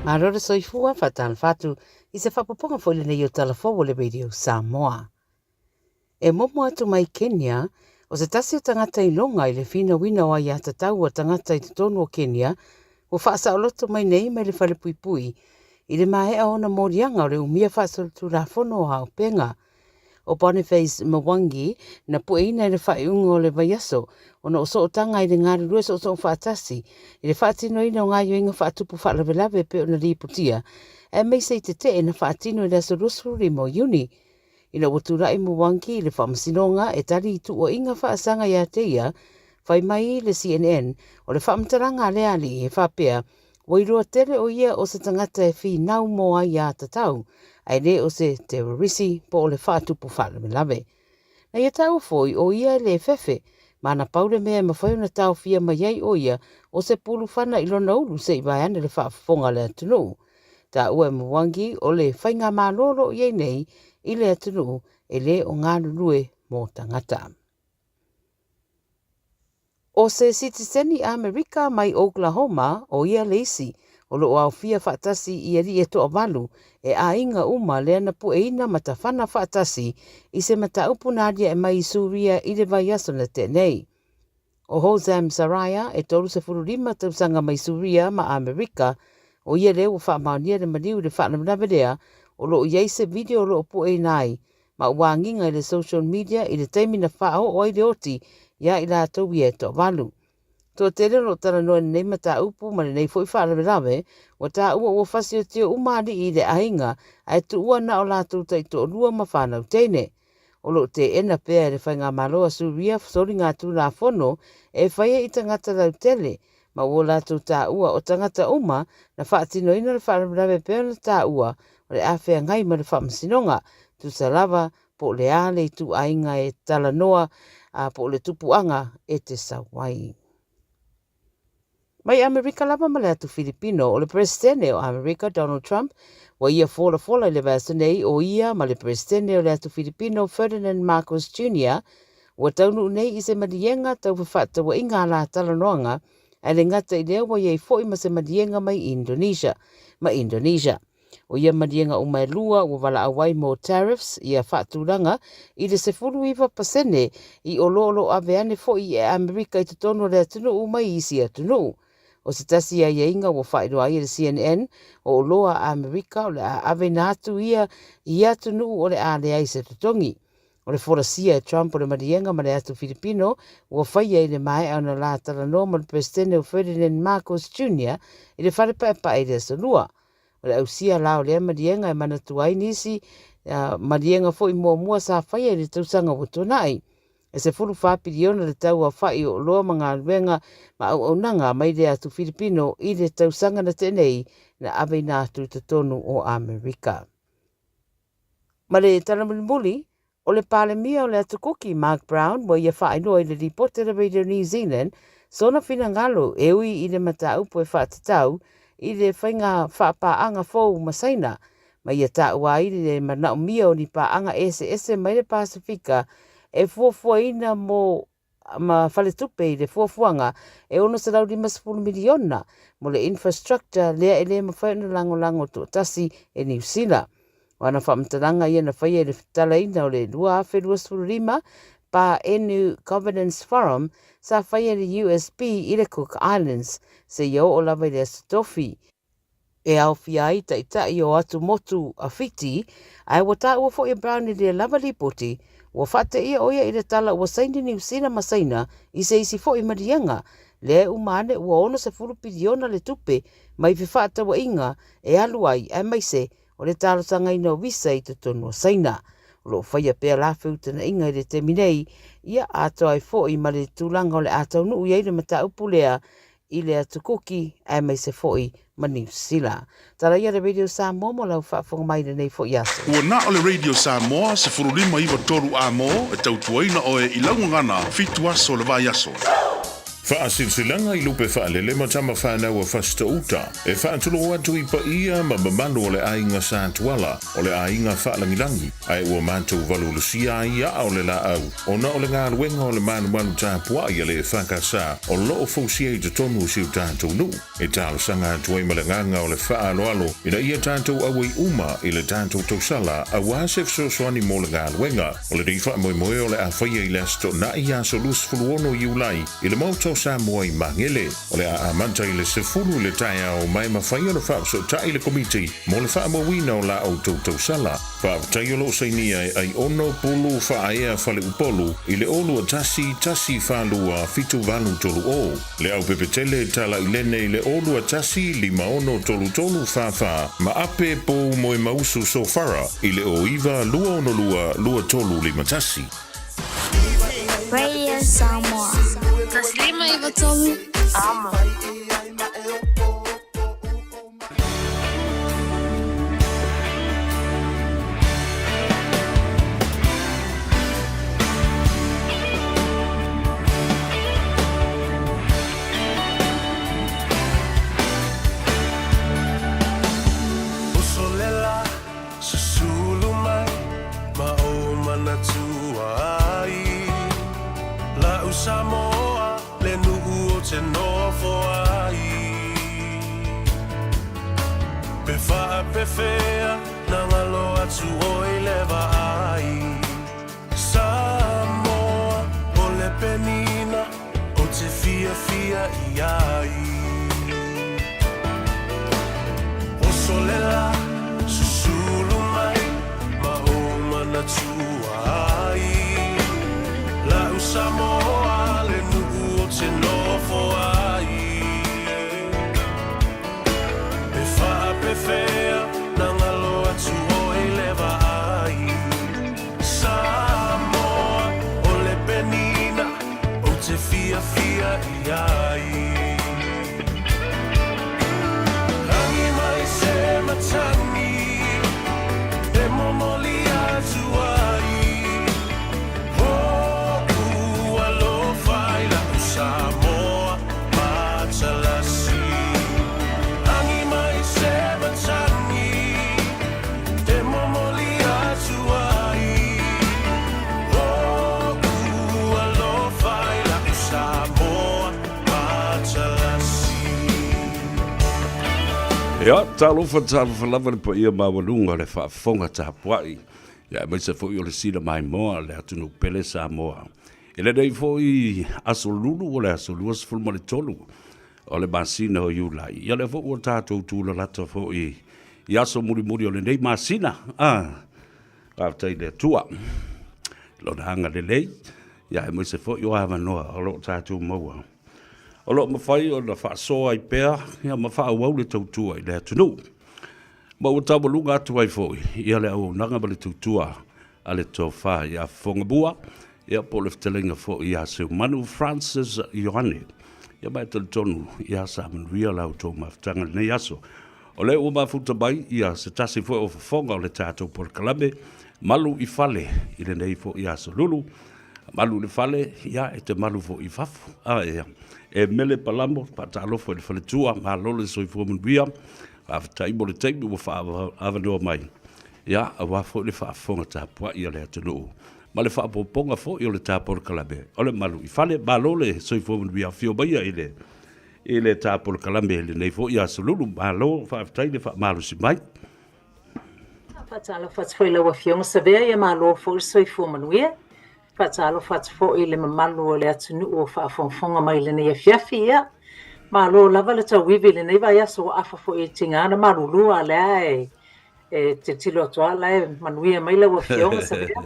Marora soifua fatal fatu i se whapaponga fwile nei o talafowo le radio Samoa. E momo atu mai Kenya, o se tasi o tangata i longa i le fina wina wa i atatau o tangata i tutonu o Kenya, o whaasa o loto mai nei me le whale pui pui, i le mahea ona morianga o le umia whaasa o tura fono o hao penga. O Boniface Mwangi na pueina i le whaiunga o le vaiaso, o na oso o tanga i le ngāri rua so o whaatasi, i le whaatino ina o ngāio inga whaatupu whaalavelave pe o na riputia, e mei se te te na whaatino i le aso rusuri mo uni. I na watura i Mwangi i le whaamasinonga e tari i tu o inga whaasanga i Ateia, whai mai le CNN, o le whaamtaranga le ali e whapea, wairua tere o ia o se tangata e whi nau moa i a tatau, ai le o se terrorisi po o le whaatupu whaalavelave. Na ia tau foi o ia le fefe, mana paule mea mawhai na tau fia mai ai o ia o se pulu whana i lona ulu se i vai ane le whaafonga le atunu. Ta ua Mwangi o le whainga malolo i nei i le atunu e le o ngā lulue mō tangata. O se citizeni Amerika mai Oklahoma o ia leisi o lo au fia whaatasi i eri e toa walu e a inga uma lea na pueina matawhana whaatasi i se mataupu nadia e mai Suria i le vai aso na tenei. O Hosam Saraya e tolu se fururima tausanga mai Suria ma Amerika o ia leo whaamaunia le maniu le whaanamnavedea o lo iei se video o lo pueinai ma wanginga i le social media i le taimina whao o i le oti ia i la tau i e toa walu. Tō tere lo tara noa nei mata upu ma nei fwoi whaalawe o tā ua ua whasi o teo umari i le ainga ai tu ua na o lātou tai tō lua ma whanau teine. O lo te ena pēr e whainga maloa Suria sori ngā tū la whono e whaia i tangata lau tele ma ua lātou tā ua o tangata uma na whaatino ina le whaalawe pēr na tā ua o le awhea ngai ma le whaamasinonga tu salawa po le ale i tu ainga e tala noa a po le tupuanga e te sawai. Mai Amerika lava ma le atu Filipino o le presidente o Amerika Donald Trump wa ia fola i le vasa nei o ia ma le presidente o le atu Filipino Ferdinand Marcos Jr. Wa taunu nei i se madienga tau whawhata wa inga la tala noanga a le ngata i leo wa iei foi ma se madienga mai Indonesia. O ia madienga o mai lua o wala awai mo tariffs ia whaturanga i le 10% i o lolo aveane foi e Amerika i tutono le atunu o mai isi atunu. O se tasi a inga o whaero ai le CNN o loa Amerika o le ave nātu ia i atunu o le ale ai se tutongi. O le forasia e Trump o le madienga ma le atu Filipino o whaia i le mai au na la tala no ma le presidente o Ferdinand Marcos Jr. i le wharepaepa i le salua. O le ausia lao lea madienga e manatu ai nisi madienga fo i mua sa whaia i le tausanga o tonai. E se furu whapiriona le tau a whai o loa mga luenga ma au nanga mai le atu Filipino i le tausanga na tenei na ave nātu te tonu o Amerika. Ma le talamuli o le palemia o le atu kuki Mark Brown mo ia whai noa i le reporter Radio New Zealand sona whina ngalo e ui i le mata upo e whaatatau i le whainga whaapaanga fōu masaina ma ia tāua i le manao mia o ni paanga ese mai le Pasifika e fuafuaina mo ma whaletupe i le fuafuanga e ono sa lau 50 miliona mo le infrastructure lea e le mawhaina lango tu tasi e New Zealand. Wana whamtaranga ia na whaia e le talaina o le 2.25 pa enu Governance Forum sa whaia le USB i le Cook Islands se iau o lawa i le asatofi. E au fiai tai o atu motu a fiti ai wata ua fo i Brown i le lava lipoti ua whate ia oia i le tala ua saini New Zealand masaina i se isi fo i marianga le umane ua ono se furu piliona le tupe mai whiwhata wa inga e aluai ai mai se o le talo sanga ina o visa i te tonu saina. O lo whaia pēr la whiutana inga i le teminei ia ato ai fo i ma le tūlanga o le atau nuu i le mata upulea i le atukuki ai mai se fo i ma New Zealand. Tara ia le Radio Samoa mo lau whaafonga mai nei fo i aso. Ua na o le Radio Samoa se furulima iwa toru a mo e tautuaina o e ilangu ngana fitu aso le vai aso. Faasilsilanga I lupe faalele ma tama whanau fasta uta. E whaatulo atu I pa ia ma mamano o le ainga sātuala o le ainga whaalangilangi. Ai ua mātou valulusia ia o le la au. Ona o le ngā ruenga o le manualu tāpua ia le whakasa o loo fausia I te tonu siu tātou nu. E tālo sanga atu ai ma le nganga o le whaaloalo ina ia tātou awai uma I le tātou tausala a wāsef sosoani mo le ngā ruenga. O le rifa moe moe o le awhaia I le asto na ia so lus fuluono iulai I le mauto Samoa I mangele. O le a amanta I le sefulu le taia o mai mawhaia le whaapso ta I le komiti mo le whaamawina o la au tautau sala. Whaaptai o lo sainia ai ono pulu whaaea whale upolu I le olu a tasi whalua fitu valu tolu o. Le au pepetele tala I lene I le olu a tasi lima ono tolu whawha ma ape po moe mausu so fara I le o iwa lua ono lua tolu lima tasi. Radio Samoa. Taslima iwa tolu. Ama. Usolela susulu mai ma mana tuai la Samoa le nuu o te nofo ai pe wha pe fea na ngalo atu o I lewa ai Samoa o le penina o te fia I ai o solela susulu mai ma o mana tuai la Samoa le nuu o te nofo ai pe wha pe fea na ngalo atu o I lewa ai Samoa o le penina o te fia I ai Hangi mai se matani e momoli atu ai Samoa matalasi Angi mai se matani Te momoli atu ai Oku alofai la Samoa matalasi Ia, talofa lava le po ia mawalunga le whaafonga tapuai. Ia, mai se fo I o le sila mai moa le atunu pele Samoa. Ele dei foi aso lulu o le aso luas fulma le tolu o le masina o iulai. Ia le fo o tātou tūla lata fo I aso muri o le nei masina. Kātai le tua. Lona hanga le lei. Ia e mai se fo I o hawa noa o lo tātou maua. O lo mawhai o na whaasoa I pēr. Ia ma whaawau le tautua I le atunu. Ma o tamalunga atu ai fo I. Ia le au nanga ma le tautua a le tofa ia whongabua. Ia po le ftelenga fo ia se Manu Francis Ioane. Ia mai tolu tonu ia sa manuia lau tō maftanga nei aso. O le o mafuta bai ia se tasi fo o fonga o le tātou por kalame. Malu I fale I le nei fo ia se lulu. Malu le fale ia e te malu fo I fafu. Ia. E mele palamo pa tālofo le fale tua ma lole so I fo manuia. Afta I mo le teimi ua wha avanoa mai. Ia a wafo le wha fonga tāpua ia le atanu. Ma le whaapoponga fo I o le tāpora kalame. O le malu I fale, ma lole soi fo manu ia fio baia I le tāpora kalame le nei fo ia salulu, ma lo whaaftai le malu si mai. Whatalo whatfo I lawa fionga sa vea ia ma lo fo soi fo manu ia. Whatalo whatfo I le mamalu o le atunu o whaafonga mai le nei fiafi ia. Ma lo lava le tau wivi le nei vai aso afa fo I tingana ma lulua le ai. Te tilo atua lai manuia mai lawa fionga sa vea.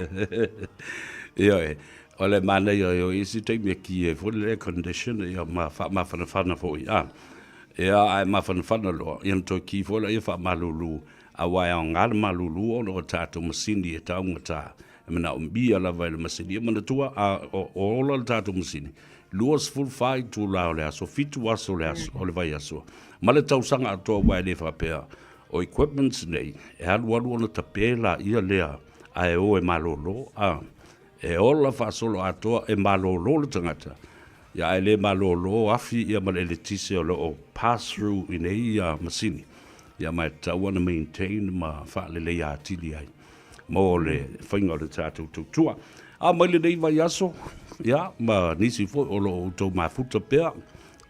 Ia e, o le mana ia o isi teimi ki e fo le condition ia ma whanawhana fo ia. Ia ai ma whanawhana loa, ia to ki fo le ia wha malulu. A wai au ngāra malulu o no tātou masini e taunga tā. E mana o mbia la vai le masini. Ia mana tua o ola le tātou masini. Luas full fai tu lao le aso, fitu aso le aso, o le vai aso. Ma le tausanga atoa wai le whapea. O equipments nei, e halu ona tapela ia lea, a e o e malolo, e ola whaasolo atoa e malolo le tangata. ia e le malolo afi ia ma le tise o lo pass through in ia masini ia mai tau ana maintain ma fa le ia tili ai mo le whainga o le tātou tautua. A mai le nei vai aso, ia, ma nisi fo o lo tau mafuta pēr,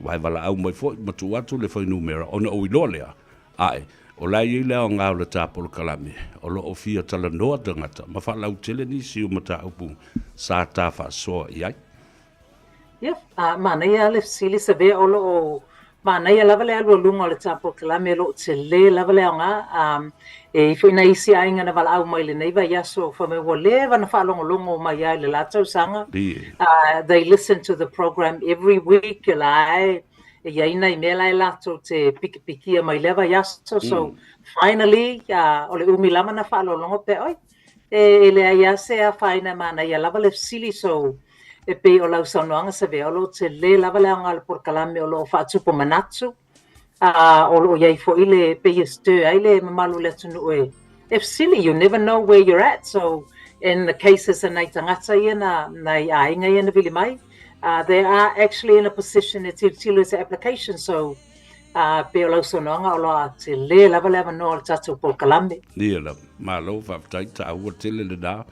vai wala au mai fo, ma tu atu le whainu mera, ona o ilo lea, ae, o lai i leo ngā o le tāpolo kalame, o lo o fia tala noa tangata, ma wha lau tele nisi o mata upu, sa tā wha soa iai. Ia, mana ia le sili sa vea o lo o, mana ia lava le alua lunga o le tāpolo kalame, lo te le lava le o ngā, e fina isi ainga na wala au mai le neiva yaso fa me wale va na fa longo mai ai le lato sanga. They listen to the program every week lai e ina email ai lato te piki mai leva yaso so finally ole umi lama na fa longo pe oi e le yase a faina mana ya lava le sili so e pe o lau sanoanga sa ve o te le lava le anga por kalame o lo fa tupo manatsu o iai fo ile pe yestu ile mamalu le tunu e if silly you never know where you're at so in the cases and tangata ina nai ainga ina vili mai they are actually in a position to this application so pe o so nonga o lo te le lava no tatu po kalambe Nia la malo fa tai ta o tele le da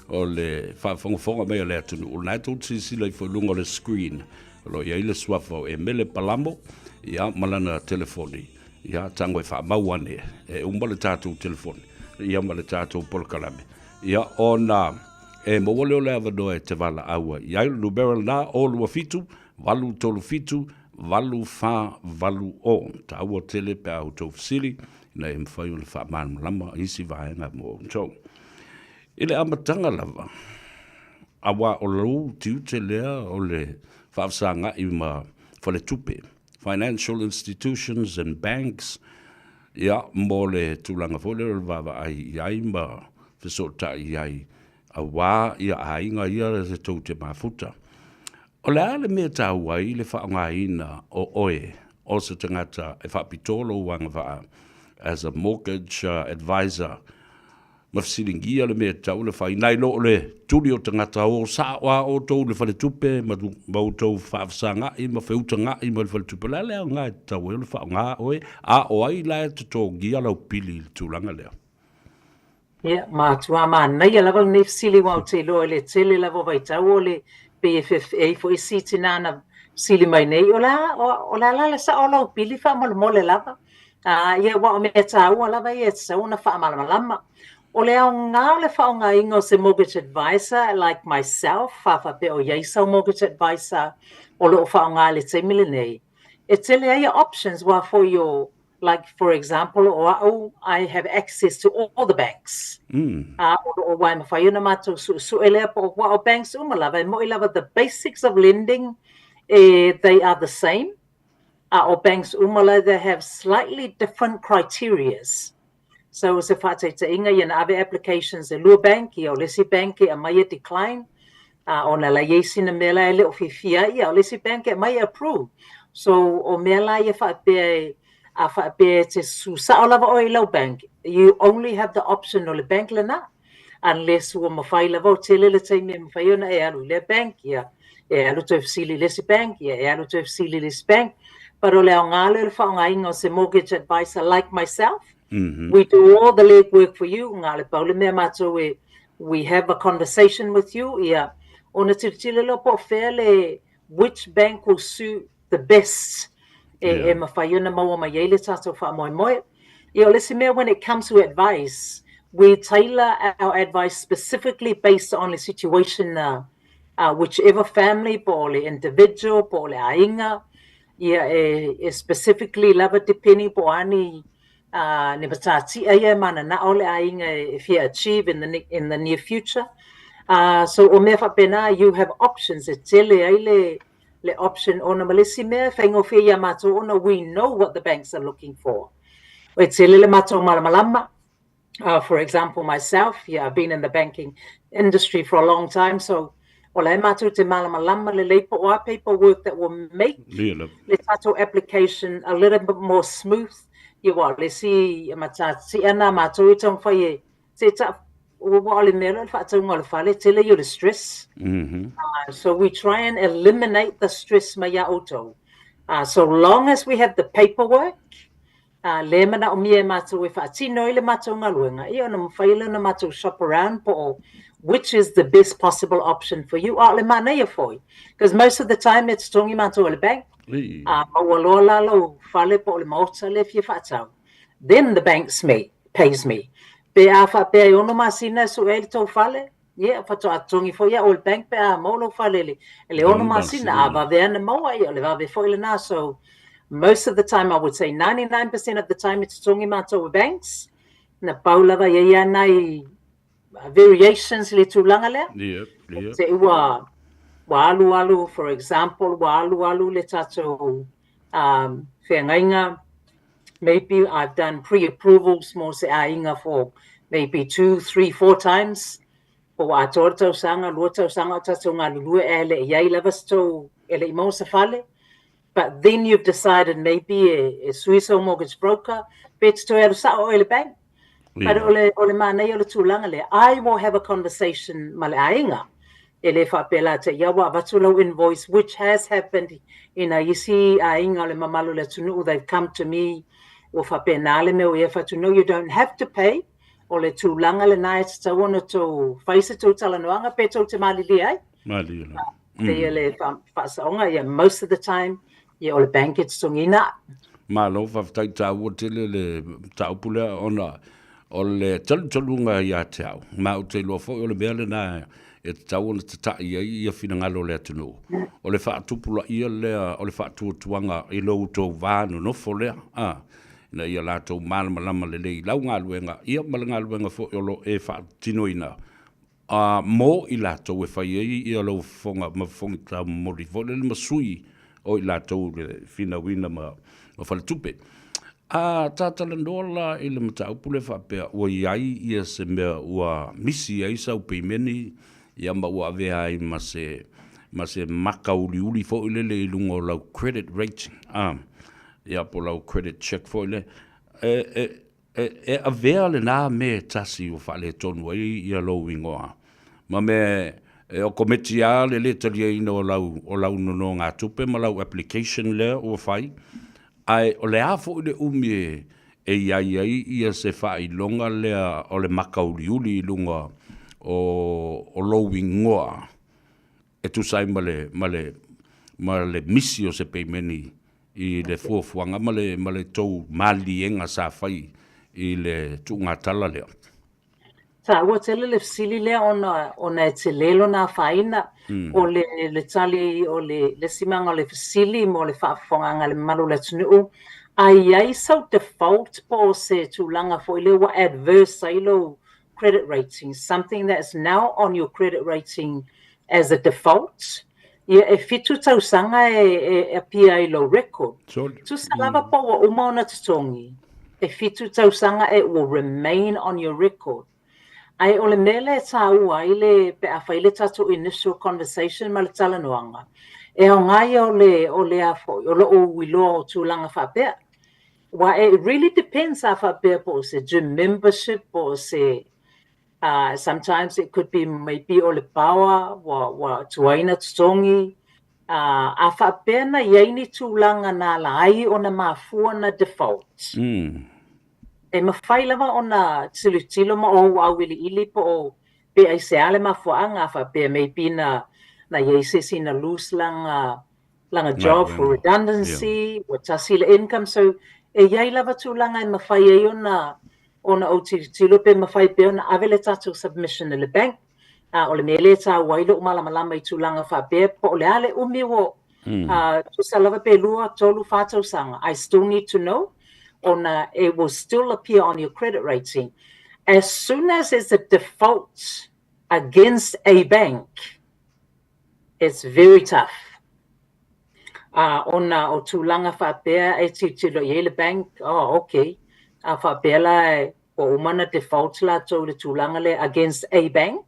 o le fa fonga me le tunu o nai tu si le fo lungo le screen lo ia ile swafo e mele palamo ia malana telefoni ia tango e fa mawane e umbale tatu telefoni ia male tatu polkalame ia ona e mo wole ole avado e te vala aua ia lu beral na o lu fitu valu tolu fitu valu fa valu o ta o tele pe auto facility na e mfai le fa man lama isi va na mo so ile amatanga lava awa o lu tu tele o le fa sanga i ma for le tupe financial institutions and banks ia mole tulanga fole vava ai ma fesota ai awa ia ainga ia se tote mafuta o le ale me tau ai le whaanga ina o oe o se tangata e whapitolo wanga wha as a mortgage advisor mafsilingia le me tau le whai nai lo le tuli o tangata o sawa o tau le whale tupe ma o tau whaafsanga i ma whiutanga i ma le whale tupe la leo ngā tau e le whaanga oe a o ai la te tō gia lau pili le tūlanga leo. Yeah, ma tua ma nei lava nei sili wa te lo le tele lava vai tau o le PFFA fo isi tinana sili mai nei o la le sa o lau pili fa mole lava ia wa me tau lava ia sa una fa malama o le ngā le whaonga ingo se mortgage advisor like myself fa pe o yeisa mortgage advisor o lo whaonga le te mili nei e tele ia options wa for your like for example I have access to all the banks o wai ma whaiuna mātou su ele po o banks umalava mo ilava the basics of lending they are the same o banks umala they have slightly different criterias. So se whātai te inga i ave applications e lua banki o lesi banki a mai decline o na la yesi na mela e leo fifia ia o lesi banki a mai approve. So o mela i a whape te susa o lava o i lau bank. You only have the option o le bank lana unless ua mawhai lava o tele le teime mawhai ona e alu le bank ia e alu te fsili lesi bank ia e alu te fsili lesi bank. But o leo ngāle le whaonga ingo se mortgage advisor like myself. We do all the legwork for you. We have a conversation with you. Yeah, which bank will suit the best? When it comes to advice, we tailor our advice specifically based on the situation, whichever family, por individual, por ainga, specifically lava depending on ne batati ai mana na ole ainga if you achieve in the near future so o me fa pena you have options e tele ai le option ona malisi me faingo fe ya mato ona we know what the banks are looking for o tele le mato malama for example myself I've been in the banking industry for a long time so ola mato te malama le leipo o paperwork that will make le tato application a little bit more smooth. You want to see matati ana mato itong faye se ta ole melo whātaunga le whale, tele you the stress. So we try and eliminate the stress maya auto. So long as we have the paperwork, le mana o mia mātou e whaatino i le mātou ngaluenga, I ona mwhaila na mātou shop around po which is the best possible option for you. Le mana ia foi. Because most of the time it's tongi mātou le bank. Mawaloa lalo whale po le maota le fia whaatau. Then the bank pays me. Pe a whapea ono masina su e tau whale. Yeah, whato atongi fo ia o le bank pe a maulo whale le ono masina a vaveana maua ia le vave fo ile na. So most of the time, I would say 99% of the time, it's tongi mātou banks. Na paulava ia nai variations le tūlanga lea. Te ua alu, for example, wa alu le tātou whengainga. Maybe I've done pre-approvals mo se ainga for maybe 2, 3, 4 times. Po wa atora tau sanga, lua tau sanga tātou ngā lulua e le iai lavas tau ele i mausa whale. But then you've decided maybe a Swiss mortgage broker, bets to el sa o el bank. But ole manei ole tūlanga le, I will have a conversation male ainga. Ele whapela te iawa vatulo invoice, which has happened in a isi ainga ole mamalu le tunu, they've come to me, o whapena le meo efa to know you don't have to pay, ole tūlanga le nai te tawana to whaisa tō talanoanga, pe tō te malili ai. Malili. Ele whasaonga, yeah, most of the time, ia o le bank e tsongina. Malo whaftai tāua tele le tāupulea ona o le talunga ia te au. Ma o te loa fo o le mea le nā e te tau ona te tai ia whina ngalo le atunu. O le whaatupula ia lea, o le whaatuatuanga i lau tō vānu nofo lea. Na ia lātou malamalama le lei lau ngā luenga. Ia mala ngā luenga fo o lo e whaatinoina. Mō i lātou e whai ia lau fonga mafongi tā mori. Fo le masui o i lātou le whina wina ma whalatupe. Tātala nola i le mataupule whapea ua iai ia se mea ua misi ai sau peimeni ia ma ua avea ai ma se maka uli fo ile le ilungo lau credit rating. Ia po lau credit check fo ile. E avea le nā me tasi o whale tonu ai ia lau ingoa. Ma me o kometia le talia ina o lau nono ngā tupe ma lau application le o whai. Ai o le afo i le umi e iai ia se whai longa lea o le makauri uli lunga o lau ingoa. E tu sai ma le misi o se peimeni i le fuafuanga ma le tau malienga sa whai i le tunga tala lea. Ta ua tele le fsili lea ona e te lelo nā whaina o le tali o le simanga o le fsili mo le whaafonganga le malu le tunu. Ai ai sau default po se tūlanga fo i le wa adverse sailo credit rating, something that's now on your credit rating as a default. Ia e fitu tausanga e apia i low record. Tu salava po wa umaona tutongi. E fitu tausanga it will remain on your record. Ai ole mele tau ai le pe afaile tatu initial conversation ma le talanoanga. E o ngai o le afo, o lo o wilo tūlanga whapea. Wa it really depends a whapea po se gym membership or se sometimes it could be maybe o le power wa tuaina tutongi. A whapea na iaini tūlanga nā lai o na mafua na default. E mawhai lava o na tilo ma o awili ili po o pe ai se ale mafuanga fa pe maybe na yeisesi na lose langa job for redundancy or tasila income. So e iai lava tūlanga e mawhai e ona o tilo pe mawhai pe ona avele tatu submission le bank. O le mele ta wailo umalamalama I tūlanga fa pe po o le ale umiwo. Tu sa lava pe lua tolu whātau sanga. I still need to know. It will still appear on your credit rating. As soon as it's a default against a bank, it's very tough. O tūlanga whapea e titilo i le bank, okay. Whapea la o umana default la tō le tūlanga le against a bank.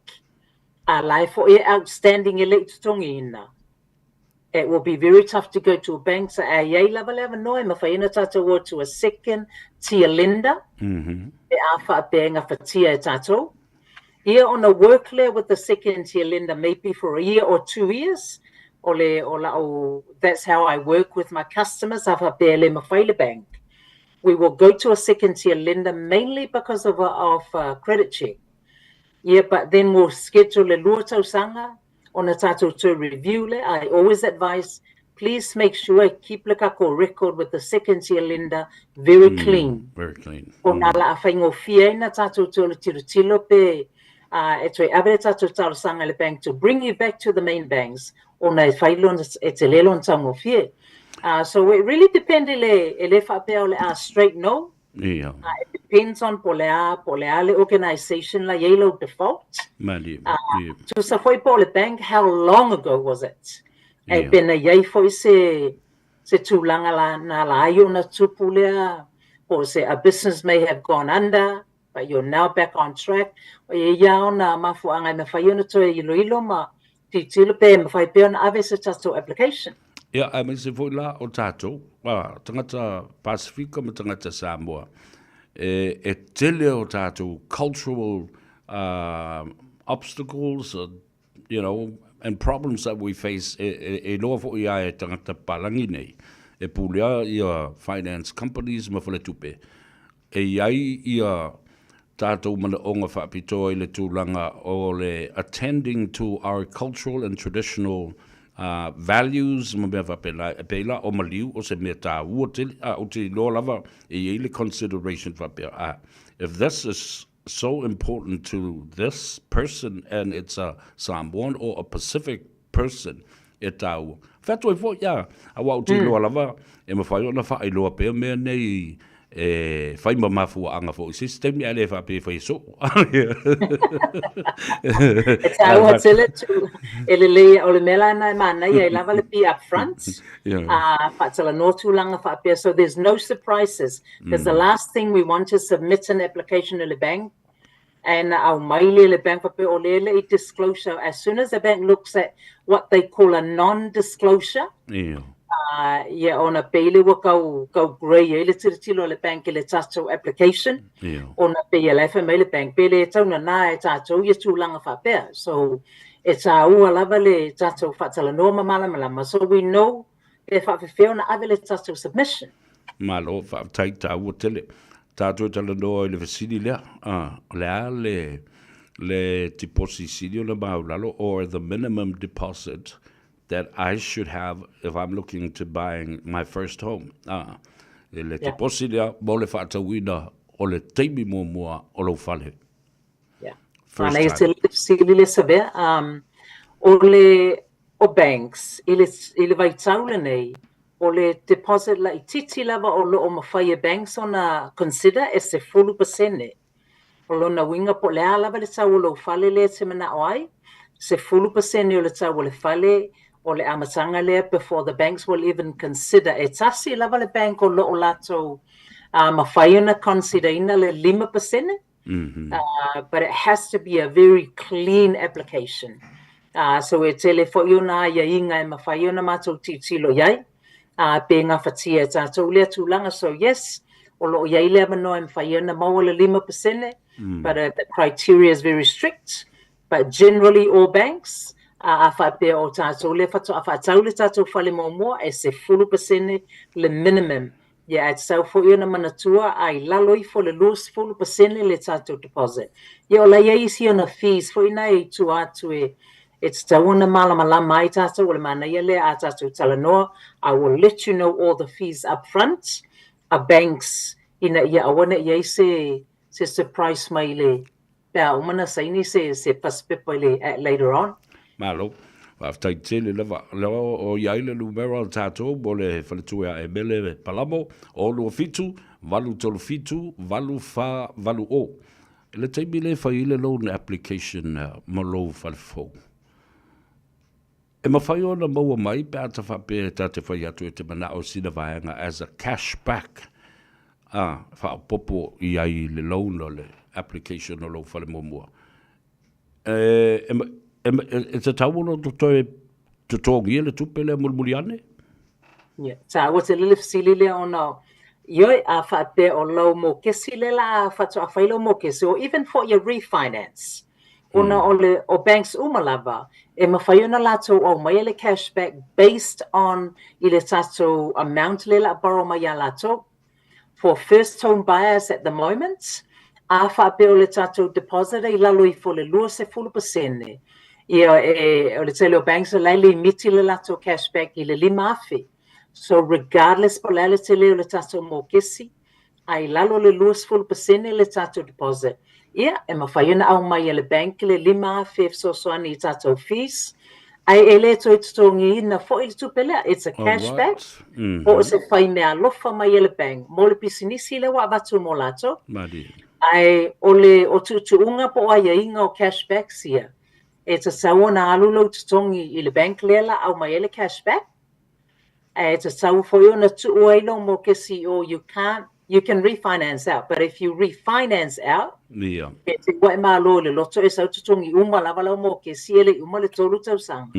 Lai fo e outstanding e le tutongi ina. It will be very tough to go to a bank. So, iai lava noi, mawhaina tātou to a second tier lender. E a whaapenga whatia e tātou. Ia on a work le with the second tier lender, maybe for a year or 2 years. That's how I work with my customers. Bank. We will go to a second tier lender mainly because of credit check. Yeah, but then we'll schedule a luto sanga on a tato to review. I always advise, please make sure I keep a record with the second tier lender very clean. Very clean. On ala afaingo fia na tato to tilo pe etwe abre tato talo sanga le bank to bring you back to the main banks. On a failon etelelon tango fia. So it really depends ele fa pe ole straight no. Yeah. It depends on polea organization la yellow default. To sa foi pole bank, how long ago was it? Yeah. Been a yay for se tulanga la na la ayo na tupulea, or say a business may have gone under, but you're now back on track. O ye yao na mafu anga me fayo to ilo ma titilo pe me fai pe na ave se tato application. Yeah, I mean, se foi la o tato, tangata Pacifica ma tangata Samoa, e tele o tato cultural obstacles, you know, and problems that we face e loa fo ia e tangata palangi nei, e pulia ia finance companies ma fale tupe, e iai ia tato mana onga whapito i le tūlanga o le attending to our cultural and traditional values ma mea whapela o maliu o se mea tā ua o te loa lava e ele consideration whapea. If this is so important to this person and it's a Samoan or a Pacific person e tā ua. Whato e fo, ia, awa o te loa lava e ma whai ona whai loa pea mea nei fai ma mafu anga fo system ya le fa pe fai so It's how it's to ele o le mela na mana ia lava le be up front fatala no too long fa pe, so there's no surprises, because the last thing we want to submit an application to the bank and our maile le bank pa o le disclosure. As soon as the bank looks at what they call a non-disclosure, on a pele wa kau grey ele tiro le bank le tato application on a pele fa le bank pele tona na e tato ye tulanga fa pe, so it's a ua lava le tato fatala norma malama, so we know e fa fe ona ave le tato submission malo fa taita ua tele tato tala no le vesidi le deposit le maulalo or the minimum deposit that I should have if I'm looking to buying my first home. Le te posilia mo le whaatawina o le teimi mua o lo whale. First time. O banks, ele vai taule nei, o le deposit la I titi lava o lo o mawhaia banks ona consider e se 40%. O lo na winga po lea lava le tau o lo whale le te mana oai, se 40% o le tau o le whale, o le amatanga lea before the banks will even consider. E tasi lava le bank o lo o lato mawhaiona consider ina le 5%. But it has to be a very clean application. So e tele fo iona ia inga e mawhaiona matou titilo iai. Pe ngā whatia tātou lea tūlanga. So yes, o lo iai lea manoa e mawhaiona maua le 5%. But the criteria is very strict. But generally all banks, a whapea o tātou le whatau le tātou whale mua e se 40% le minimum. Yeah, it's so for you na manatua ai laloi for le lose 40% le tātou deposit. O la ia isi ona fees for ina e tu atu e it's tauna malama mai tātou le mana ia le a tātou talanoa. I will let you know all the fees up front. A banks ina ia awana ia se surprise mai le pea umana saini se paspepo le later on. Malo, whaftai tele lewa o iaile numero al tātou, mo le whaletua e mele palamo, o lua fitu, valu tolu fitu, valu wha, valu o. Le teimi le whaile loan application mo lo whalefo. E mawhai ona maua mai, pe ata whape ta te whai atu e te mana o sina vaenga as a cashback. Whapopo I ai le loan o le application o lo whale mua. It's a tawolo to talk here to pele mulmuliane. Yeah, so what's a little silly on now? Yo a fate o lo mo kesile la fato a failo mo keso, even for your refinance. Ona o banks umalava, e mawhaiona lato o mai le cashback based on I le tato amount le la borrow mai lato. For first home buyers at the moment, a whape o le tato deposit I lalo I fo le lua se 4%. Ia o le tele o banks o laili miti le lato cashback I le 5 afe. So regardless po le tele o le tato mo kesi, ai lalo le lua se 4% le tato deposit. Ia, e mawhaiona au mai le bank le 5 afe so soani I tato fees. Ai ele to tongi na fo I tupele, it's a cashback. O se whai mea lofa mai ele bank. Mo le pisinisi le wa watu mo lato. Ai ole o tuunga po ai inga o cashback sia. E ta saua na alulo tongi I le bank lela au mai ele cashback. E ta saua fo yo na tuuailo mo ke CEO you can refinance out, but if you refinance out, e te wai malo le loto e sau tutongi uma lava lau mo ke siele uma le tolu tau sang.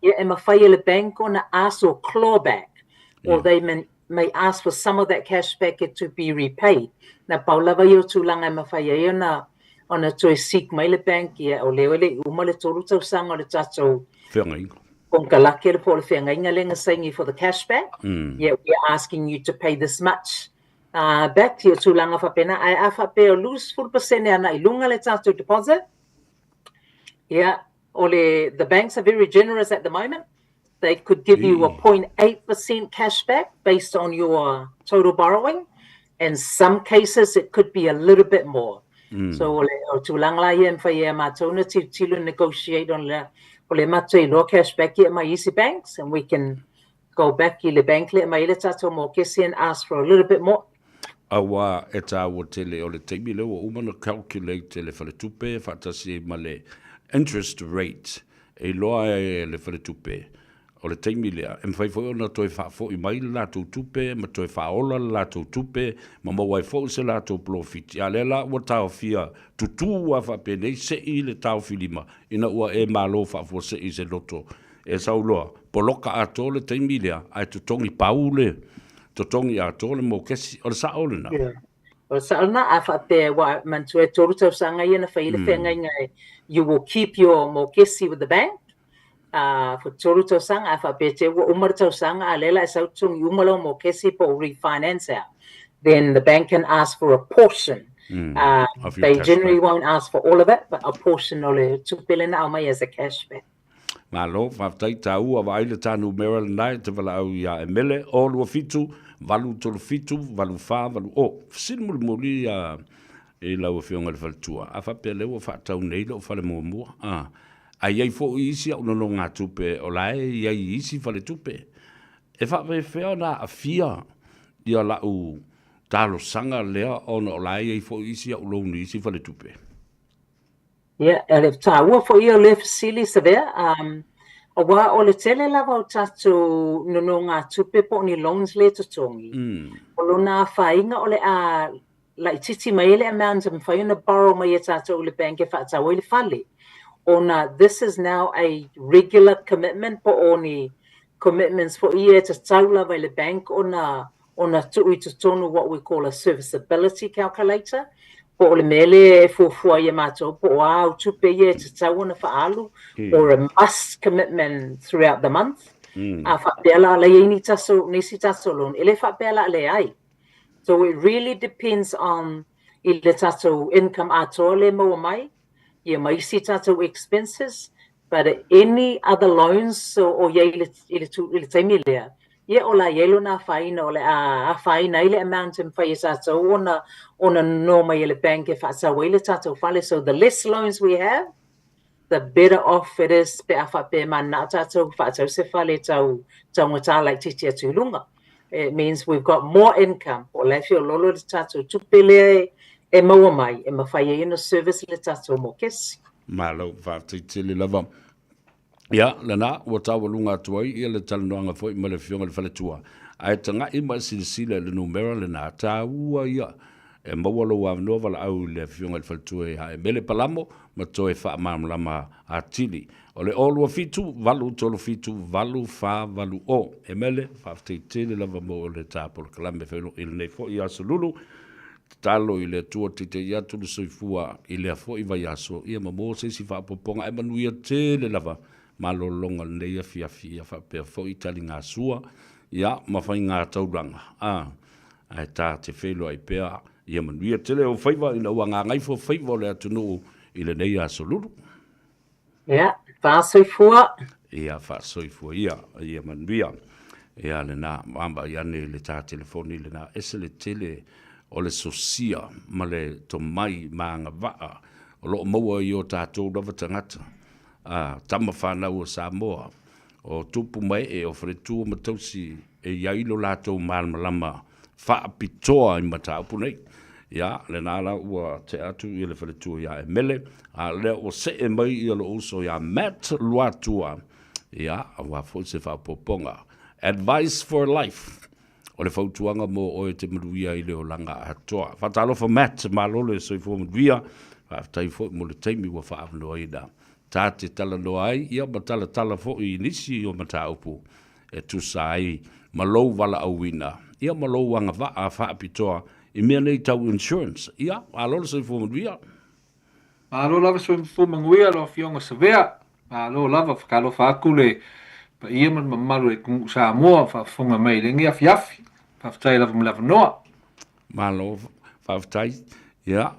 Ia e mawhai ele bank ona ask or clawback, or they may ask for some of that cashback to be repaid. Na paulava yo tulanga e mawhai e ona toi seek mai le bank ia o leo ele uma le tolu tau sang o le tato. Kong kalake le po le whengainga lenga saingi for the cashback. Yeah, we're asking you to pay this much. Back to your tulanga whapena, ai a whape o lose 4% ana I lunga le tato deposit. Yeah, the banks are very generous at the moment. They could give you a 0.8% cashback based on your total borrowing. In some cases, it could be a little bit more. So o tulanga la ia mwhai e matona tilu negotiate on le mato I lo cashback ia mai easy banks, and we can go back I le bank le mai le tato mo kesi and ask for a little bit more. Awa e tāua tele o le teimi leo o umana calculate le whale tupe whatasi ma le interest rate e loa e le whale tupe o le teimi lea e mwhai fwoi ona toi whaafo I mai le lātou tupe ma toi whaola le lātou tupe ma mawai fwoi se lātou profit ia le la ua tāo fia tutu a whape nei se I le tāo filima ina ua e malo whaafo se I se loto e sauloa poloka ato le teimi lea ai tutongi paule totongi a tole mo kesi o sa olena o sa olena a whape wa mantua toru tau sanga ia na whaile whenga you will keep your mo kesi with the bank for toru tau sanga a whape te wa umar tau sanga a lela e sautung umalo mo kesi po refinance out, then the bank can ask for a portion. They generally won't ask for all of it, but a portion o le tupelena au mai as a cashback. Malo, whaftai tāua wa aile tānu Maryland nai te wala au ia e mele o lua fitu, valu tolu fitu, valu wha, valu o. Sin muli e lau whionga le whaletua. A whapea lewa whaatau nei lau whale mua mua. A iei fo isi au nono ngā tupe o lae iei isi whale tupe. E whape whea na a fia ia lau tālo sanga lea ona o lae iei fo isi au louni isi whale tupe. Yeah, e tāua fo ia le fasili sa vea. O wā o le tele lava o tātou nono ngā tupe po ni loans le tutongi. O lona whainga o le a la I titi mai ele amount of whaiona borrow mai e tātou le bank e whaatau le whale. Ona, this is now a regular commitment po o ni commitments for ia te tau lava le bank ona tui tutonu what we call a serviceability calculator. Po le mele e fuafua ia mātou po au tupe ia te tau na whaalu or a must commitment throughout the month. A whapeala le ini taso, nisi taso lon, ele whapeala le ai. So it really depends on I le tato income ato le mo mai, ia mai si tato expenses, but any other loans o ia ile taimi lea. Ia o la yelo na whaina o le a whaina ile amount in whai tato ona no mai ele bank e whaatau ile tato whale. So the less loans we have, the better off it is pe a whape mana tato whaatau se whale tau ngota like titi atu lunga. It means we've got more income. O le fio lolo le tato tupele e maua mai e mawhai ina service le tato mo kesi. Malo whaatitili lava. Ia, lana, ua tawa lunga tuai, ia le talanoanga fwoi ma le fionga le whaletua. Ai tanga ima silisila le numera le nā tāua ia. E mawalo wa noa wala au le fionga le whaletua e hae mele palamo, ma toe wha mamlama a tili. O le olua fitu, valu tolo fitu, valu wha, valu o. E mele, whafteitele lava mo o le tāpolo kalame whaino il nei fo i asalulu. talo i le tua tite ia tu le soifua i le afo i vai aso ia mamo se si whaapoponga e manuia te le lava ma lo longa leia fiafia whapea fo i tali ngā sua ia mawhai ngā tauranga ai tā te whelo ai pea ia manuia te leo Faiva ina ua ngā ngaifo Faiva o le atunu i le nei aso lulu Ia, whāsoifua. ia whaasoifua ia manuia ia le nā mamba iane le tā telefoni le nā ese le tele o le sosia ma le tomai ma ngā waa o lo maua i o tātou rawa tangata tama whanau o Samoa o tupu mai e o wharetua matausi e iailo lātou malmalama whaapitoa i mataupu nei ia le nāla ua te atu i le wharetua ia e mele le o se e mai i lo uso ia Matt Luatua ia a wafo se whapoponga Advice for Life o le fautuanga mo o te maruia i leo langa atoa. Whatalo for Matt, malolo e soi fo maruia, whaftai fo mo le teimi wa whaafno aida. Tā te tala no ai, ia ma tala fo i nisi o mataupu e tu sai malou wala auina. Ia malou wanga waa whaapitoa i mea nei tau insurance. Ia, malolo soi fo maruia. Malo lava soi fo manguia lo fionga savea. Malo lava whakalo whaakule pa ia man mamalu e kungu Samoa whaafonga mai le ngia fiafi whaftai lava mlawa noa malo whaftai ia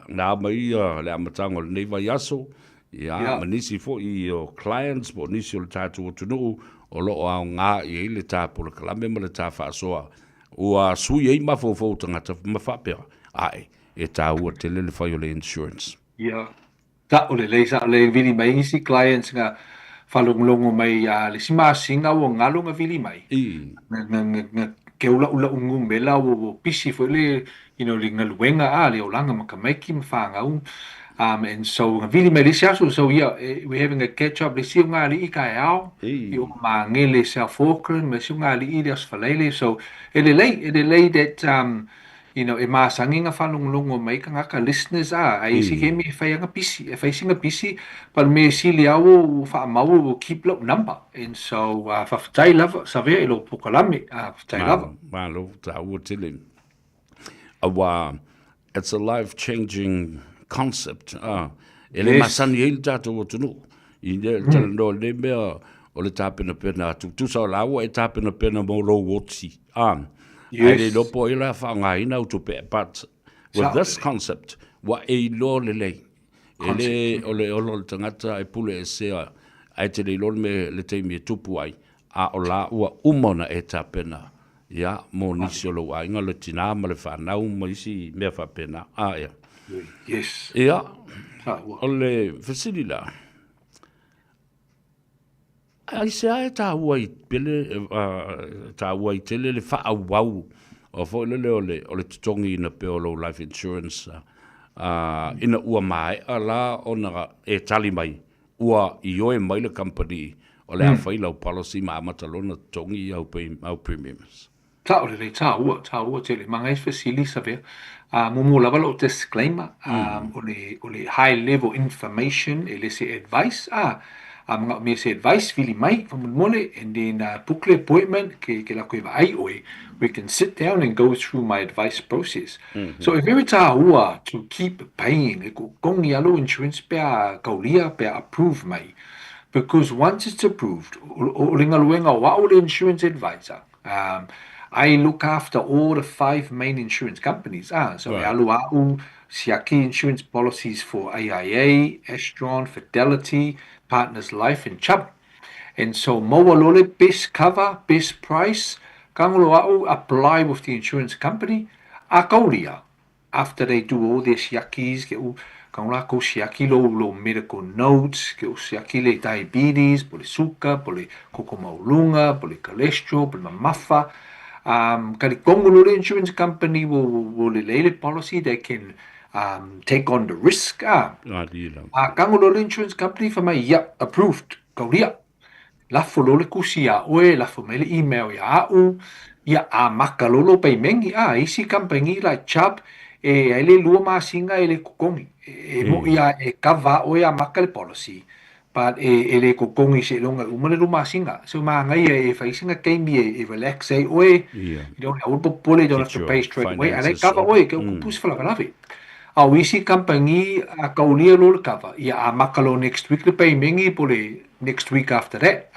nā mai le amatanga le nei vai aso ia manisi fo i o clients po nisi o le tātu o tunu o loo au ngā i le tāpu le kalame ma le tā whaasoa ua sui ei mafofo tangata mawhapea ai e tā ua te le whai o le insurance ia ta o le leisa le vili mai isi clients ngā whalongolongo mai le simasinga o ngalonga vili mai. Nga keula ula ungu mela o pisi fo le le ngaluenga le olanga makamaiki mawhanga and so vili mai le siaso so we're having a catch up le siu ngā li i kai au i o mangele South Auckland me siu ngā li i le asfalele so ele lei that e masangi nga whanongolongo mai ka ngaka listeners ai si ke me whai anga pisi e whai singa pisi pal me si le au whaamau o keep low number and so whaftai lava sa vea ilo pokalame whaftai lava malo ta ua tele awa it's a life-changing concept ele masani ele tātou o tunu i le talano le mea o le tāpena pena tu sa o laua e tāpena pena mo lo wotsi Yes. But with this concept, what a law lele, ele ole tangata e pule e sea, ai te le lor me le te mi tupu ai, a o la ua umona e tapena, ia mo nisi o lo ai nga le tina ma le whanau ma isi mea whapena, ia. Yes. Ia, o le whasilila. Ai se ai tā ua i pele, tā ua i tele le wha wau o fo le o le tutongi ina pe o lo life insurance ina ua mai ala ona e tali mai ua i oe mai le company o le awhai lau policy ma amatalona tutongi au premiums. Tā o le tā ua tele mangai fasili sa vea mumu lava lo disclaimer o le high level information e le se advice me se advice fili mai from mole and then book appointment ke la koe ai oe we can sit down and go through my advice process so if every tahua to keep paying e ko kongi alo insurance pea kaulia pea approve mai because once it's approved o le ngaluenga wa o le insurance advisor I look after all the 5 main insurance companies so alu Siaki insurance policies for AIA, Astron, Fidelity, Partners Life, and Chubb. And so Mawalole, best cover, best price, Kangoloa'u apply with the insurance company, Akaulia. After they do all their Siakis, Kangolako Siaki lo medical notes, Siaki le diabetes, pole suka, pole kokomaulunga, pole cholesterol, pole mamafa. Kali insurance company will lele policy they can take on the risk. Kangolole insurance company for my approved. Kauria. Lafo lole kusia oe, lafo mele email ya au, ya makalolo pay mengi isi company like Chubb ele lua masinga ele kukongi mo ya kava oe makale policy. but ele ko kongi se longa umale luma singa. So ngai e facing a game e relax oe. Yeah. You don't have to pull it, you don't have to pay straight away. I like cover oe ke kupus fala lavi. A wisi company a kaulia lo cover. Ya a makalo next week le pay mengi pole next week after that.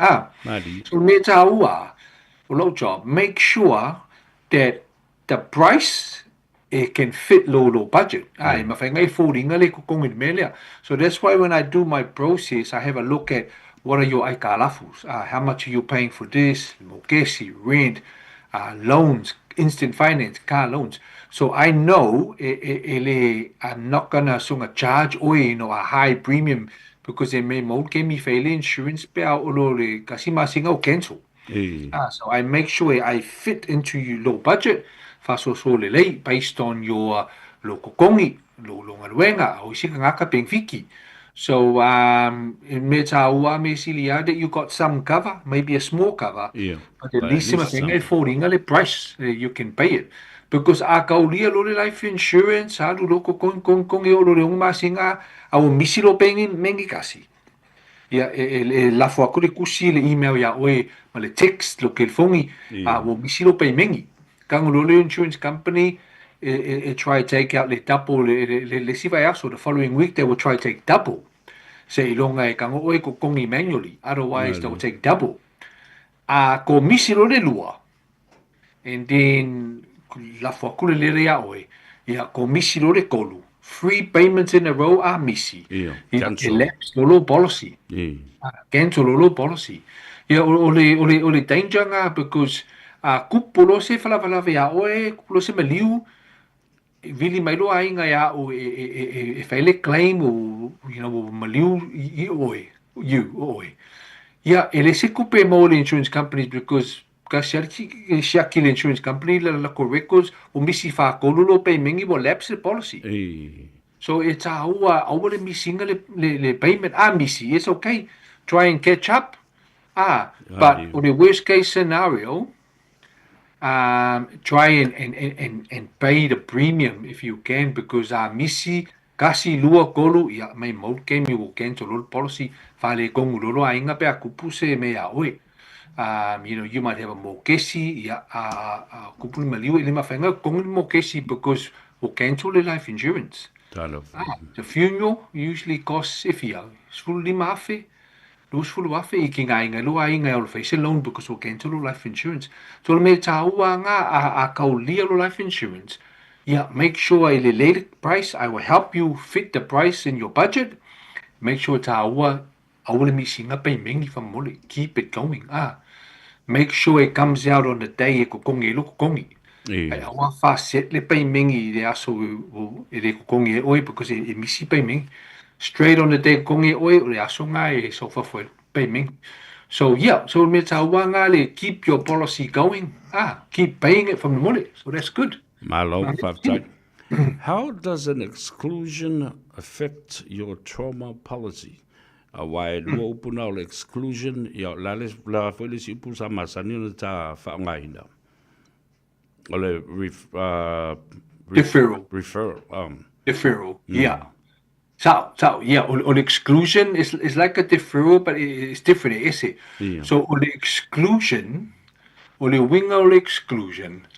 So me taua low job. Make sure that the price it can fit low budget. So that's why when I do my process, I have a look at what are your aikalafus. How much are you paying for this? Mogesi, rent, loans, instant finance, car loans. So I know I'm not gonna charge a high premium because they may give me fail insurance cancel. So I make sure I fit into your low budget. Based on your local kongi, luenga, o isi ngaka pengfiki. So in metaua me silia that you got some cover, maybe a small cover, but at least the price you can pay it. Because a kaulia lo life insurance, a local kongi o lo masinga, a misilo mengi kasi. Ya la fo akule kusi le email ya oe ma le text lo ke fongi wo misilo pay mengi kangolole insurance company try to take out le double le si vai aso the following week they will try to take double say longa e kango oe ko kongi manually otherwise they will take double ko misilo le lua and then la fo akule le ya oe ya ko misilo le kolu 3 payments in a row are missy. Elapsed lolo policy. Cancel lolo policy. Ole danger nga because kupulo se fala ya oe kupulo se maliu vili mailo ainga ya o e faile claim o maliu oe ele se kupe mo insurance companies because Shakil insurance company la records o misi fa kolulo pay mengi bo lapse the policy. So it's a over missing le payment missy. It's okay. Try and catch up. But on the worst case scenario, try and pay the premium if you can because missy kasi lua kolu ya may mo game you will cancel all policy fale kong lolo ainga pe akupuse me ya oe. You might have a mokesi, kupul maliu lima fenga kong mokesi because we cancel the life insurance. The funeral usually costs ifia. Sfulu lima afe, lus fulu afe ikinga inga lu ainga ol face loan because we cancel life insurance. So me taua nga a kaulia life insurance. Yeah, make sure a related price. I will help you fit the price in your budget. Make sure taua awole mi singa pay mengi fa mole. Keep it going. Make sure it comes out on the day e kukongi lo kukongi. Ai awa fa set le pay mengi de aso e le kukongi oi because e misi pay mengi. Straight on the day kukongi oi le aso nga e so fa foi pay mengi. So yeah, so me taua nga le keep your policy going. Keep paying it from the mole. So that's good. How does an exclusion affect your trauma policy? Why do open our exclusion? Ya la policy upu sa masani na ta whaangaina. Ole Deferral. Deferral. Yeah. So yeah, on exclusion is like a deferral, but it's different, is it? So on exclusion, on the wing of exclusion.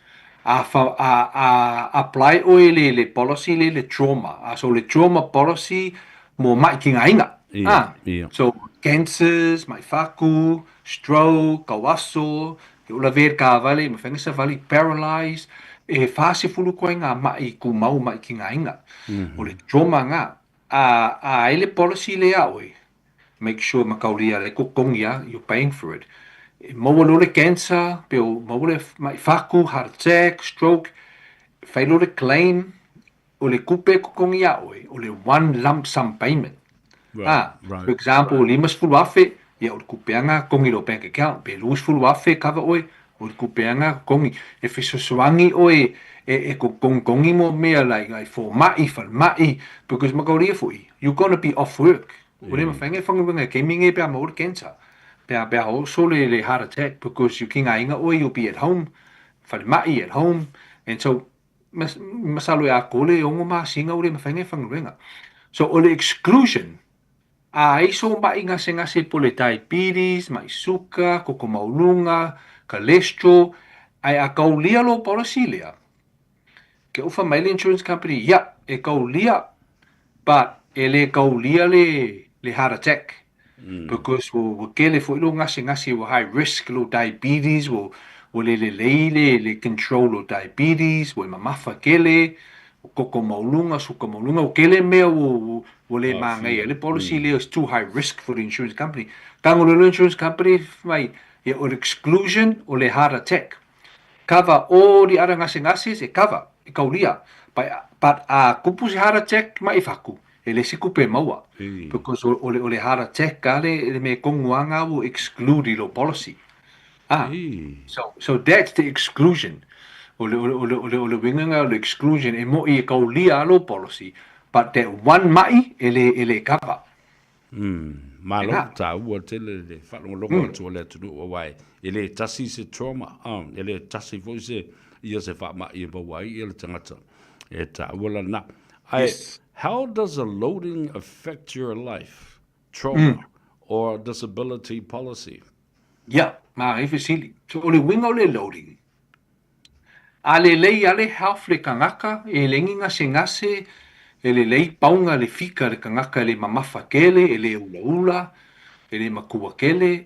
Apply le policy le trauma. So le trauma policy mo mai kinga inga. So cancers, mai faku, stroke, kawaso, ula ver ka vale, me fenga sa vale paralyzed, fase fulu ko nga mai ku mau mai kinga inga. O le trauma nga ele policy le awe. Make sure makaulia le kukongia you're paying for it. Mawalole cancer, mawale faku, heart attack, stroke, failure claim, ole kupe kukongia oe, ole one lump sum payment. Right. For example, limas fuluafe, ya ole kupeanga kongi lo bank account, pe lus fuluafe cover oe, ole kupeanga kongi. If it's swangi oe, kongi mo mea like for mai, because makauria fui, you're gonna be off work. Ole mafanga whangawanga gaming e pia mawale cancer. Pea also le heart attack because you kinga inga you'll be at home, mai at home, and so masalo ya kole ongo ma singa ule mafanga whangarenga. So ole exclusion iso mai ngase po le diabetes, mai suka, koko maulunga, cholesterol, ai a kaulia lo policy lea. Ke ufa mai le insurance company, e kaulia, but e le kaulia le heart attack. Because wo kele fo ilo ngase wo high risk lo diabetes, wo le control lo diabetes, wo mamafa kele, koko maulunga, suka maulunga, o kele mea wo le mangai. Le policy le is too high risk for the insurance company. Tango le insurance company mai, o exclusion o le heart attack. Cover all the other ngase e cover, e kaulia. But kupu si heart attack mai faku. E le siku pe maua. Because o le heart attack ka le me konguanga wo exclude lo policy. So that's the exclusion. O le winganga o le exclusion e mo I kaulia lo policy. But that one mai e le cover. Malo ta ua tele le whalonga tua le tunu o wai. Ele tasi se trauma. Ele tasi fo se ia se whama I wai I le tangata. E ta ua la na. How does a loading affect your life? Trauma or disability policy? Ma e fesili. So o le winga o le loading. A le lei ale health le kangaka, e le ngase, e le lei paunga le fika le kangaka le mamafa kele, e le ula, e le makua kele.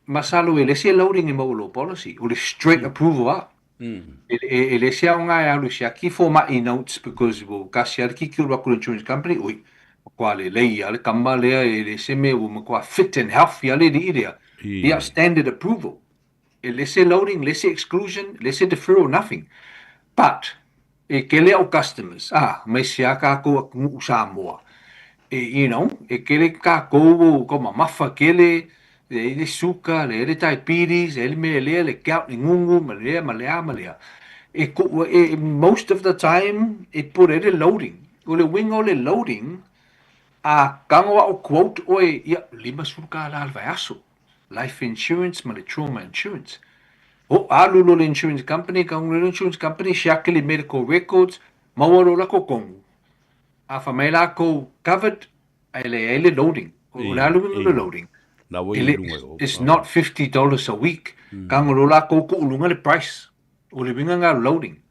Masalo e le se loading e mau lo policy, o le straight approval a. E le se aunga e alu se aki fo mai notes, because wo kasi al ki ki uraku insurance company, kwa le lei ale kama lea e le se me wo makua fit and healthy ale di idea. Standard approval. Let's say loading, let's say exclusion, let's say deferral, nothing. But, e kele au customers, mai sia ka ko aku Samoa. E kele ka ko mamafa kele, le suka, le diabetes, le le gout, le ngungu, malea. Most of the time, put it loading. O le wing o le loading, kango au quote, lima suka la alvaiaso. Life insurance, ma le trauma insurance. Alulo le insurance company, le insurance company, shakili medical records, mawaro la ko kongu. Afa mai la ko covered, ele loading. Le alulo le loading. It's not $50 a week. Kangolo la ko ulunga le price. O le winga nga loading.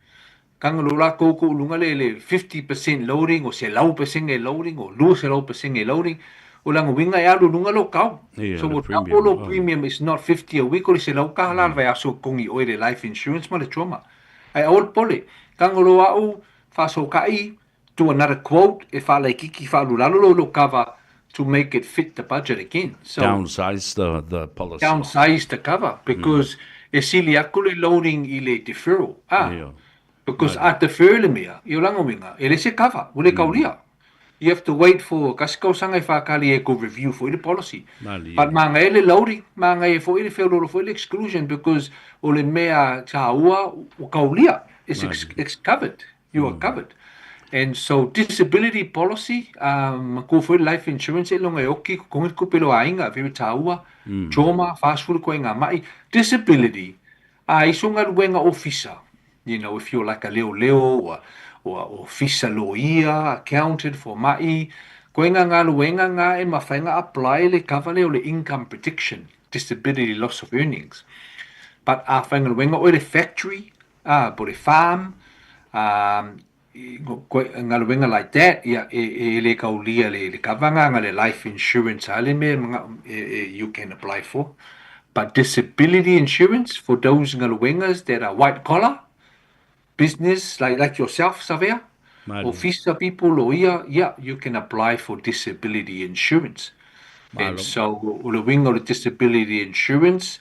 Kangolo la ko ulunga le 50% loading, o se lau percent e loading, o lu se lau percent e loading. O lang winga e alu lunga lo kau. So what Apollo premium is not 50 a week, o se lau ka halal vai aso kongi o le life insurance ma le trauma. Ai all pole. Kangolo au faso kai to another quote e fa le kiki fa lulalo lo cover to make it fit the budget again. So downsize the policy. Downsize the cover because e sili akule loading I le deferral. Because at deferral mea, I langa winga, e le se cover, ule kaulia. You have to wait for kasiko sanga whakali e ko review for the policy. But manga ele loading, manga e for ele whelo for ele exclusion because ole mea taua o kaulia is covered. You are covered. And so disability policy, ko for life insurance e longa e oki ko ngi kupelo ainga very taua, trauma, fast food ko inga mai. Disability, isunga luenga officer. You know, if you're like a leo or officer loia, accounted for mai, koinga ngā luenga ngā e mawhainga apply le cover le o le income protection, disability loss of earnings. But whainga luenga o le factory, po le farm, ngā luenga like that, e le kaulia le cover ngā le life insurance, ale me you can apply for. But disability insurance for those ngā luengas that are white collar, business like yourself, Savea, officer people, or you can apply for disability insurance. And so, the wing of the disability insurance,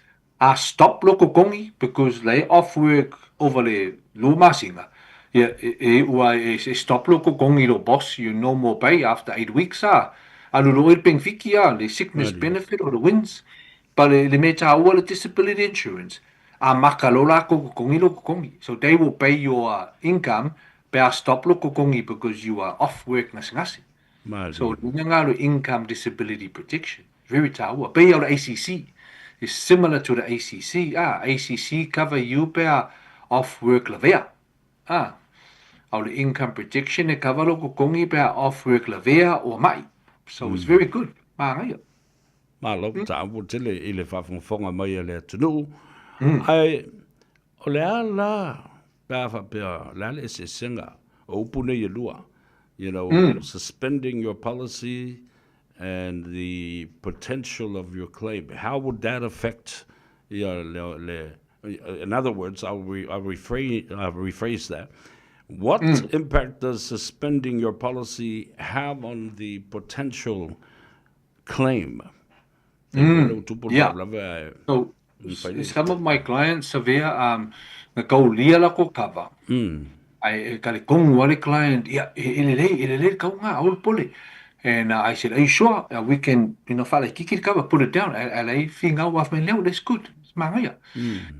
stop loko kongi because they off work over the luma singa. Stop loko kongi lo boss, you no more pay after 8 weeks. Alulo irpeng fiki the sickness benefit or the wins, but the meta the disability insurance. Makalola kongi. So they will pay your income per stop loko kongi because you are off work ngasi. So ngalo income disability protection. Very taua. Pay your ACC is similar to the ACC. ACC cover you per off work lavea. Our income protection e cover loko kongi per off work lavea or mai. So it's very good. Māngai. Malo ta wu tele I le whafonga mai le tunu. Ai, o le ala, pēwha pēa, lale se senga, o upune I lua. You know, suspending your policy and the potential of your claim. How would that affect in other words, I'll rephrase that. What impact does suspending your policy have on the potential claim? Yeah. So some of my clients severe na kaulia la ko kava. I kali kongu wale client ilele kau nga au pole. And I said, are you sure we can, fala kiki kava, put it down. I think out my leo, that's good. Mangaya.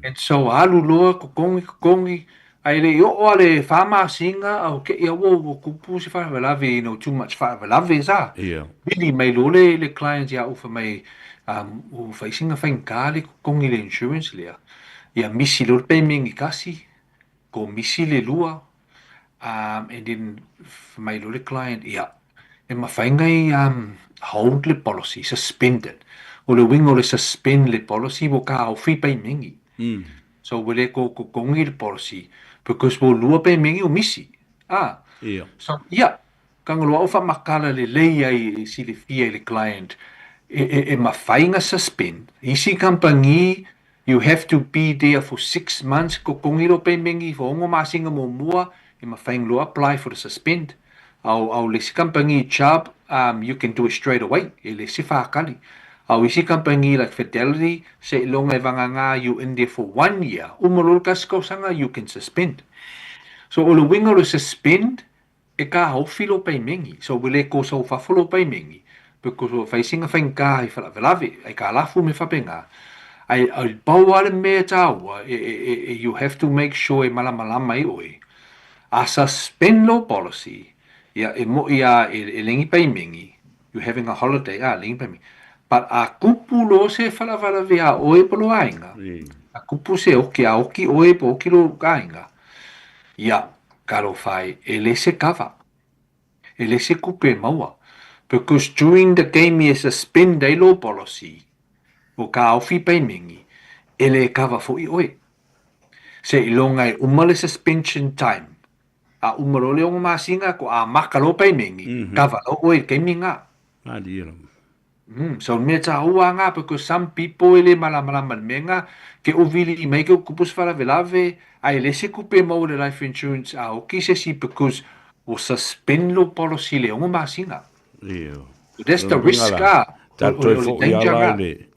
And so alu loa ko kongi ai le o ale fama singa au ke ia wo kupu si fa lave too much fa lave za. Yeah. Really mai lole le clients ya ufa mai u fa singa fa ngale kongi le insurance le ya misi lo payment I kasi ko misi le lua and then mai lole client ya e ma fa ngai hold le policy suspended o le wingo le suspend le policy wo ka au free payment so wele ko kongi le policy because wo lua payment o misi Yeah. so kang lo fa makala le ai si le fia le client e ma fainga suspend isi company you have to be there for 6 months ko kongi payment fo ngo masinga mo mua e ma faing lo apply for the suspend au le si company job you can do it straight away e le si fa kali au isi company like Fidelity se longa vanganga you in there for 1 year umolol kasko sanga you can suspend so o le winga lo suspend e ka ho filo payment so wile ko so fa follow payment because o facing a finka I fa lave ai ka la fu me fa penga ai bawale me tawa you have to make sure e mala mai oi a suspend law policy e mo e lengi payment you having a holiday lengi payment but a kupu lo se fa lave a oi polo ainga a kupu se oki oi po kilo ainga karo fai ele se kava ele se kupe maua because during the game is suspend the law policy o ka ofi payment ele kava fo I oi se ilonga umale suspension time a umalole o masinga ko a makalo payment kava lo oi keminga so me ta huanga because some people ele mala menga ke ovili mai ke kupus fala velave ai le se kupe mo le life insurance o kise si because o suspend lo policy le o masinga that's the risk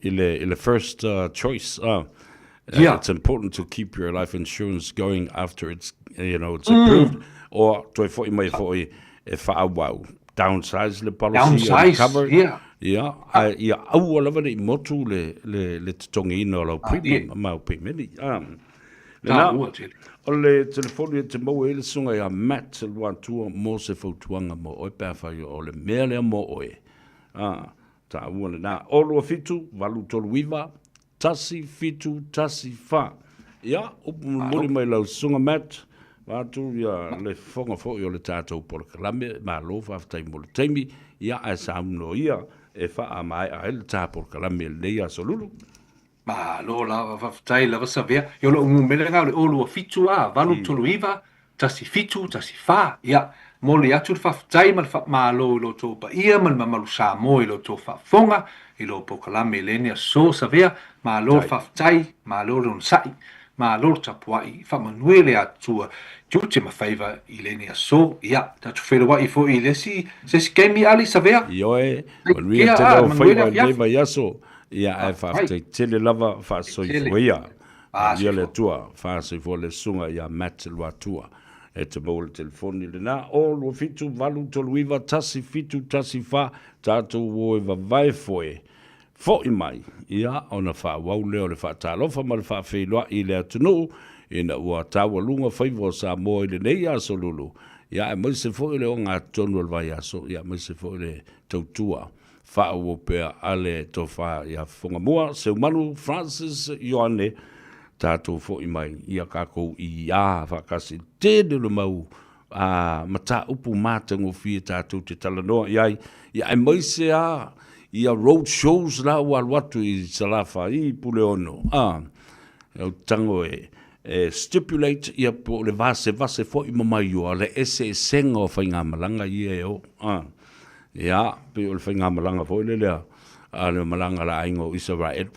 the first choice it's important to keep your life insurance going after it's it's approved or to for mai for if downsize the policy and cover au lava le motu le tongi no lo premium ma payment o le telefoni te mo ele sunga ya Matt le tua mo se fotuanga mo o pa fa o le mele mo oe ta wona na o lo fitu valu tolu wiva tasi fitu tasi fa o mo mai lo sunga Matt tu le fonga fo yo le tato por kalame ma lo fa tai mo temi a sam no e fa mai a el ta por kalame le solulu ma lo la va tai la va via yo lo melenga o lo fitu valu tolu wiva tasi fitu tasi fa mo le atu fa tai ma lo to pa man ma lo sa mo lo to fa fonga lo por kalame le so savia ma lo fa tai ma lo non sai ma lo tapuai fa manuele atua tutte ma Faiva Ilenia so ta tu felo wa ifo ilesi se skemi ali savea when we tell Faiva Deva yaso I fa te tele lava fa so ifo le tua fa so ifo le sunga Matt lo tua e te bol telefoni le na o lo fitu valu toluiva tasi fitu tasi fa tatu wo vai foi fo mai ona fa wa le le fa talo fa mal fa fe lo ile atunu ina wa tawa lunga Faiva Samoa le nei so lulu e mo se fo le nga tonu vai so mo se fo le tautua fa wo pe ale to fa fonga moa se manu Francis Ioane tatu fo mai ka ko fa kasi te de lo mau mata upu mata ngo fi tatu te talanoa mo se ia road shows la ua watu I salafa I pule ono. Au tango stipulate ia po le vase fo I mamai o le ese senga o whainga malanga ia o. Ia, pe o le whainga malanga fo le lea. Le malanga la aingo Israel.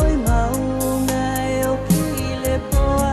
Oi mau ngai o kile poa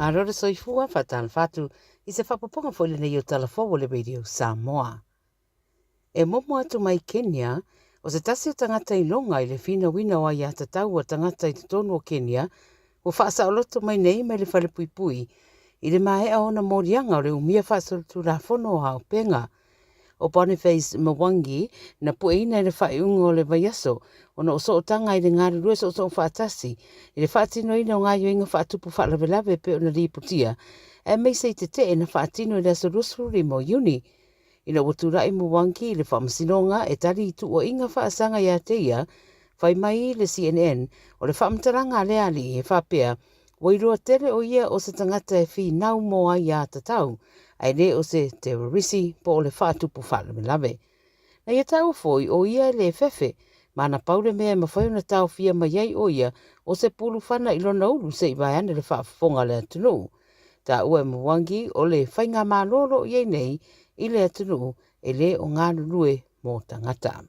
Ngaro le soifua fatal fatu i se whapaponga fo le nei o talafo le radio Samoa. E momo atu mai Kenya, o se tasi o tangata i longa i le fina wina wa ia tatau o tangata i tonu o Kenya, o whaasa o loto mai nei mai le whale pui pui, i le mae a ona morianga o le umia whaasa tu la fono o hao penga. O Boniface Mwangi na pueina i le whaiunga o le vaiaso, o na oso o tanga i le ngāri rua so o whaatasi, i le whaatino ina o ngāio inga whaatupu whaalavelave pe o na liputia, e mei se i te te na whaatino i le aso rusuri mo uni. Ina waturai Mwangi i le whaamasinonga e tari i tu o inga whaasanga i Ateia, whai mai le CNN, o le whaamtaranga le ali e whapea, wairua tere o ia o se tangata e whi nau moa i a tatau, ai le o se terrorisi po o le whaatupu whaalavelave. Na ia tau foi o ia le fefe, mana paule mea mawhai na tau fia mai ai o ia o se pulu whana i lona ulu se i vaiana le whaafonga le atunu. Ta ue Mwangi o le whainga mālolo i nei i le atunu e le o ngā lulue mō tangata.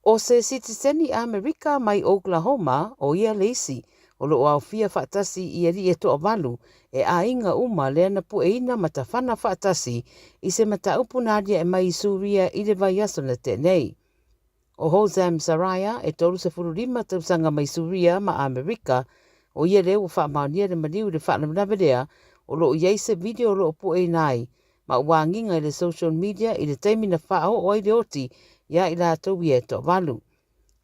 O se citizeni Amerika mai Oklahoma o ia leisi, o lo au fia whaatasi i eri e toa walu e a inga uma lea na pueina matawhana whaatasi i se mata upunadia e mai Suria i le vai aso na tenei. O Hosam Saraya e tolu se fururima tausanga mai Suria ma Amerika o ia leo whaamaunia le maniu le whaanamnavedea o lo iei se video lo pueina ai ma uanginga i le social media i le taimina whao o ai le oti ia i la tau i e toa walu.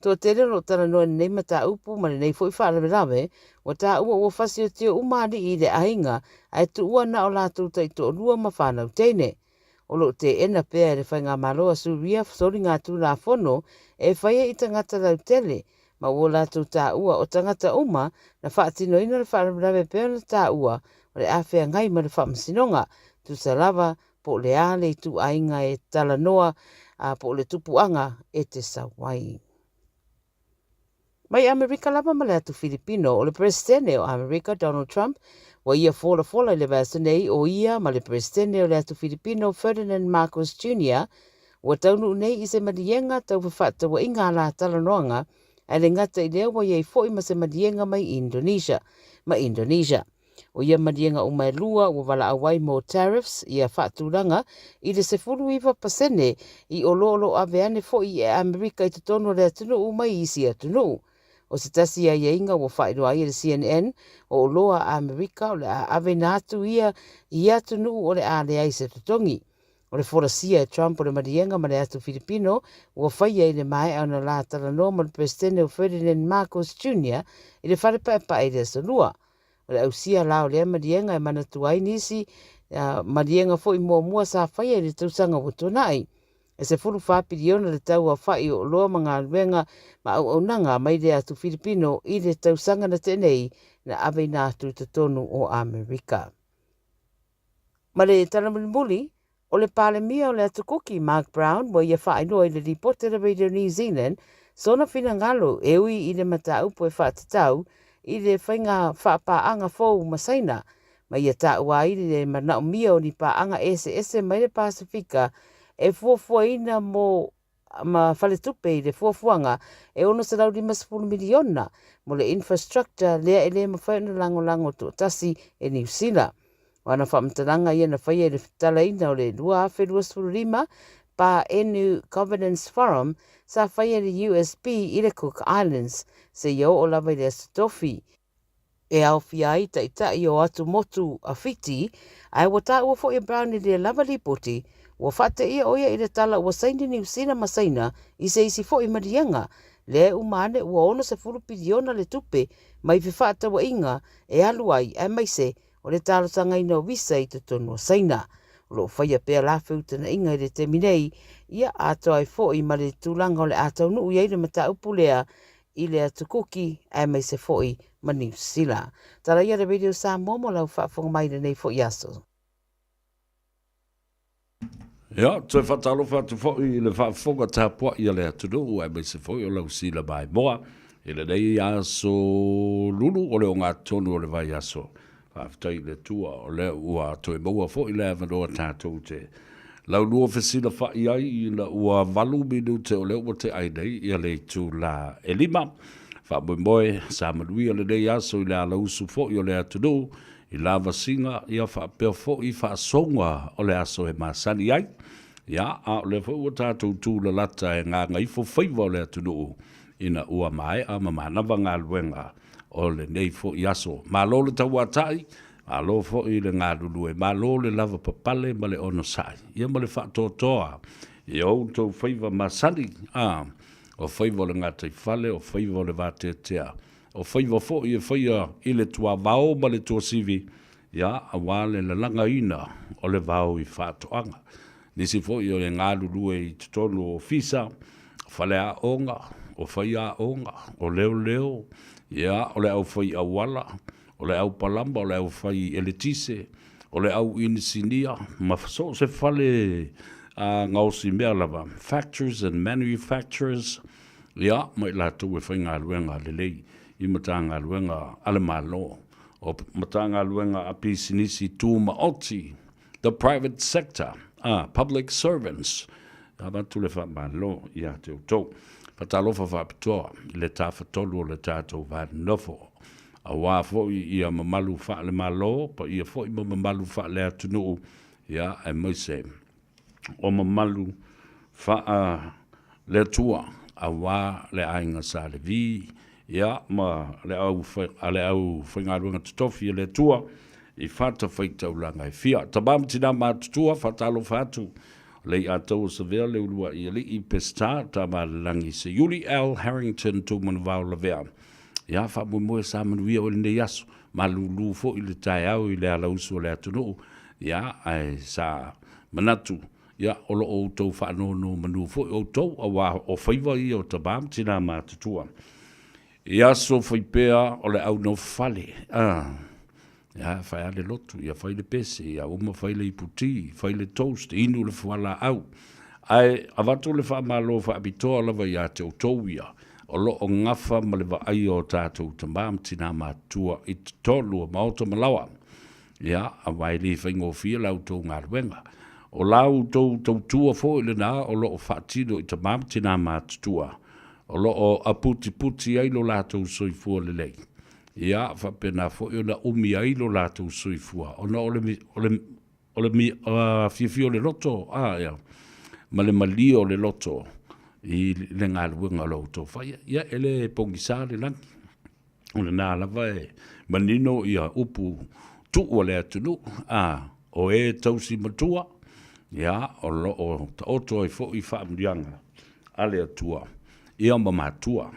Tō tere lo tara noa nei mata upu ma nei fwoi whaalawe o tā ua ua whasi o teo umari i le ainga ai tu ua na o lātou tai tō lua ma whanau teine. O lo te ena pēr e whainga maloa Suria sori ngā tū la whono e whaia i tangata lau tele ma ua lātou tā ua o tangata uma na whaatino ina le whaalawe pēr na tā ua o le awhea ngai ma le whaamasinonga tu salawa po le ale tu ainga e tala noa a po le tupuanga e te sawai. Mai Amerika lava ma le atu Filipino o le presidente o Amerika Donald Trump wa ia fola i le vasa nei o ia ma le presidente o le atu Filipino Ferdinand Marcos Jr. Wa taunu nei i se madienga tau whawhata wa inga la talanoanga e le ngata i leo wa iei foi ma se madienga mai Indonesia. O ia madienga o mai lua o wala awai mo tariffs ia whaturanga i le se fulu iwa pasene i o lolo aveane foi e Amerika i te tono le atunu o mai isi atunu. O se tasi a inga o whaeroa i le CNN o loa Amerika o le ave nātu ia i atunu o le ale ai se tutongi. O le forasia e Trump o le madienga ma le atu Filipino o whaia i le mai au na la talanoa ma le presidente o Ferdinand Marcos Jr. i le wharepa i le salua. O le ausia lao lea madienga e manatuai nisi madienga fo i mua sa whaia i le tausanga watonai. E se fulu whapiriona le tau a whai o loa mga luenga ma au nanga mai le atu Filipino i le tausanga na tenei na ave nātu te tonu o Amerika. Ma le talamuli o le palemia o le atu kuki Mark Brown wa ia whai noa i le ripote le Radio New Zealand sona whina ngalo e ui i le mata upo e whaatatau i le whainga whaapaanga fōu masaina ma ia tā ua i le manao mia o ni paanga ese mai le Pasifika e fuafuaina mo ma whaletupe i le fuafuanga e ono sa lau 50 miliona mo le infrastructure lea e le mawhaina lango tuatasi e New Zealand. Wana whamtalanga ia na whaia le talaina o le 2.25 pa enu Governance Forum sa whaia le USB i le Cook Islands se iau o lawa i le asatofi. E au fiai tai o atu motu a fiti ai wata ua fo i Brown i le lava lipoti ua whate ia oia i le tala ua saini New Zealand masaina i se isi fo i marianga le umane ua ono se fulu piliona le tupe mai whiwhata wa inga e aluai e maise o le talo tanga ina o visa i te tono saina. Lo whaia pēr la whiutana inga i le teminei ia ato ai fo i ma le tūlanga o le atau nuu ia i le mata upulea i le atukuki e maise fo i ma New Zealand. Tara ia le radio Samoa mo lau whaafonga mai le nei fo i aso. Ja, tue whatalo whatu fwoi le whaafonga tāpua i le atunu e maise fo i o lau sila mai moa i le nei aso lulu o le o ngā tonu o le vai aso. Whaafitai le tua o le ua toe maua fo i le avanoa tātou te lau lua whesila whai ai i la ua valu minute o le ua te ainei i le tū la e lima. Whamoe sa manui o le nei aso I le ala usu fo I o le atunu, I lava singa ia whapea fo I whaasonga o le aso e masani ai. Ia, a o le fo ua tātou tūla lata e ngā Gagaifo Faiva o le atunu ina ua mai a mamanawa ngā luenga o le nei fo I aso. Malo le tau atai, malo fo I le ngā lulue, malo le lava papale ma le ono sai. Ia ma le whaatotoa, I au tau Faiva masani, o Faiva le ngā taifale, o Faiva le vātetea. O Faiva fo I e whaia I le tua vao ma le tua sivi, ia a wale le langa ina o le vao I whaatoanga. Nisi fo I o le ngā lulue I tutonu o fisa, whale a onga, o whaia a onga, o leo leo, ia o le au whai a wala, o le au palamba, o le au whai eletise, o le au inisinia, ma so se whale ngausi mea lava. Factors and manufacturers, ia, mai lātou e whai ngā luenga le lei, I mata ngā luenga ale malo, o mata ngā luenga a pisinisi tū maoti, the private sector, public servants, abatu le wha malo, ia te utou. Patalofa whapitoa, le tā whatolu o le tātou whanofo. A wā fōi ia mamalu wha le malo, pa ia fōi mamalu wha le atunu, ia e moise. O mamalu wha le tua, a wā le ainga sa le vi, ia ma le au whaingaruanga tutofi le tua, I whata whaitau langa I fia. Tabam tina mātutua, whatalo whatu, Lei atau severe le ulua I li I pesta ta malangi se Yuli L. Harrington tu manvau la vea. Ia wha mui sa manuia o le ne yasu. Malulu fo I le tai au I le ala usu o le atunu. Ia ai sa manatu. Ia olo o tau whanau no manu fo o tau a wā o whaiva I o tabam tina mātutua. Ia so whaipea o le au no fale. Ia whai ale lotu, ia whai le pese, ia uma whai le iputi, whai le toast, inu le whala au. Ai, avatu le wha malo wha abitoa lawa ia te utouia, o lo o ngafa ma le wa ai o tātou tamam tina mātua I te tolu o maota malawa. Ia, a wai le whaingo fia lau tau ngā ruenga. O lau tau tua fo I le nā, o lo o whaatino I tamam tina mātua. O lo o aputi puti ai lo lātou soifua le lei. Ia whapena fo I ona umi ailo lātou soifua. Ona ole mi fiafio le loto. Ia. Ma le mali o le loto. I le ngā luenga loto. Ia ele pongisa le langi. O le nā lava e manino ia upu tu o le atunu. O e tausi matua. Ia o lo o ta oto e fo I whaamrianga. Ale atua. Ia ma matua.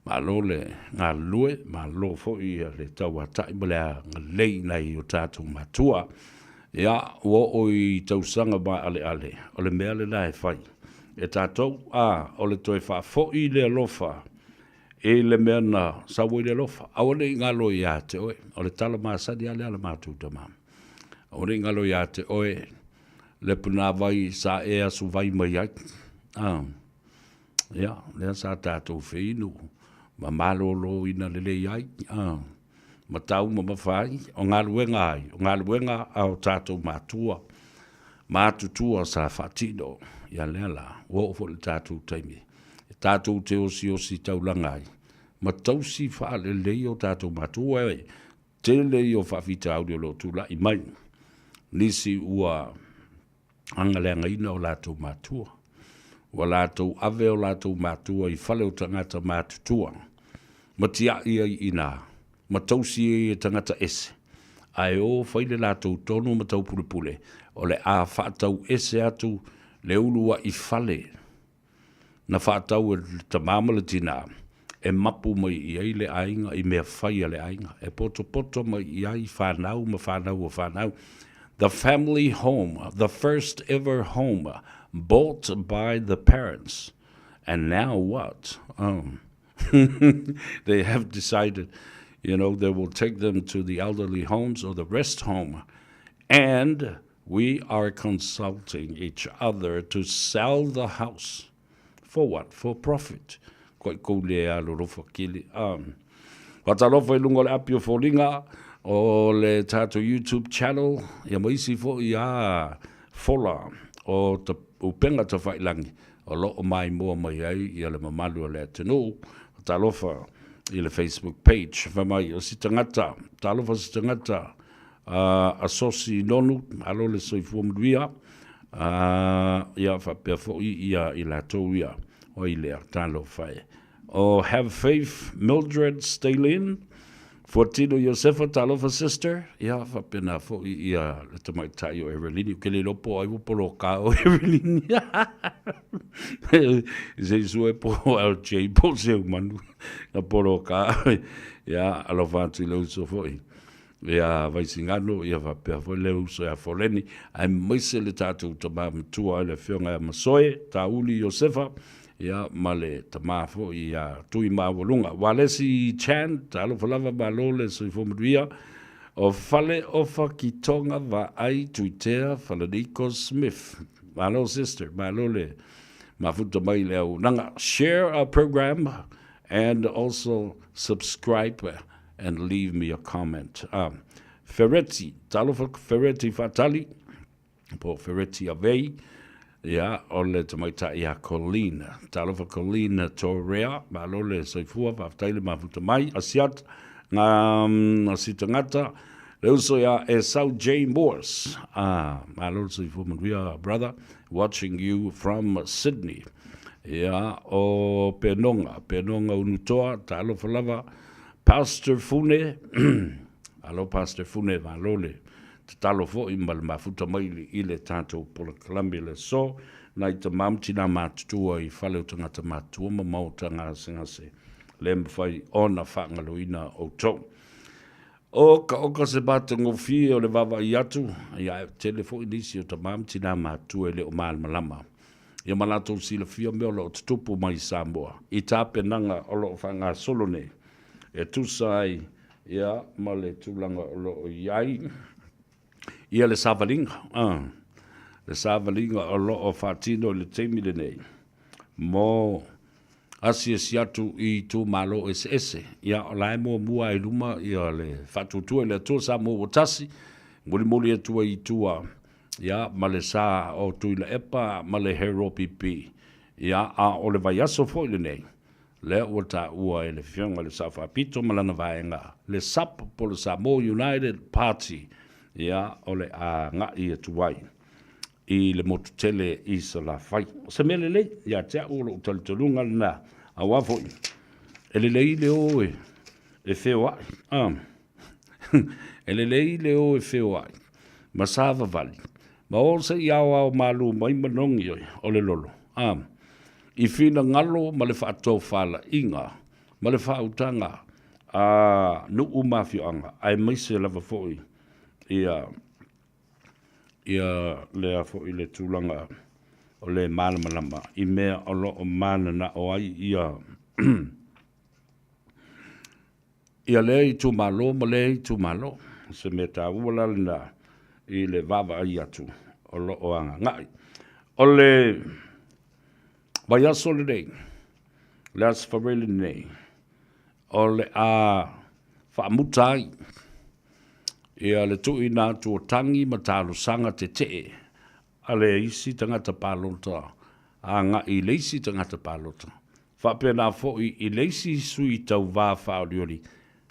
Malo le ngā lue, malo fo I le tau atai ma le lei nei o tātou matua. Ia, o I tausanga mai ale. O le mea le lai whai. E tātou, o le toi wha fo I le alofa. E le mea na sawa I le alofa. Awa le ngā lo I te oe. O le tala maasani ale mātou tamam. O le ngā lo I te oe. Le puna vai sa e asu vai mai ai. Ia, le sa tātou whinu. Ma malolo ina lele ai, ma tau ma mawhai, o ngā luenga ai, o ngā luenga au tātou mātua, mātutua sa whatino, ia lela, o fo le tātou taimi, e tātou te osi taulanga ai, ma tausi wha le lei o tātou mātua e, te lei o whawhita audio lo tūla I mai, nisi ua angalenga ina o lātou mātua, wa lātou ave o lātou mātua I whale o tangata mātutua. Ma tia ia I nā, ma tausi I tangata ese. Ai o whaile lātou tono ma tau pule, o le a whaatau ese atu le ulua I whale. Na whaatau e tamamala tina, e mapu mai I ai le ainga, I mea whaia le ainga, e poto mai I ai whanau ma whanau o whanau. The family home, the first ever home, bought by the parents. And now what? They have decided, they will take them to the elderly homes or the rest home. And we are consulting each other to sell the house. For what? For profit. Koe koulea lorofa kili. Watalofa ilungo le apio folinga o le tato YouTube channel. Ia maisi fo ia fola o ta upenga ta whailangi. O lo o mai mua mai ai ia le mamalu o le atenu. talofa i le Facebook page whamai o si tangata talofa si tangata asosi nonu alo le soifua mduia ia whapea fo'i ia i la tau ia o i lea talofa o Have Faith Mildred Stalin Fortino Josefa talofa sister ia whapena fo'i ia le tamai tai o Evelini ke le lopo ai upolo ka o Evelini Zai sue po LJ po se manu na polo ka ia alofa tu le uso fo'i ia vai singano ia whapea fo'i le uso ia foleni ai maise le tātou tama mtua i le whionga masoe ta uli Josefa ia male tamafo ia tui mawalunga walesi chan talo falava balole so fomuia o fale ofa kitonga va ai tuitea faladiko Smith malo sister malole mafuta mai leo nanga share our program and also subscribe and leave me a comment Ferretti talo Ferretti fatali po Ferretti avei ia ole te maita ia Colleen talofa Colleen Torrea malole soifua whaftaile mafuta mai asiat ngā sitangata leuso ia Esau J. Morse malole soifua manuia brother watching you from Sydney ia o Penonga unutoa talofa lava Pastor Fune alo Pastor Fune malole te talo fo i mal mafuta mai i le tātou pola kalambi le so nai te mamtina mātutua i whale o tangata mātua ma mautanga singase le mwhai ona whangaloina o tau. O ka oka se bata ngofi o le wawa i atu i a telefo i nisi o te mamtina mātua i le o malmalama. Ia malatou sila fia mea o te tupu mai Samoa i tāpe nanga o lo whanga solone e tusai ia ma le tūlanga o lo iai ia le savalinga o lo o fatino le teimi le nei mo asia siatu i tu malo ese ia o lai mua i luma ia le fatutua le tu sa mo tasi muli e tua i tua ia ma le sa o tu le epa ma le hero pipi ia a o le vaiaso fo le nei le o ta ua e le fionga le safa pito malana vaenga le sap po le Samoa United Party ia ole a ngai e tuai i le motutele i sa la fai se mele le ia tea ulo talutulunga na a wafo ele le o e fewa ele le o e fewa masava vali ma o se ia o malu mai manongi o le lolo i fina ngalo ma le whaatou whala inga ma le whautanga nu umawhianga ai maise lava foi ia lea fo i le tūlanga o le malamalama i mea o lo o mana na o ai ia lea i tū malo ma lea i tū malo se me tā ualalina i le vava ai atu o lo o anga ngai o le vai aso le rei le asfarele nei o le a whaamutai ia le tui nā tuotangi ma tālu sanga te te a le isi tangata pālota a ngā i leisi tangata pālota whapena fo i leisi sui tau wā whaorioli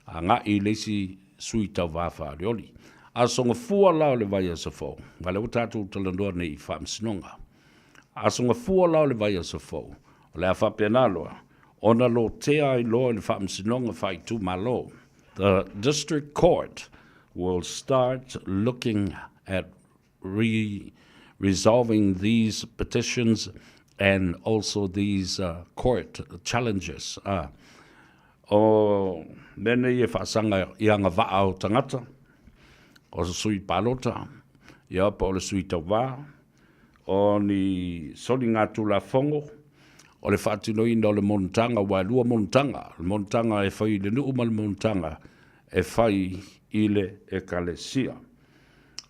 a ngā i leisi sui tau wā whaorioli a songa fua lao le vai asa fo wale o tātou talandoa nei i whaamsinonga a songa fua lao le vai asa fo o le a whapena loa ona lo tea i loa le whaamsinonga whai tu malo the district court will start looking at resolving these petitions and also these court challenges. O nene e whaasanga i anga waa o tangata, o sa sui palota, ia pa o le sui tau wā, o ni soli ngā tūla whongo, o le whaatino ina o le montanga, wailua montanga, le montanga e whai le nuuma le montanga, e whai ile e kalesia.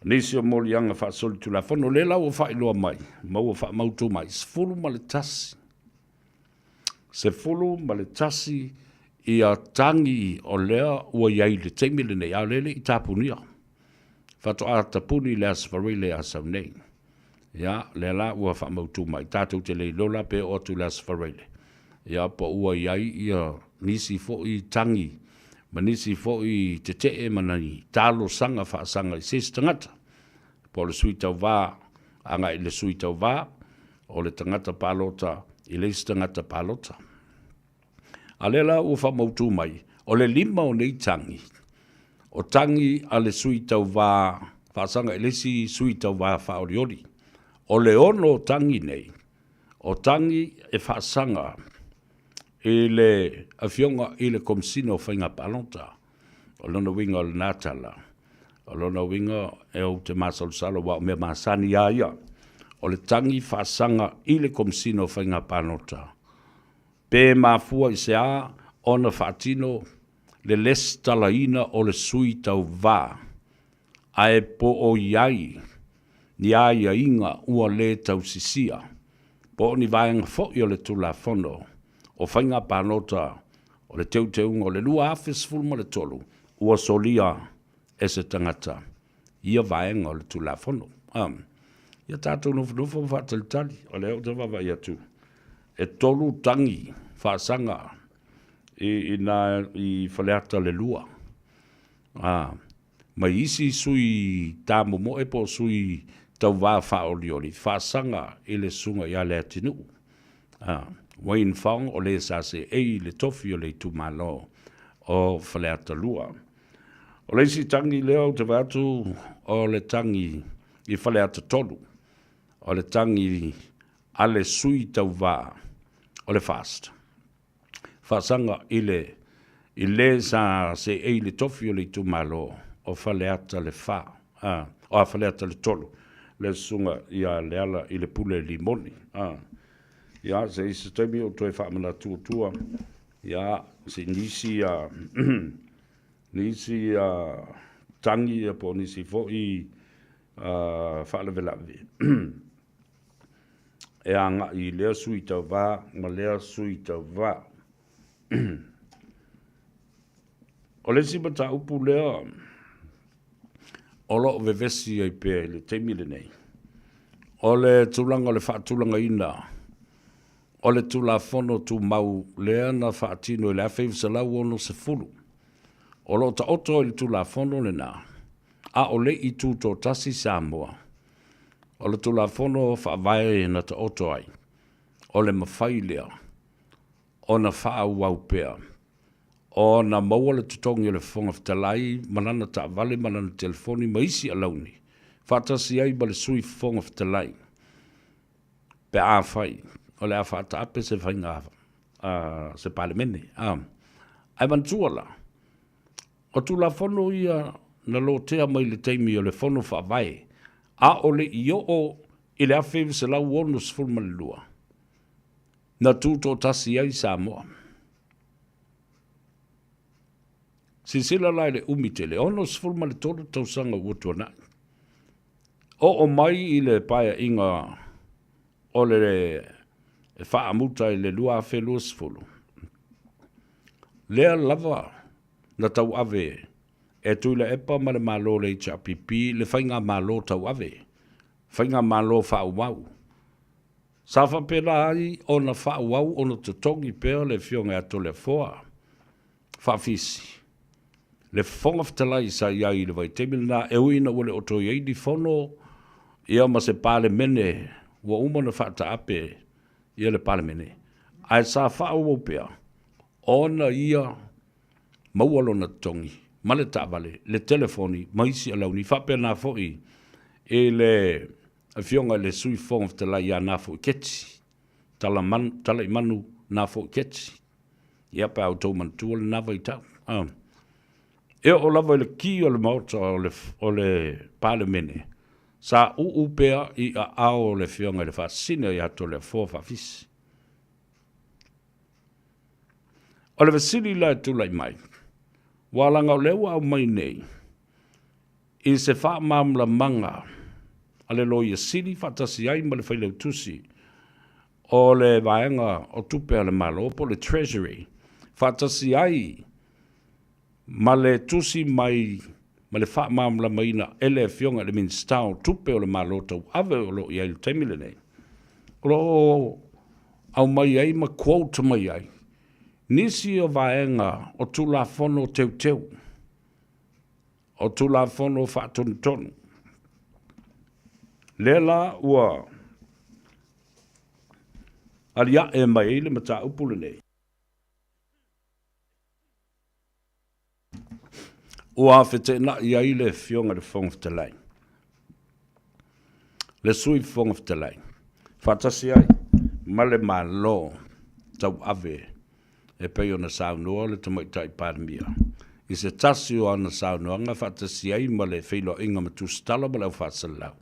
Nisi o mori anga wha soli tu la whono le lau o whai loa mai, mau o wha mautu mai, se fulu ma le tasi. Se fulu ma le tasi i a tangi o lea ua iai le teimile nei, a lele i tapunia. Whato a tapuni le asfari le asau nei. Ya, le la ua wha mautu mai, tātou te le lola pe o tu le asfari le. Ya, pa ua iai i a nisi fo I tangi, ma nisi fo I te te manani, talo sanga wha sanga I ses tangata. Po le sui tau wā, anga I le sui tau wā, o le tangata palota, I le tangata palota. A le la ua wha mautu mai, o le lima o nei tangi. O tangi a le sui tau wā, wha sanga I le si sui tau wā wha oriori. O le ono tangi nei, o tangi e wha sanga, I le awhionga I le komsino whainga palota, o lona winga o le natala, o lona winga e o te masal salo wa o mea masani aia, o le tangi whaasanga I le komsino whainga palota. Pē mafua I se a, ona whaatino, le les talaina o le sui tau wā, ae po o iai, ni aia inga ua le tau sisia, po ni vaenga fo'i o le tula fono, o whainga pānota, o le teuteunga, o le lua awhis fulma le tolu, ua solia e se tangata, ia vaenga o le tula fono. Ia tātou nufu whātalitali, o le au te wawa ia tu. E tolu tangi, whaasanga, I whaleata le lua. Mai isi sui tāmo mo e po sui tau wā whaoliori, whaasanga I le sunga I ale atinu. Wain whaong o le sase e le tofi o le tumalo o whaleata lua. O le isi tangi leo te watu o le tangi I whaleata tolu. O le tangi ale sui tau wā o le fast. Whaasanga I le sa se e le tofi o le tumalo o whaleata le wha. O a whaleata le tolu. Le sunga ia le ala I le pule limoni. Ia se isi taimi o toi whaamana tua. Ia se nisi tangi a po nisi fo I whaalewelawe. E anga I lea sui tau wā, ma lea sui tau wā. O le si bata upu lea, o lo vevesi ai pe le teimile nei. O le tulanga o le whaatulanga ina, o le tula fono tu mau lea na whaatino I le awhaifu sa lau ono se fulu. O lo ta oto I le tula fono le na, a o le I tūto tasi Samoa. O le tula fono whaavae na ta oto ai, o le mawhai lea, o na whaau pea, o na maua le tutongi o le whonga whatalai, manana ta vale, manana telefoni, maisi a launi, whatasi ai ma le sui whonga whatalai, pe a whai, o le a whata ape se whainga se palemene, ai mantuala, o tula fono ia na lo tea mai le teimi o le fono whaavae, a o le I o I le awhaifu se lau ono se fulma le lua. Na tūto tasi ai Samoa. Sisila lai le umitele, ono se fulma le tolu tausanga uatua nai. O mai I le paia inga o le whaamuta I le lua awhelua se fulu. Lea lava na tau ave e tuila epa ma le malo le HRPP, le whainga malo tau ave, whainga malo whaumau. Sa whapela ai o na whaumau o na tutongi pēr le whionga ato le whoa, whawhisi. Le whonga whatalai sa iai le vai temil na e uina ule oto iei di whono, ia ma se pale mene, wa umana whata ape, ia le pale mene. Ai sa whaumau pēr, ona ia maualo na tongi. Ma le tāwale, le telefoni, maisi a launi, whapea nā fōi, e le awhionga le sui whonga whatalai a nā fōi ketsi, tala I manu nā fōi ketsi, ia pa au tau mantua le nāwai tau. E o lava le ki o le maota o le pāle mene, sa pea I a ao le whionga le whasine I ato le fō whawhisi. O le vasili lai tūlai mai, walanga o lewa au mai nei, I se wha mamla manga, ale loia siri whatasi ai ma le whailau tusi, o le vaenga o tupe ale malo, po le treasury, whatasi ai, ma le tusi mai, ma le wha mamla maina, ele fionga le minstau, tupe o le malo tau, ave o lo iai le temile nei. O lo au mai ai, ma quote mai ai, Nisi o vaenga o tula fono teu teu. O tula fono whaatonu tonu. Lela ua alia e mai le mata upule nei. Ua fete na ia i le fionga le whongwhtelai. Le sui whongwhtelai. Whatasi ai, male malo tau ave e pei o na saunua le tamaitai pārmia. I se tasi o ana saunuanga whatasi ai ma le whilo inga matustala ma lau whatsalau.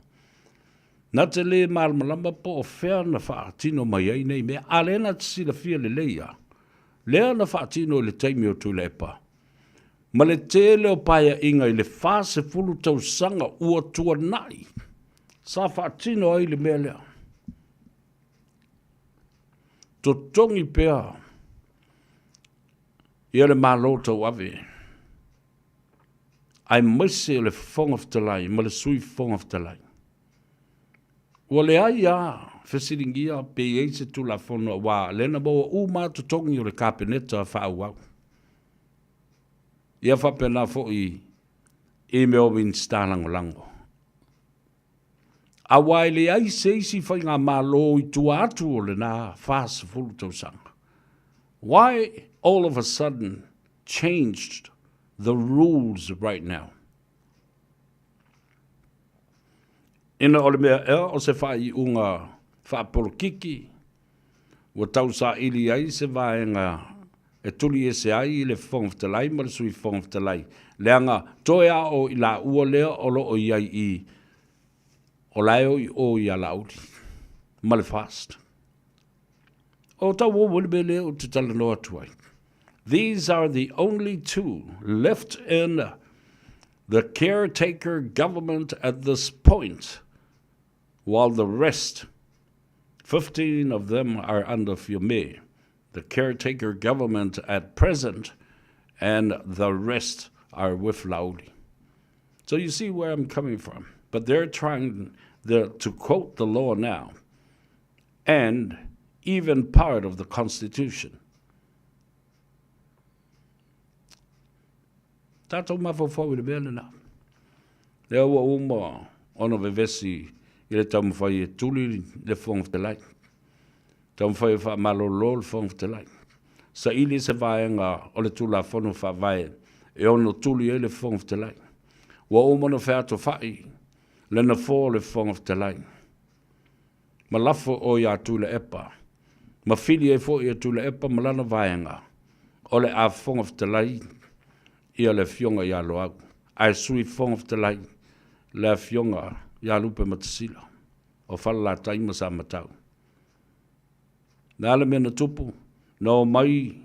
Na te le malmalama po o whea na whaatino mai ai nei mea alena tisi la fia le leia. Lea na whaatino le teimi o tu le epa. Ma le tele o paia inga i le whase fulu tau sanga ua tua nai. Sa whaatino ai le mea lea. To tongi pea. Ia le malo tau ave. Ai maise le whongawhtalai, ma le sui whongawhtalai. Ua le ai a, whesiringia pe eise tu la whono wa lena baua uma to tongi o le kapeneta whaau au. Ia whapena fo i me o win stalango lango. A wai le ai seisi whai ngā malo i tu atu o le nā whāsa fulu tau sanga. Why all of a sudden changed the rules right now? Ina ole mea ea o se whai unga whapolokiki, wa tau sa ili ai se vaenga e tuli e se ai le whongwhtalai ma le sui whongwhtalai. Leanga toe a o i la ua lea o lo o iai i o laeo i o i a lauri. Ma le fast. O tau o wale leo te tala noa tuai. These are the only two left in the caretaker government at this point, while the rest, 15 of them are under Fiume, the caretaker government at present, and the rest are with Laudi. So you see where I'm coming from. But they're trying to quote the law now, and even part of the Constitution. Tātou mawhawhau I le mea na. Lea ua uma ono vevesi I le tau mwhai e tuli le whongwhtelai. Tau mwhai e wha malolo le whongwhtelai. Sa ili se vaenga o le tula whono wha vae e ono tuli e le whongwhtelai. Ua uma no whato whai le na fō le whongwhtelai. Ma lafo o ia tula epa. Ma fili e fō ia tula epa malana vaenga. O le a whongwhtelai ia le fionga ia loau. Ai sui whongwhtelai le fionga ia lupe matasila. O whala taima sa matau. Nā le mena tupu, no mai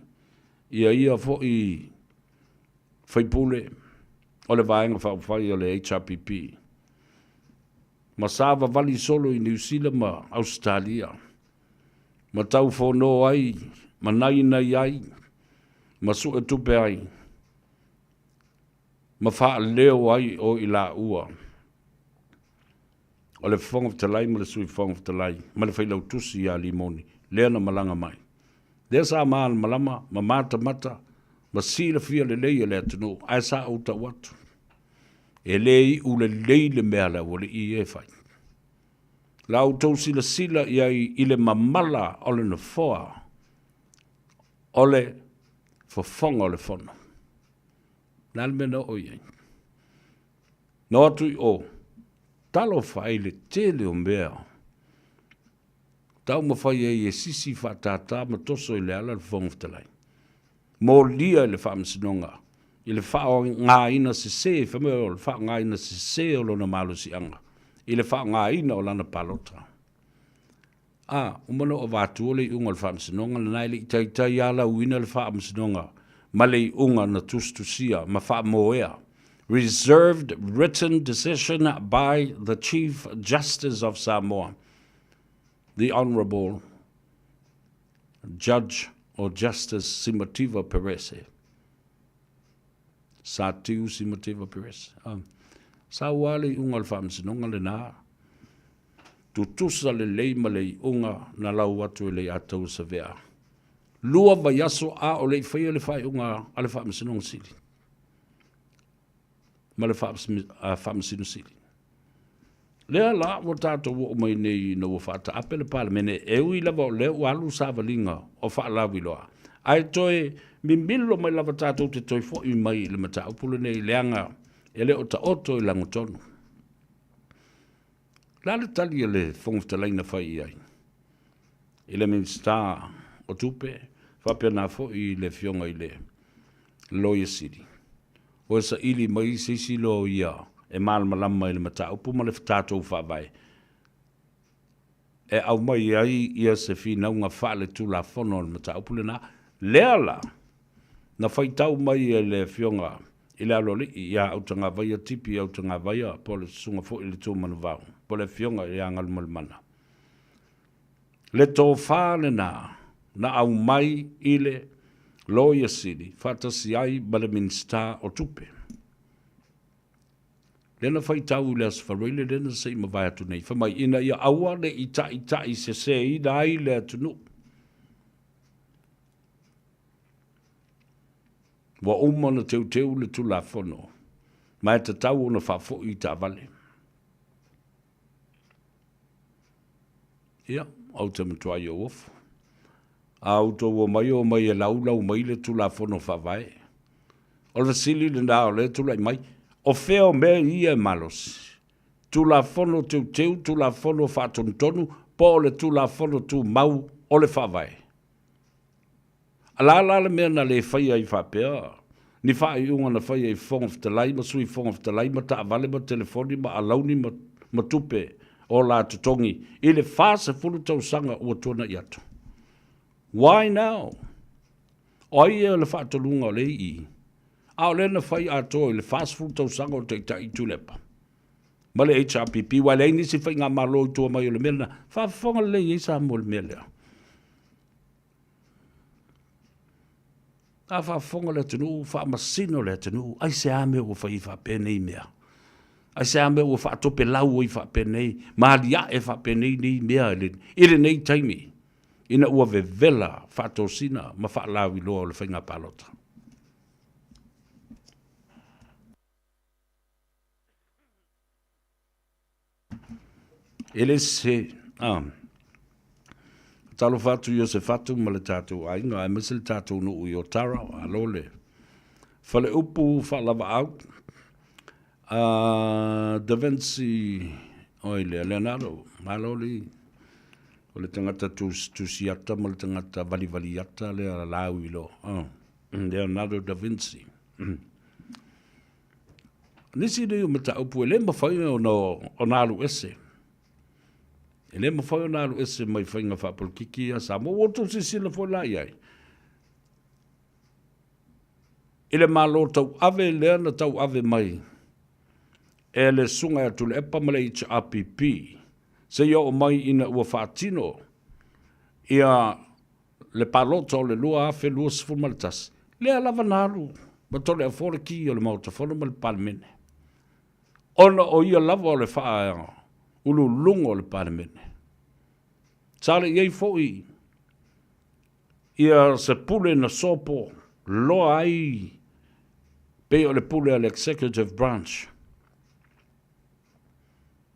ia fo I whaipule o le vaenga whauwhai o le HRPP. Ma sāwa vali solo I New Zealand ma Australia. Ma tau whono ai, ma naina ai, ma sua tupe ai. Ma wha leo ai o I la ua. O le whongwhtalai ma le sui whongwhtalai, ma le whailau tusi ia limoni, lea na malanga mai. Lea sa maa malama, ma mata mata, ma sila fia le leia lea tunu, ai sa auta watu. E lei u le leile mea la wale I e whai. La autou sila I le mamala o le na foa, o le whawhonga o le whono. Nā le mena o iei. No atu I o, talo whai le tele o mea. Tau ma whai e sisi whatata ma toso I le ala le whongwhtalai. Mō lia I le whaamsinonga. I le wha ngā ina se se, whamea o le wha ngā ina se se o lona malusi anga. I le wha ngā ina o lana palota. Umano o wātua le unga le whaamsinonga, na nai le itai ala uina le whaamsinonga. Ma le unga na tustusia, ma wha moea. Reserved written decision by the Chief Justice of Samoa, the Honorable Judge or Justice Simativa Perese. Satiu Simativa Perese. Sa wale unga le whaamsinonga le nā. Tutusa le lei ma le unga na lau atu le atau sa vea. lua vai aso a o le whaia le whai unga a le whaamasinong sili. Ma le whaamasinong sili. Lea la o tātou o mai nei na o whaata ape le palamene e ui lava o leo alu sāwalinga o whaalawi loa. Ai toi mimbilo mai lava tātou te toi fo i mai le mata upule nei leanga e leo ta oto i langotonu. La le tali e le whongftalaina whai ai. I le minsta o tupe, whapea nā fo i le fionga i le Lawyer City. O sa ili mai sisi lo ia e malmalama i le mata upu ma le tātou whawai. E au mai ai ia se whina unga whaale tu la whono le mata upu le nā. Lea la, na whaitau mai e le fionga i le aloli i a autanga vaia tipi autanga vaia po le sunga fo i le tūmanu vau. Po le fionga i a ngalumalmana. Le tō whāne na au mai i le Lawyer City, whātasi ai ma le minsta o tupe. Lena whaitau le aswhareile lena se i mawai atu nei. Whamai ina ia aua le i tai se i na ai le atunu. Wa umana teu le tu la whono. Mai te tau ona whafo i ta vale. Ia, au te matuai o ofu. Au to o mai e lau mai le tu la whono whawai. O le sili le nā o le tu lai mai. O feo me ia e malos. Tu la whono teu, tu la whono whātontonu, po le tu la whono tu mau o le whawai. Ala le mea na le whaia i whapea. Ni whai unga na whaia i whongoftalai, ma sui whongoftalai, ma ta avale ma telefoni, ma alauni, ma tupe o la tutongi. I le whāsa fulu tau sanga ua tuana i atu. Why now? Oi e le whātolunga o le i. A o le na whai ato i le whāsa fulu tau sanga o te tai tulepa. Ma le HRPP, wai le nisi whai ngā malo i tua mai o le mena, whaafonga le i sa mo le mele. A whaafonga le tenu, whaamasino le tenu, ai se ame o whai whaapenei mea. Ai se ame o whaatope lau o i whaapenei, maalia e whaapenei nei mea ele nei taimi. Ina ua vela whaatosina ma whaalawi loa o le whainga palota. Ele se, talo fatu yo se fatu ma le tātou ainga, ai mese le tātou no ui o tara, alo le. Whale upu whalava au, Da Vinci, oi le Leonardo, malo li, o le tangata tusiata, ma le tangata vali-valiata, le lau ilo, Leonardo da Vinci. Nisi le mata upu, ele mawhai o nalu ese. Ele mawhai o nalu ese mai whainga whapolkiki a Samoa, woto si sila fo lai ai. Ele malo tau ave leana tau ave mai. E le sunga atu le epa male HRPP. Se yo o mai ina ua whaatino. Ia le palota o le lua afe lua sifumalitas. Lea lava nalu. Ma tole a fore ki o le mauta fono ma le palemene. Ona o ia lava o le whaa ulu lungo o le palemene. Sale iei foi. Ia se pule na sopo. Loa ai. Pe o le pule al executive branch.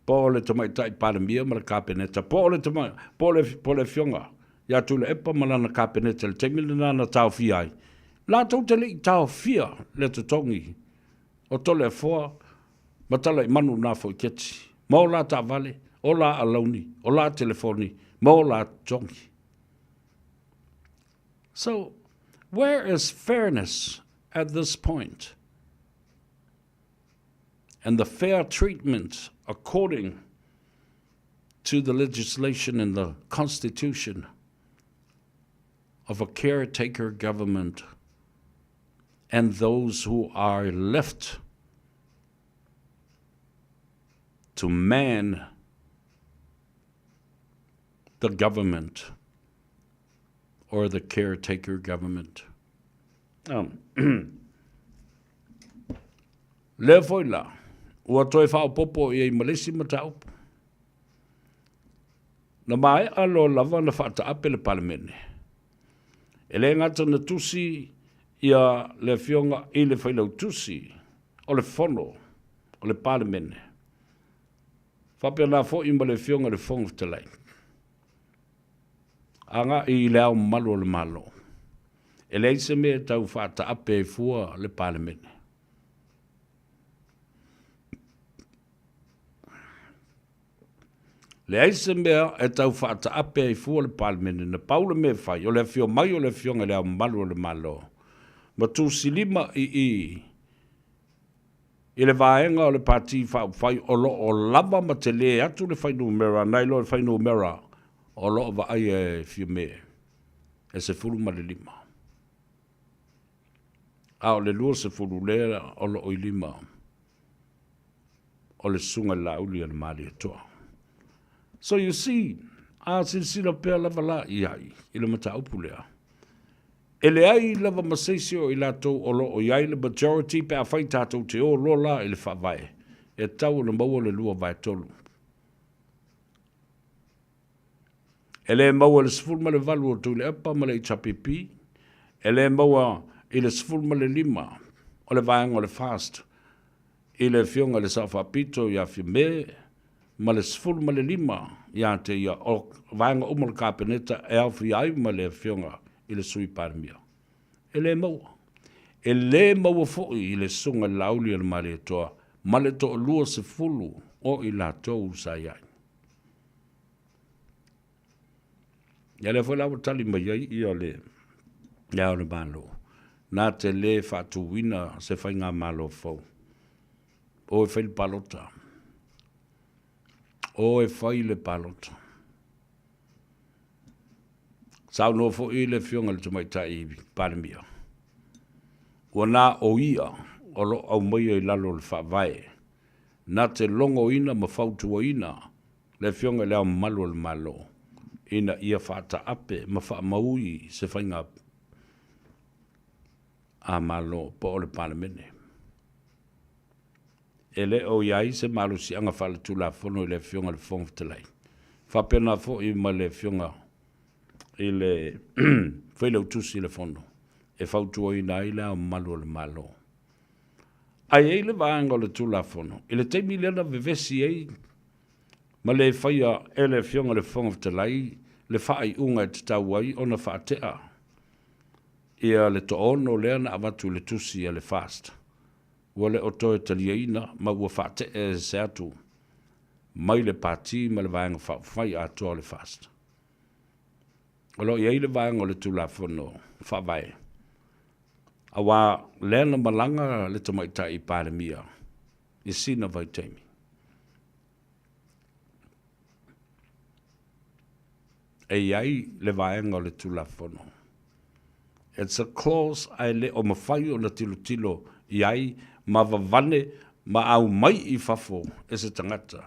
Po le tamai tai palemia ma le kapeneta. Po le tamai, po le fionga. Ia tu le epa ma lana kapeneta. Le temile nana tau fiai. La tau te le i tau fia le tutongi. O tole a foa. Ma tala i manu na fo i keti. Ma o la ta vale. O la alauni. O la telefoni. Ma o la tongi. So, where is fairness at this point? And the fair treatment according to the legislation and the Constitution of a caretaker government and those who are left to man the government or the caretaker government. Le foi la, ua toi whao popo i ei malesi mataupu. Na mai alo lava na whaata ape le palemene. E le ngata na tusi ia le fionga i le whailau tusi o le whono o le palemene. Whapea nā fo i ma le fionga le whonga talai. Anga i le au malo le malo. E le ise me tau whata ape e fua le palemene. Le aise mea e tau whaata ape e fua le palemene na paule me whai o le fio mai o le fionga le au malo le malo. Ma tu silima i le vaenga o le pati whai o lo o lava ma te le atu le whai numera, nai lo le whai numera o lo o vai e fio me. E se furu ma le lima. A o le lua se furu le o lo o i lima. O le sunga la uli le mali e toa. So you see, a silsila pea lava la i ai, i le mata upulea. E le ai lava maseisio i lato o lo o iai le majority pe a whai tātou te o lola i le whawai. E tau le maua le lua vai tolu. E le maua le sifurma le valu o tu le epa ma le i tapipi. E le maua i le sifurma le lima o le vaenga o le fast. I le fionga le sawhapito i a whime. Ma le sifuru ma le lima ia te ia o vaenga umar kapeneta e au fi ai ma le fionga i le sui parmia. E le maua. E le maua foi i le sunga lauli al mare toa ma le to lua sifuru o i la tou sa iai. Ia le foi lau tali mai ai i o le ia o le malo. Nā te le fatu wina se whainga malo fau. O e whail palota. O e whai le palota. Sau no fo i le fionga le tumaita i paramia. Ua nā o ia o lo au mai i lalo le whawai. Nā te longo ina ma whautua ina le fionga le au malo le malo. Ina ia whata ape ma wha maui se whainga a malo po o le paramene. E le o iai se malu si anga whala tula fono i le fionga le whongwhtalai. Whapena fo i ma le fionga i le whailau tusi le fono. E whautua i nai le au malu le malo. Ai e le vaanga le tula fono. I le teimi lena vevesi ei ma le whaia e le fionga le whongwhtalai le whaai unga e te tau ai o na whaatea. Ia le to ono leana avatu le tusi e le fast. Wale o toi taliaina ma ua whaate e se atu. Mai le pati ma le vaenga whai a toa le fast. Alo iei le vaenga le tula fono whawai. Awa lena malanga le tamaita i paramia. I sina vai teimi. E iei le vaenga le tula fono. It's a clause ai le o mawhai o na tilo iai ma vavane ma au mai i fafo e se tangata.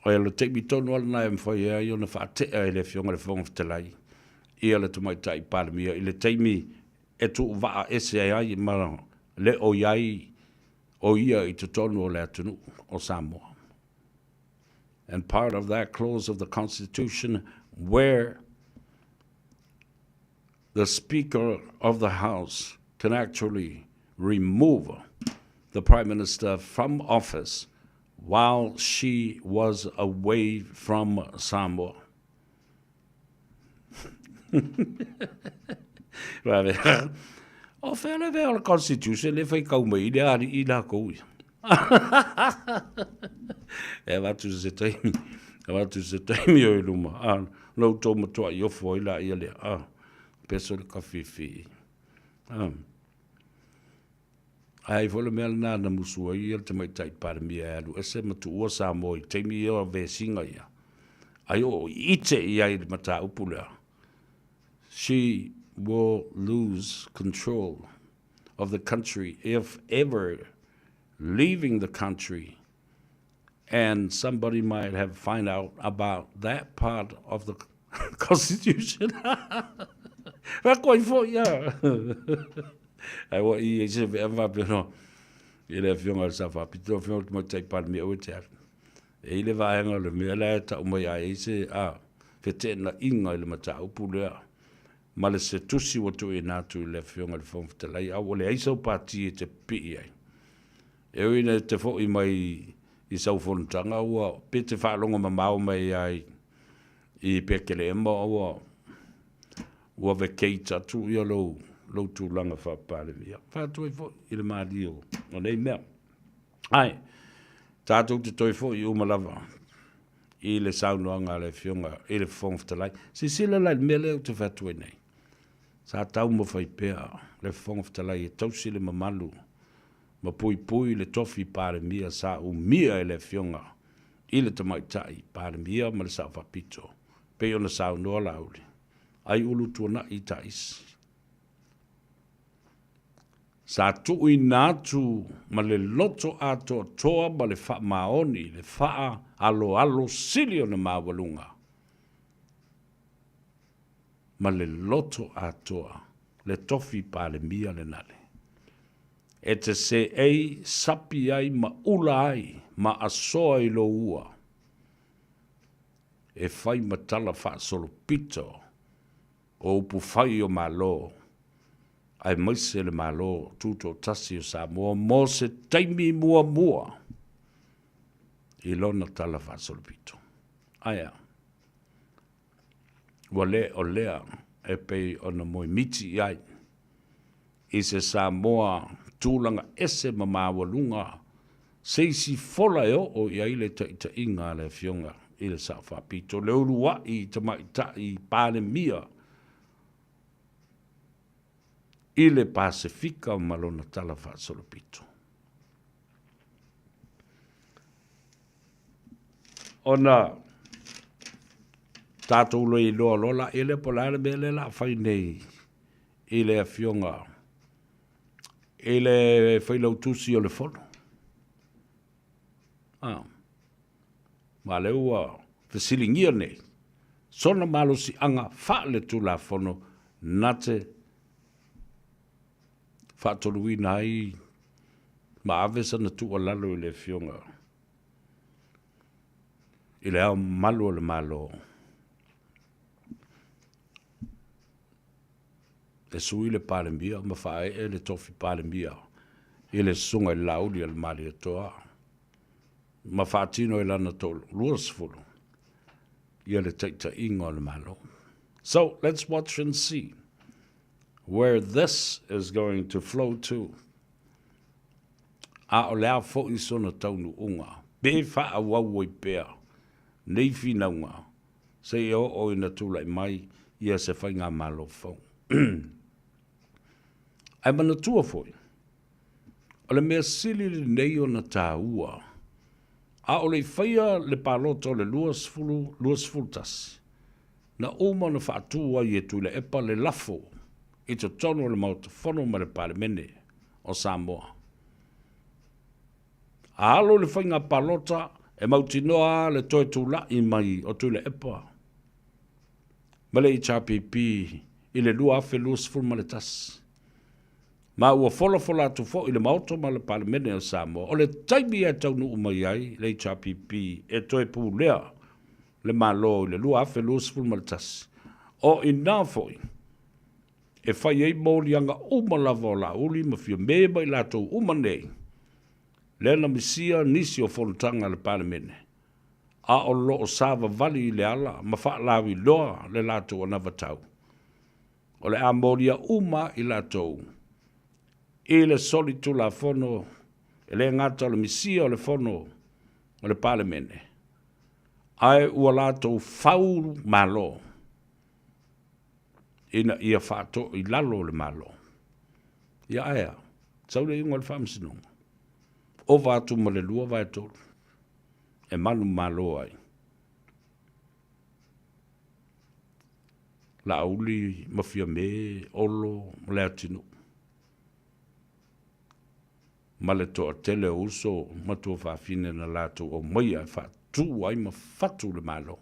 O e lo teimi tonu ala na e mwhai ai o na whaatea e le fionga le whongwhtalai. Ia le tumaita i paramia. I le teimi e tu waa ese ai ma le o iai o ia i te tonu o le atunu o Samoa. And part of that clause of the Constitution where the Speaker of the House can actually remove the Prime Minister from office while she was away from Samoa. O whele vea la Constitution le whai kau mai le ari i la koui. E watu se taimi. E watu se taimi o iluma. Lau tō matua i ofo i la i le. Peso le kawhiwhi. Ai fole mea nā na musua i te mai tai paramia alu. E se matu ua Samoa i teimi i o ve singa ia. Ai o ite i ai le mata upulea. She will lose control of the country if ever leaving the country and somebody might have find out about that part of the Constitution. Rakoi fo ia. Ai wa I se va pero il a fionga sa fa pito fionga mo tai par mi o te. E ile va nga le me la ta o mai ai se fete na inga le mata upulea. ma le se tusi wa tu e nātu i le whionga le whongwhitalai, au le aisau pāti e te pi ai. E oina te fo i mai i sau whontanga, ua pe te whaalonga ma mau mai ai i pekele ema, ua ve kei tatu i a lou tūlanga whapare mia. Whātua i fo i le māli o nei mea. Ai, tātou te toi fo i umalava i le saunoanga le whionga, i le whongwhitalai. Si sila lai mea leo te whatua nei. Sa tau mo whai pēa le whongwhitalai e tausi le mamalu, ma pui le tofi pare mia sa mia e le whionga, i le tamaitai pare mia ma le sa whapito. Pei ona saunoa lauli. Ai ulu tuana i tais. Sa tui nātu ma le loto ato toa ma le wha maoni, le wha alo sili o na mawalunga. Ma le loto atoa, le tofi pa le mia le nale. E te se ei sapi ai ma ula ai, ma asoa i lo ua. E whai matala wha solo pito, o upu whai o malo, ai maise le malo, tuto tasi o Samoa, mo se taimi mua. I lona tala wha solo pito. Aia. Wale o lea, e pei ona moi miti ai. I se Samoa, tūlanga ese ma mawalunga, seisi fola e o i le ta inga le whionga, i le sa whapito. Le urua i ta i pāne mia, i le Pasifika malona tala wha solopito. Ona tātou loi lola i le polare me le la whai nei i le whionga, i le whailau tusi o le whono. Ma le ua whesilingia nei, sona malo si anga wha le tu la whono nate whaatolui nai ma avesa na tu o lalo i le whionga. I le au malo le malo. E sui le palembia, ma whae e le tofi palembia. I le sunga i lauli al mali atoa. Ma whaatino i lana tolu, luas fulu. I le teita ingo le malo. So, let's watch and see where this is going to flow to. A o lea fo i sona taunu unga. Be wha a wau i pēr. Nei whinaunga. Se i o ina tūlai mai, ia se whainga malo fau. Ai mana tua foi. O le mea sili le nei o na tā ua. A o le whaia le paloto le luas fultas. Na oma na whaatua i e tu le epa le lafo. I te tono le mauta whono ma le palemene o Samoa. A alo le whainga palota e mautinoa le toi tūla i mai o tu le epa. Ma le HRPP i le lua afe luas ful ma le tas. Ma ua fola tu fo i le mauto ma le palemene o Samoa. O le taimi e tau nu umai ai le HRPP e toi pū lea le malo i le lua afe luas ful ma le tas. O i nā foi. E whai ei mōlianga uma lava o la uli ma fia meba i lātou uma nei. Lena misia nisi o whonutanga le palemene. A o lo o sāwa vali i le ala ma wha lawi loa le lātou o navatau. O le a mōlia uma i lātou. I le soli tu la whono, e le ngata o le misia o le whono o le palemene. Ai ua lātou whau malo. Ina ia whaato i lalo le malo. Ia aia, sau le ingo le whamsinonga. O vātu ma le lua vai tolu. E manu malo ai. La uli mafia me, olo, ma le atinu. Ma le toa tele uso, ma tua whaafine na lātu o maia e whaatu ai ma whatu le malo.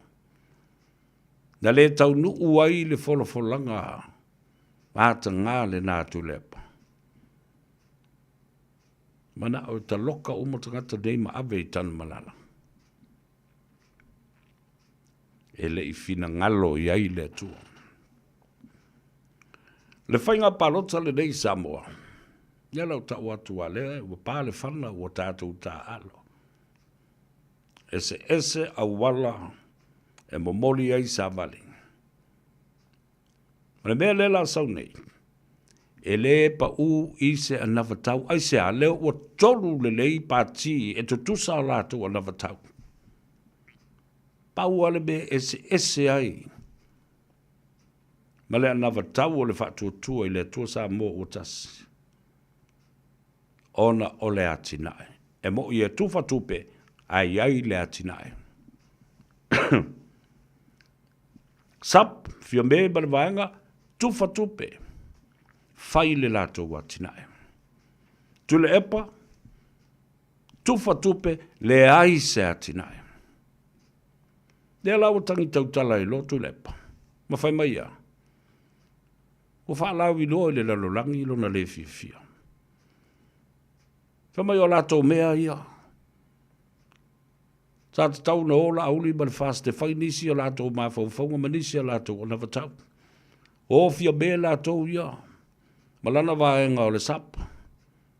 Na le tau nu uai le wholofolanga ata ngā le nātu lepa. Mana o ta loka umotangata dei ma ave i tanu malala. E le i fina ngalo i ai le tua. Le whainga palota le nei Samoa. Ia lau ta watu a lea, ua pā le whana ua tātou tā alo. Ese au wala e momoli ai sa vali. Le mea le la sau nei. E le pa u i se anavatau. Ai se a leo ua tolu le lei pāti e tutusa o lātou anavatau. Pau ale me ese ai. Ma le anavatau o le whatuatua i le tua sa mo o tasi. Ona o le atinae. E mo i e tuwhatupe ai le atinae. Sap, fia me balvaanga, tuwhatupe. Fai le lātou atinae. Tule epa, tuwhatupe le ai se atinae. Le lau tangi tautala i lo tule epa. Ma fai mai ia. O whaalau i loa i le lalolangi i lona le fia. Fai mai o lātou mea ia. Sa te tau na ola auli ma le whaaste whai nisi o lātou mawhauwhaunga ma nisi o lātou o navatau. O fia me lātou ia. Malana vaenga o le sapa.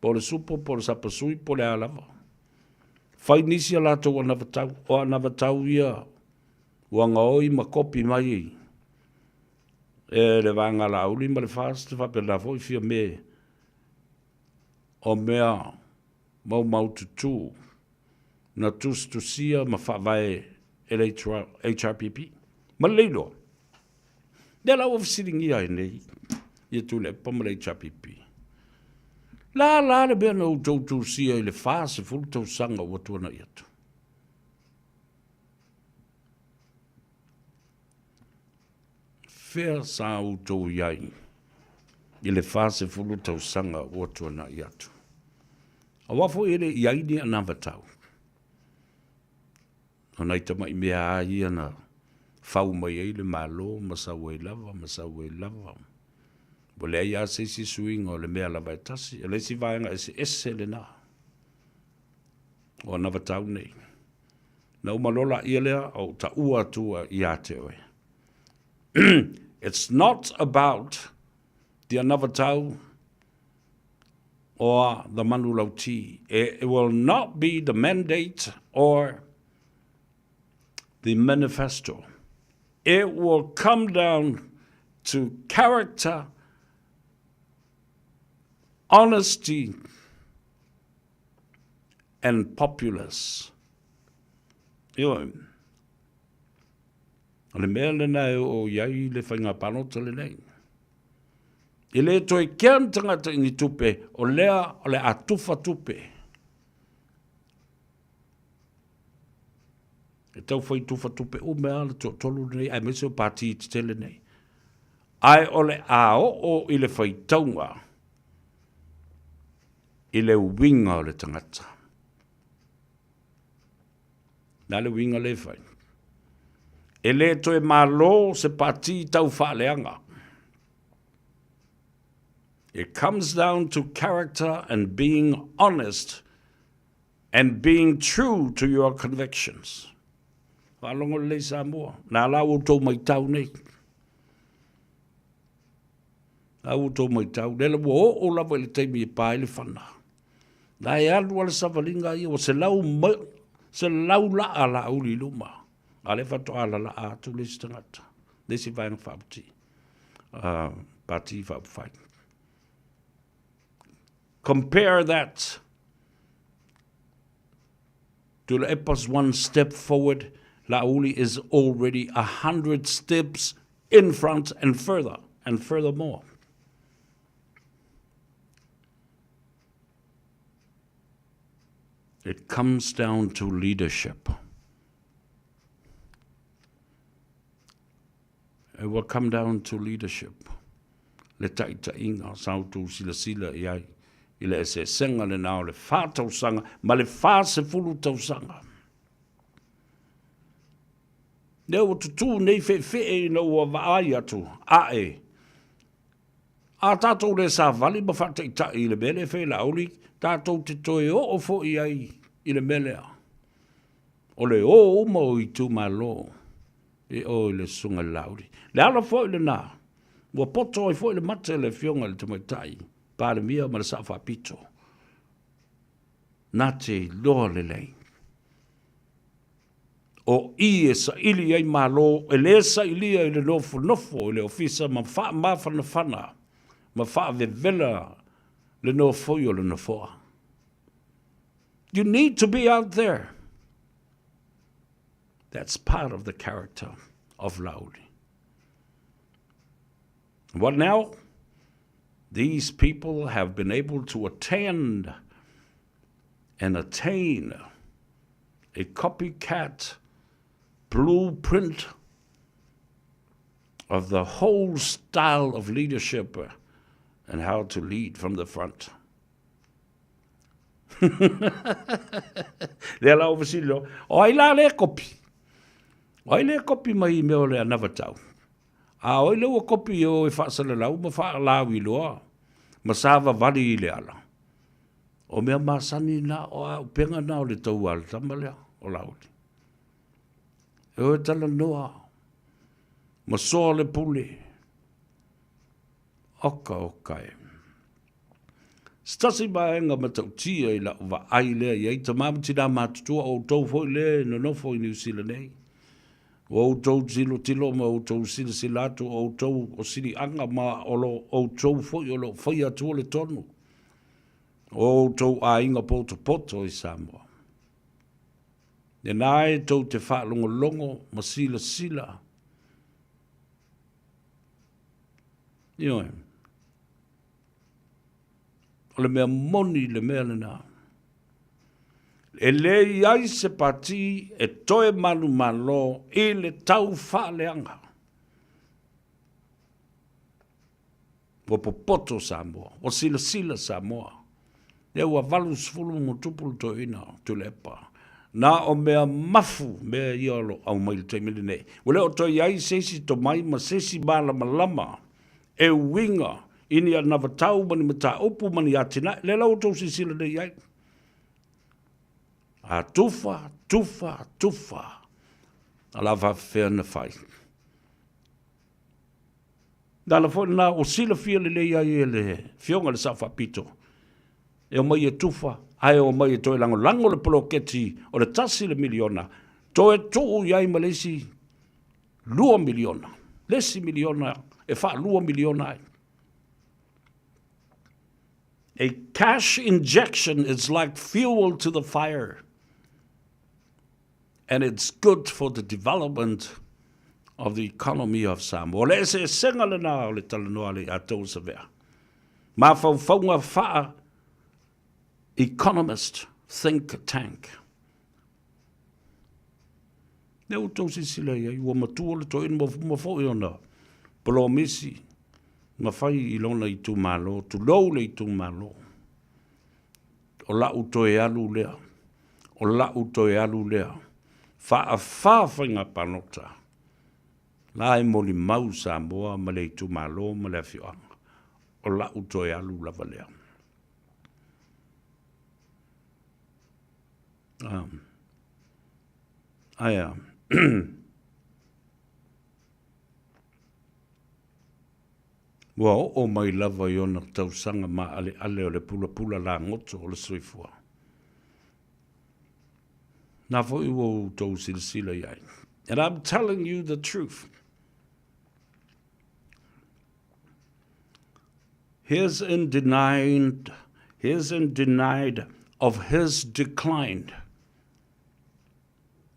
Po le supo, po le sapa sui, po le alava. Whai nisi o lātou o navatau. O navatau ia. Wanga oi ma kopi mai. E le vanga la auli ma le whaaste whapela foi fia me. O mea mau tutu. Na tusia ma whawai HRPP. Ma leilo. Nea lau of sitting ia nei. Ia tu le pa ma le HRPP. La le bea na utou tusia i le whaase fulu tau sanga ua tuana iatu. Fea sa utou iai. I le whaase fulu tau sanga ua tuana iatu. A wafo ele iai ni anavatau. Ona ita mai mea ai ana whau mai ei le malo, masau e lava. Bole ai a se si suinga o le mea lava e tasi, e le si vaenga ese le na. O anavatau nei. Na umalola ia lea o ta ua tua i ate oe. It's not about the anavatau or the manulauti. It will not be the mandate or the manifesto. It will come down to character, honesty, and populace. Io, le mea lena e o iai le whainga panota le nei. I le toi kian tangata ingi tupe, o lea o le atufa tupe. E tau whai tufa tupe o mea le tolu nei, ai mese o pāti i tele nei. Ai o le a o i le whai taunga, i le winga o le tangata. Nā le winga le whai. E le toi malo se pāti tau whaaleanga. It comes down to character and being honest and being true to your convictions. Whalongo le Samoa. Nā la utou mai tau nei. La utou mai tau. Nela wo o lava le teimi e pāi le whana. Nā e alu ala savalinga ia o se lau la ala uli luma. Ale whato ala la atu le stangata. Lesi vaenga whapti. Pati whapwhai. Compare that to the epos one step forward. Lauli is already 100 steps in front and further and furthermore. It comes down to leadership. It will come down to leadership. Le taita inga sautu sila iai. Ile se senga le nao le whātau sanga, ma le whāse fulu tau sanga. Neu o tutu nei whee no ua vaai atu, ae. A tātou le sa vali ma whata i tai le mele whee lauli, tātou te toi o fo i ai i le mele a. O le o mo i tu malo, e o i le sunga lauli. Le ala fo i le nā, Ua poto ai fo le mate le fionga le tamaitai. Pāle mia ma le sa whapito. Nā te loa le lei. O i e sa ili ai malo, e le sa ili ai le nofo, e le ofisa ma wha mawhana whana, ma wha vevela le nofo o le nofoa. You need to be out there. That's part of the character of Lauli. What now? These people have been able to attend and attain a copycat blueprint of the whole style of leadership and how to lead from the front. Le la ofisilo, o ai la le kopi. O ai le kopi mai me o le anavatau. A o le o kopi o e whaasala lau, ma wha lawi loa, ma sava vali i le ala. O mea masani na o a upenga na o le tau ala tamalea o lauli. E o e tala noa, ma soa le pule. Oka e. Stasi baenga matautia i la uwa ai lea i eita mamtina matutua o tau foi le no nofo i New Zealand nei. O tau tilo ma o tau sila atu o tau o sili anga ma o tau foi o lo foi atu le tonu. O tau a inga poto i Samoa. E nae tau te wha longo ma sila. Ioe. O le mea moni le mea le nā. E le iai se pati e toe manu malo e le tau wha leanga. O popoto Samoa, o sila Samoa. E ua valu sfulu mo tupulu to ina, tu lepa. Na o mea mafu, mea iolo au mai le teimili nei. Ule o toi iai sesi to mai ma sesi malama. E winga. Ini a navatau mani mata upu mani atina, le lau tau sisila nei ai. A tufa. A la va whea na whai. Dala fo na o sila fia le lei ai e le fionga le sa whapito. E o mai e tufa, ai o mai e toi lango le poloketi o le tasi le miliona. Toi tuu iai malesi 2 miliona. Lesi miliona, e wha 2 miliona ai. A cash injection is like fuel to the fire. And it's good for the development of the economy of Samoa. Le se senga le nā o le talanoa le atou sa vea. Ma whaunga wha economist think tank. Ne o tau si sila iai, ua matua le toi ma fo i ona. Polo misi. Ma fai I lona I tu malo, tu lou le I tu malo. O la utoe alu lea. Fa whainga panota. La e moli mau Samoa ma le I tu malo ma le awhioanga. O la utoe alu lava lea. Wa o mai lava I ona tausanga ma ale o le pula la ngoto o le soifua. Na fo I wo tau sila iai. And I'm telling you the truth. His in denied of his declined.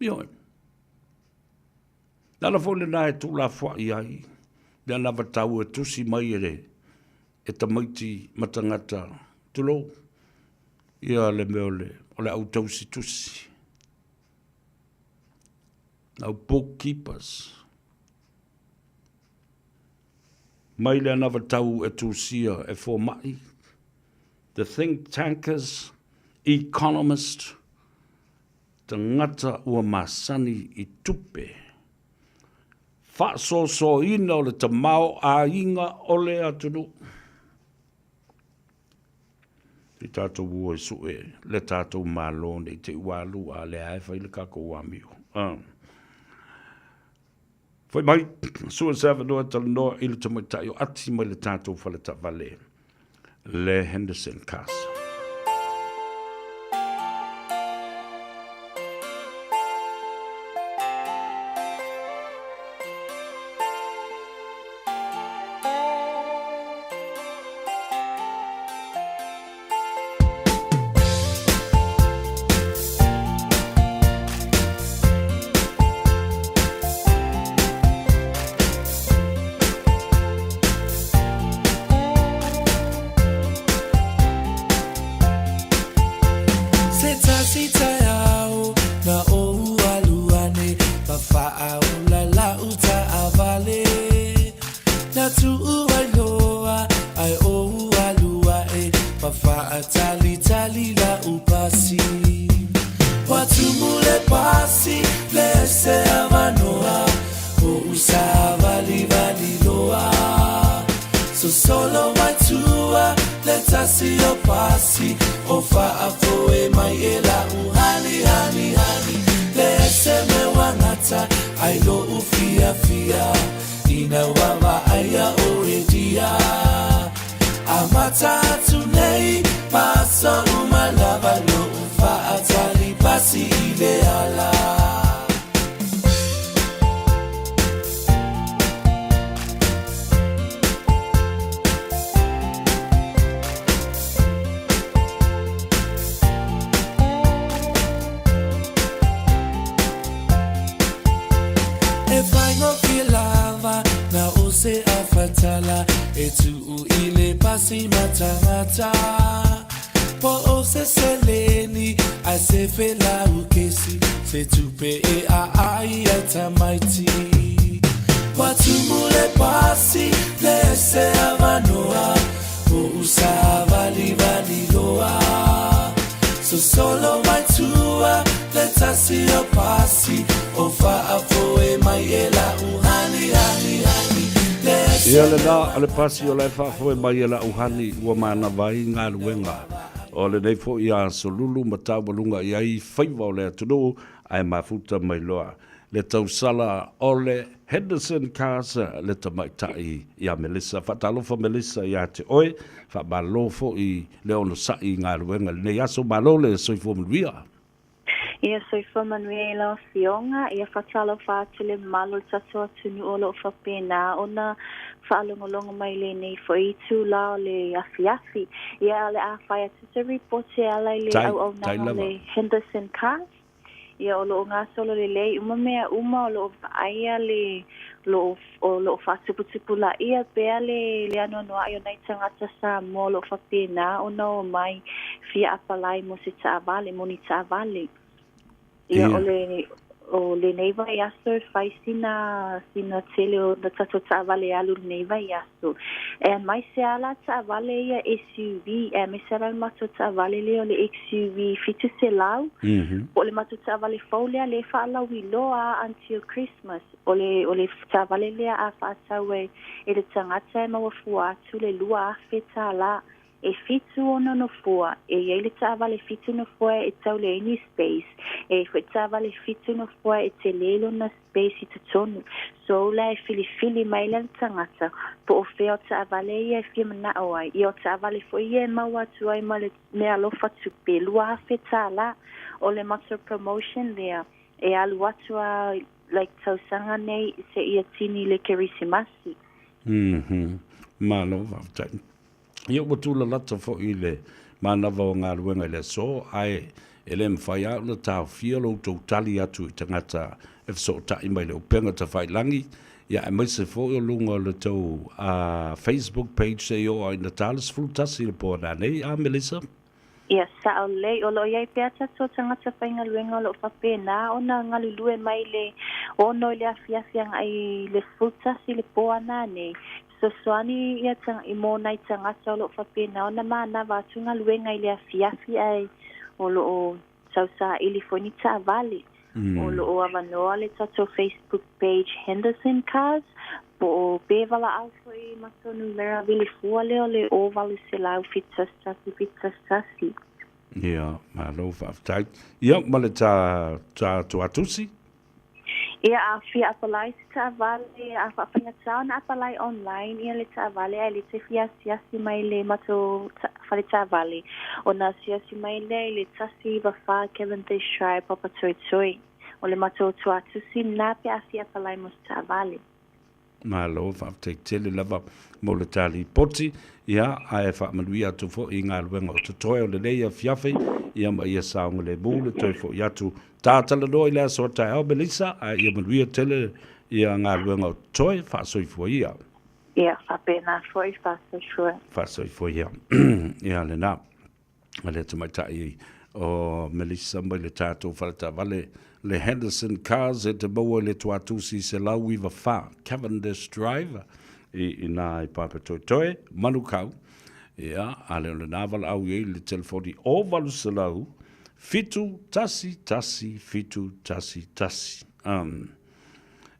Ioe. Nala fo le nai tu la fwa iai. Ia lava tau e tusi mai e tamaiti matangata tulo. Ia le meo o le au tausi tusi. Au bookkeepers. Mai le lava tau e tusia e fo mai. The think tankers, economist, tangata ua masani I tupe. Fa so ina o le tamao a inga o le atunu. Te tātou ua sue, le tātou malo nei te ualu a le ae whai le kako wamiu. Foi mai, sua serva noa tal noa ilu tamaitai o ati mai le tātou whale ta vale. Le Henderson Casa. Ia le nā, ale pasi o lai whaafoe mai e la uhani ua mana vai ngā luenga. O le nei fo ia solulu ma tau walunga i ai Faiva o le atunu ai mafuta mai loa. Le tau sala o le Henderson Casa le tamaitai ia Melissa. Whatalofa Melissa ia te oe, whamalofo i le ono sai ngā luenga. Nei aso malo le soifo manuia. Ia soifo manuia i lau fionga, ia whatalofa atu le malo tato atunu o lo whapena ona whaalongolonga mai le nei fo i tū lao le afi. Ia le a whai atu te reporte alai le au nanga le Henderson Cars. Ia o lo ngā solo le lei uma mea uma o lo aia le lo whatuputupu la ia bea le ano noa i o nei tangata sa mo lo whapena ona o mai fia apalai mo se taavale, mo ni taavale. Ia o le neiva i aso fai sina tele o na tato taavale alu neiva i aso. E mai se ala taavale ia SUV, e me se ral mato taavale le o le XUV fitu se lau. O le mato taavale faulea le whaalau i loa until Christmas. O le taavale lea a whaatau e le tangata e mawafua atu le lua a feta la. E fitu ona no fua, e iei le taavale fitu no fua e tau le any space, e fwe taavale fitu no fua e te lelo na space i te tonu. So la e fili mai le tangata, po o feo taavale ia e fia mana oai, i o taavale fo ia e mau atu ai ma le mea lofa tupe, lua hafe la, o le master promotion lea, e alu atu a like tausanga nei se ia tini le kerisimasi. Malo vavtai. Ia ua tula lata fo i le manawa o ngā ruenga le so, ai ele mwhai au le tau fia lo tau tali atu i tangata e so tai mai le upenga ta whai langi. Ia e mai se fo i o lunga le tau Facebook page se o ai na talas fultasi le po na nei, a Melissa? Ia sa o lei, o lo iai pea tato tangata whainga luenga o lo whapena, o na ngalulue mai le ono i le afiafia ngai le fultasi le po ana nei. So soani ia i mō nai tangata o lo whapena, o na mana wātunga luenga i le afiafi ai o lo o sausa ili foni taavale. O lo o avanoa le tato Facebook page Henderson Cars, po o bevala au i matonu lera vili fua leo le o valu se lau fitastasi. Ia, malo whaftai. Ia, male ta tuatusi? Ia a fia apalai te ta'avale, a whawhingatau na apalai online, ia le ta'avale, ai le te fia siasi mai le mato whare ta'avale. O na siasi mai le tasi wawha Kevin Day Shrai Papa Toi Toi. O le mato tua tusi na pe a fia apalai mo ta'avale. Malo whaafteitele lava mo le tali poti, ia a e whaamanuia atu fo i ngā luenga o tutoe o le leia fiafe, ia ma ia saunga le mūle toi fo i atu tātala no i lea soa tai au Melissa, a ia manuia tele ia ngā luenga o tutoe, whaasoi fo ia. Ia, whapena fo i whaasoi fo. Whaasoi fo ia. Ia le nā, a le tamaitai o Melissa mai le tātou whalata vale, le Henderson Cars e te maua le tuatusi se lau i wha Cavendish Drive i nā i Papa Toi Toi, manu kau, ia, a le nāwala au i le telefoni o walu se lau, fitu tasi, fitu tasi.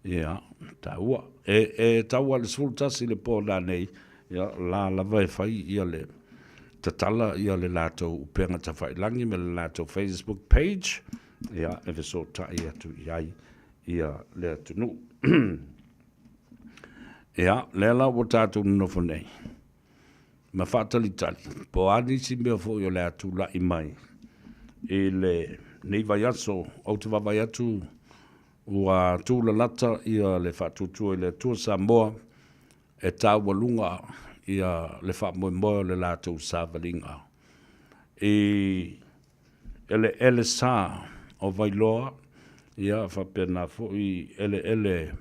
Ia, taua. E taua le sulu tasi le pō nā nei, ia, la lava e whai ia le tatala ia le lātou upenga ta whailangi me le lātou Facebook page, ia, e so tai atu iai, ia, le atu nu. Ia, le la o tātou nofo nei. Ma whātali tali, po anisi mea fo i o le atu la i mai. E le nei vai aso, au te vai atu, ua tūla lata ia le whātutua i le tua Samoa, e tā walunga ia le whamoe le lātou sāwalinga. Ele sā o Vailoa, ia whapena fo i ele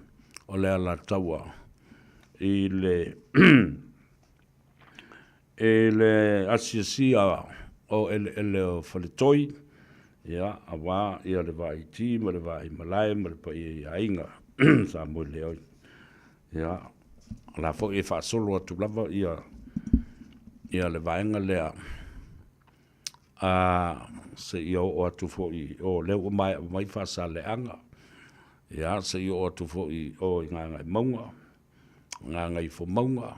o le ala taua. I le asiasia o ele o Whaletoi, ia a wā ia le vai ti, ma le vai malai, ma le pa i ainga, sa mo le oi. Ia, la fo e fa solo atu lava ia le vaenga lea se ia o atu fo i o leo mai fa sa le anga ia se ia o atu fo i o ngā ngai maunga ngā ngai fo maunga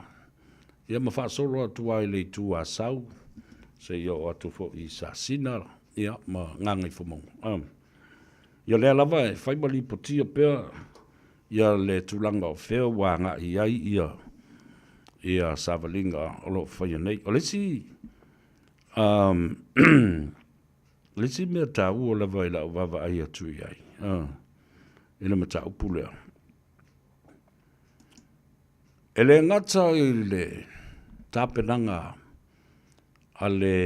ia ma fa solo atu ai le tu a sau se ia o atu fo i sa sina ia ma ngā ngai fo maunga ia lea lava e whaimali potia pēr ia le tulanga o whea wanga i ai ia savalinga o lo whaia nei. O lesi mea tāu o lewa i lau wawa ai atu i ai. Ina me tāu pulea. E le ngata i le tāpenanga a le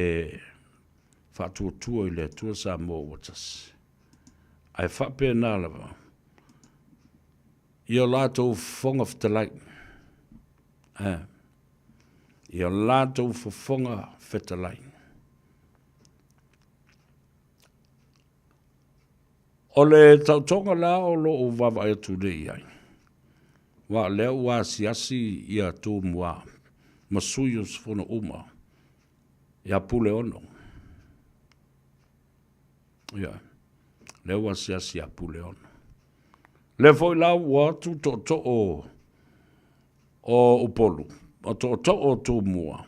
whātuatua i le tua Samoa watas. Ai whape nā lawa. Ia lātou whonga whetalai. Ia lātou whonga whetalai. O le tautonga la o lo o wawa e tu rei ai. Wa leo wa siasi ia tō mua. Masuyo sfono uma. Ia pule ono. Ia. Leo wa siasi ia pule ono. Le foi la wa tu to o upolu. O to o tu mua.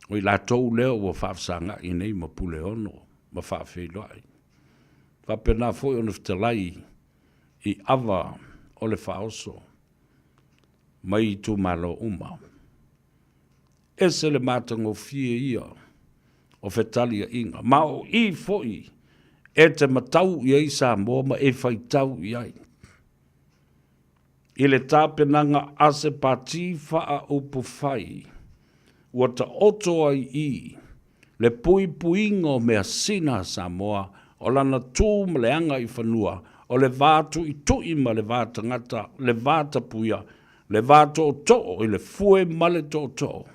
O la to leo wa fafsanga i nei ma pule ono. Ma fa fe lai. Fa pena foi ono ftelai i ava o le faoso. Mai tu malo uma. Ese le matango fie ia. O fetalia inga. Ma o i foi. E te matau i ei Samoa ma e whaitau i ai. I le tāpenanga ase pati wha upu whai. Ua ta oto ai i. Le pui puingo mea sina Samoa. O lana tū ma le anga i whanua. O le vātu i tui ma le vāta ngata. Le vāta puia. Le vāta o to'o i le fue ma le to'o.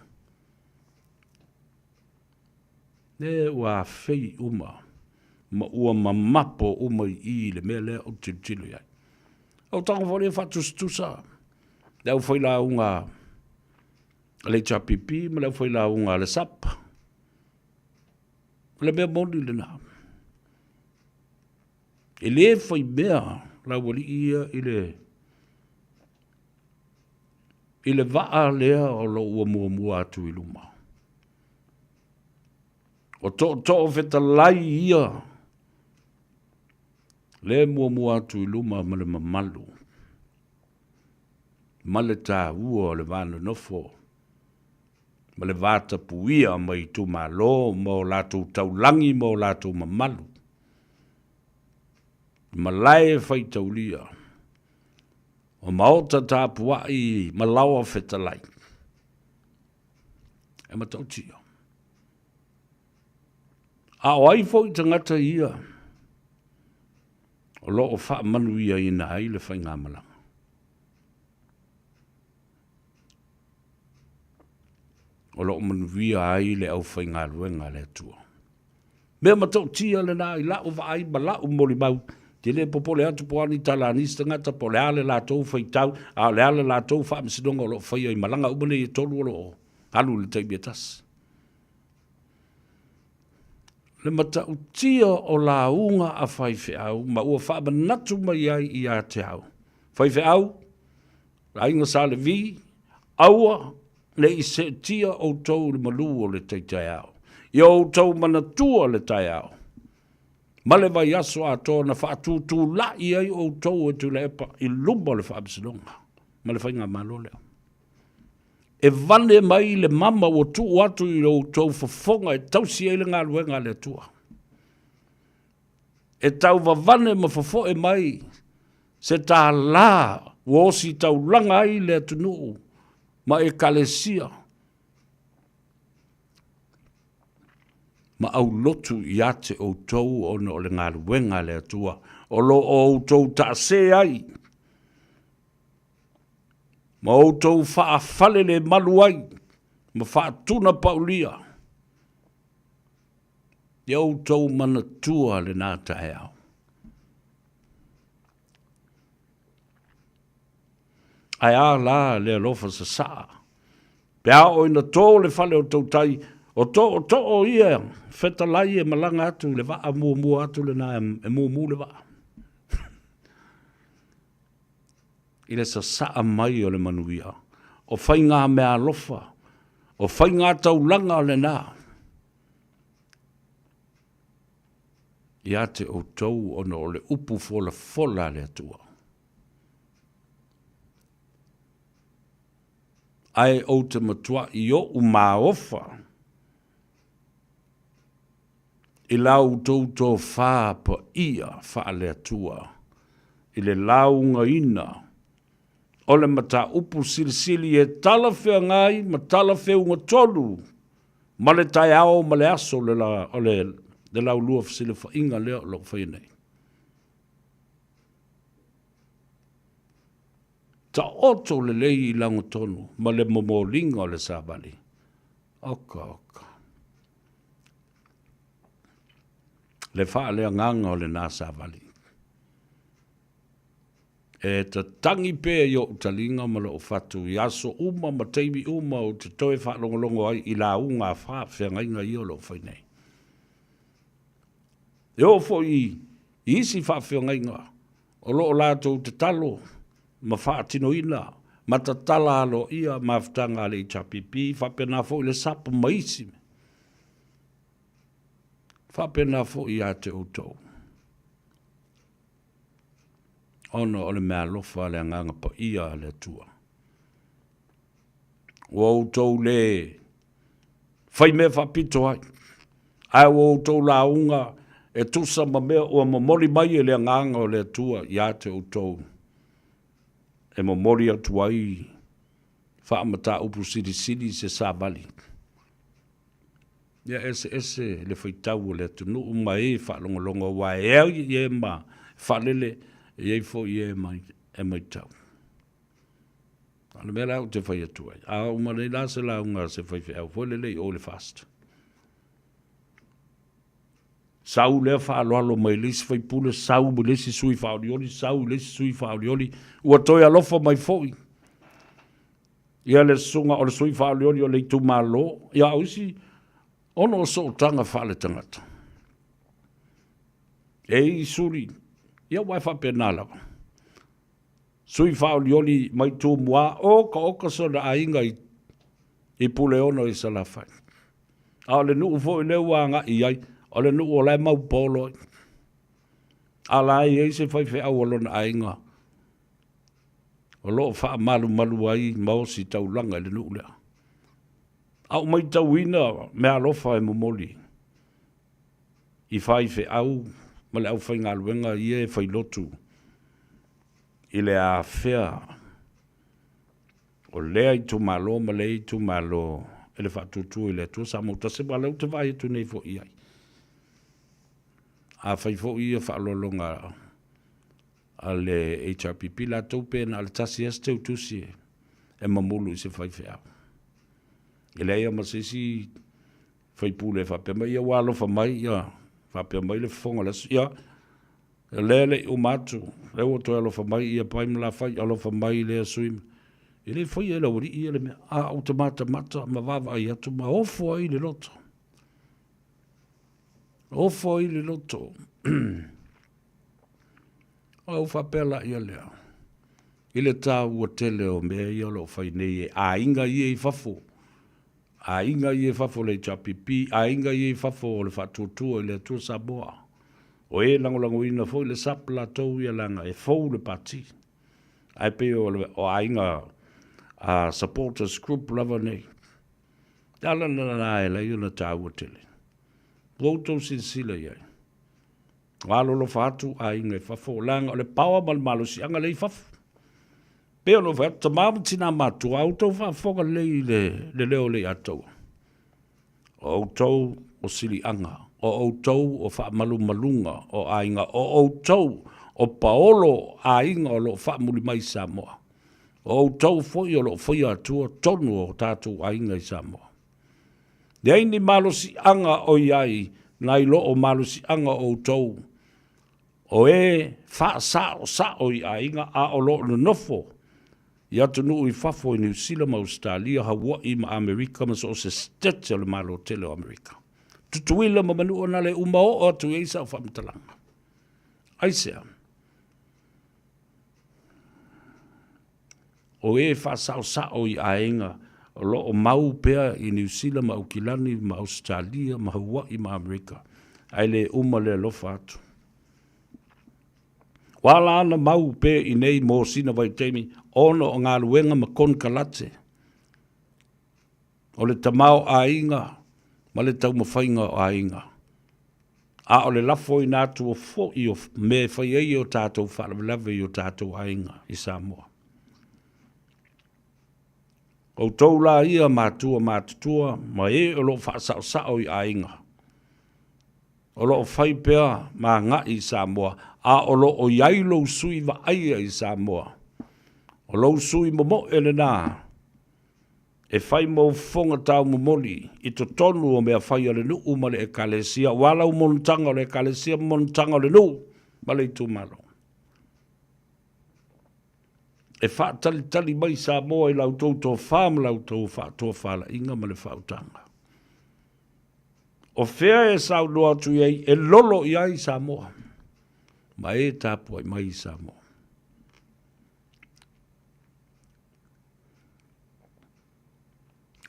Ne ua whei uma. Ma ua mamapo umai i le mea lea o tilo iai. Au tango whore whatustusa. Leo whai la unga le chapipi, ma leo whai la unga le sapa. Le mea moni le na. E le whai mea la wali ia i le waa lea o lo ua mua atu i luma. O to feta lai ia. Le mua atu I luma ma le mamalu. Ma le tā ua o le vānu nofo. Ma le vāta puia ma I tu malo, ma o lātou taulangi, ma o lātou mamalu. Ma lae whai taulia. O maota tā puai, ma lawa whetalai. E ma tau tia. A o ai fo I tangata ia. O loo wha manu ia ina ai le whai ngā malanga. O loo manu ia ai le au whai ngā luenga le tua. Mea matau tia le nā I lau wa ai ma lau mori mau. Te le popole atu poani tala nista ngata po le ale la tau whai tau. A le ale la tau wha misidonga o loo whai ai malanga umane I tolu o loo. Halu le taibiatas. Le matau tia o la unga a whai au, ma ua wha manatu mai ai I a te au. Whai au, la inga sa le vi, aua, le I se tia o tau le malu o le taitai au. I o tau manatua le tai au. Ma le vai aso a tō na wha tū la I ai o tau e tu le epa I lumba le wha abisidonga. Ma le whainga malo leo. E vane mai le mama o tu atu I o tau whafonga e tausi e le ngā luenga le tua. E tau vane ma whafo e mai se tā la o si tau langa ai le atunu ma e kalesia. Ma au lotu I ate o tau o no le ngā luenga le tua. O lo o tau ta se ai. Ma o tau wha fale le malu ai. Ma wha tuna paulia. Ia o tau mana tua le nā tae au. Ai a la le alofa sa saa. Pea o ina tō le fale o tau tai. O tō o ia. Feta lai e malanga atu le waa mua atu le nā e mua le waa. I le sa saa mai o le manuia. O whai ngā mea alofa. O whai ngā taulanga o le nā. Ia te o tau ono o le upu fola le atua. Ai o te matua I o umaofa. I lau tau tō whā pa ia wha le atua. I le launga ina. O le mata upu silisili e tala whea ngai, ma tala whea unga tolu. Ma le tai ao, ma le aso le la, o le lau lua whasile wha inga leo lo whainei. Ta oto le lei I lango tonu, ma le momolinga o le sabali. Oka. Le wha lea nganga o le nā sabali. E ta tangi pē I o utalinga ma le o whatu I aso uma ma teimi uma o te toe wha longolongo ai I la unga wha whengainga I o lo whainei. E o fo I isi wha whengainga o lo o lātou te talo ma wha atino ina ma ta tala alo ia ma whtanga le I chapipi wha pena fo I le sapa maisi. Wha pena fo I a te utou. Ono o le mea lofa le anganga pa ia le tua. O tau le whai mea whapito ai. Ai o tau la unga e tusa ma mea o mamori mai e le anganga o le tua ia te o tau. E mamori atu ai wha amata upu siri se sabali. Ia ese le whaitau o le tunu uma e wha longolongo wa e ma wha lele e fo e mai tau. Ale mea lau te whai atu ai. A uma nei la se la unga se whai au. Fo lele I ole fast. Sau lea wha alo mai lesi whai pule. Sau mu lesi sui wha orioli. Sau lesi sui wha orioli. Ua toi alofa mai foi. Ia le sunga o le sui wha orioli o le tu malo. Ia ausi ono so tanga wha le tangata. E suri. Ia wai wha penala. Sui whao lioli mai tū mua o ka oka so na ainga I pule ono I salawhai. A le nuu fo I leu anga I ai. O le nuu o lai mau polo. Ala e se fai fe au lona ainga. O lo fa malu ai mau si tau langa le nule. Au mai tau ina me alofa e momoli. I fai fe au ma le au fai ngā luenga i e fai lotu. I le a fea. O lea i tu malo ma le i tu malo. E le whatutu i le tu sa mauta se wale u te vai tu nei fo i ai. A fai fo i a whaalolonga a le HRPP la taupe na le tasi este utusi e mamulu i se fai fea. E le ia masisi fai pule whapea mai ia walo wha mai ia whapea mai le whonga le ia e le umatu le o toi alo wha mai ia paimla fai alo wha mai le suim e le fai e la wari ia le mea a automata mata ma wawa ai atu ma ofo ai le loto ofo ai le loto au whapela ia lea i le tā ua tele o mea ia lo whai nei e a inga ia i whafo a inga i e whafo le chapipi, a inga i e whafo le whatutua i le atua Samoa. O e langolango ina fo i le sapla tau i langa e fau le pati. Ai pe o a inga a supporters group lava nei. Tala na e la iuna tāua tele. Voto sinsila iai. Walo lo whatu a inga e whafo langa o le pawa malmalo si anga le i whafo. Peo no whata tamamu tina matu au tau whafonga lei le leo lei atau. O au tau o sili anga, o au tau o wha malu malunga o ainga, o au tau o paolo ainga o lo wha muli mai Samoa. O au tau foi o lo foi atua tonu o tātou ainga i Samoa. Nei ni malo si anga o iai, nai lo o malo si anga o tau. O e wha sa o i ainga a o lo no nofo. Ia tunu i whafo i New Zealand ma Australia, Hawaii ma Amerika, ma so se stete le malo tele o Amerika. Tutuila ma manu o nale umao o atu eisa o whamtalanga. Aisea. O e whasao i ainga, o lo o mau pea i New Zealand ma Ukilani, ma Australia, ma Hawaii ma Amerika. Ai le le lofa atu. Wala ana mau pe i nei mō sina vai teimi, ono o ngā luenga ma kon kalate. O le tamao a inga, ma le tau mawhainga a inga. A o le lafo i nātu o fo i o me whai ei o tātou whalawelawe i o tātou a inga i Samoa. O tau la ia mātutua, ma e o lo whaasao i a inga. O lo whai pea ma ngā i Samoa, a o lo o iailo sui wa aia i Samoa. O lo sui momo ele nā. E whai mo whonga tau momoli, i to tonu o mea whai ale nu ma le ekalesia, wala u montanga o le ekalesia, montanga o le nu, ma le tu malo. E wha tali mai Samoa i lau tau tō wham lau tau wha tō whala inga ma le whautanga. O whea e sau loa tu iei, e lolo i ai Samoa. Ma e tāpua i mai Samoa.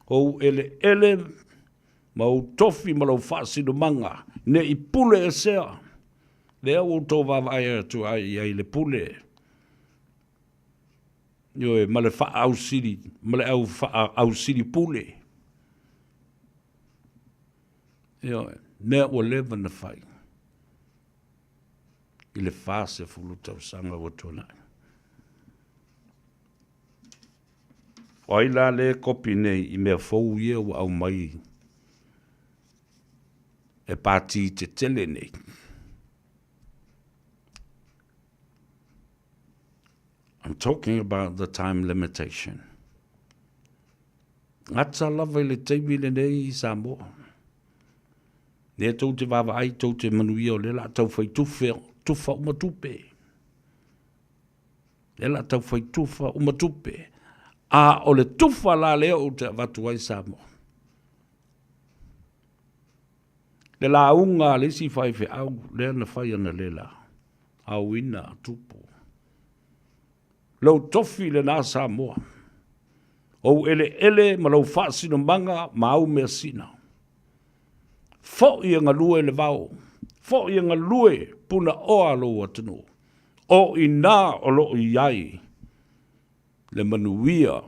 O ele, ma o tofi ma lau whaasino manga, ne i pule e sea. Lea o tō wawai atu ai le pule. Yo e ma le wha au siri, ma le au siri pule. Yo e, mea o lewa na whai. I le whase fuluta o sanga o tōnai. O ai la le kopi nei i mea fau ia o au mai. E pāti te tele nei. I'm talking about the time limitation. Ngata lava i le teimi le nei i Samoa. Ne tau te wawa ai tau te manuia o le la tau fai tufa uma tupe. Le la tau fai tufa uma tupe. A o le tufa la leo o te watu ai Samoa. Le la unga le si fai fe au le na fai ana le la. Au ina tupu. Lau tofi le na Samoa. O ele ma lau whaasino manga ma au mea sina. Fo i nga lua le vau. Fo i ngā lue puna o alo atunu. O i nā o lo i ai. Le manuia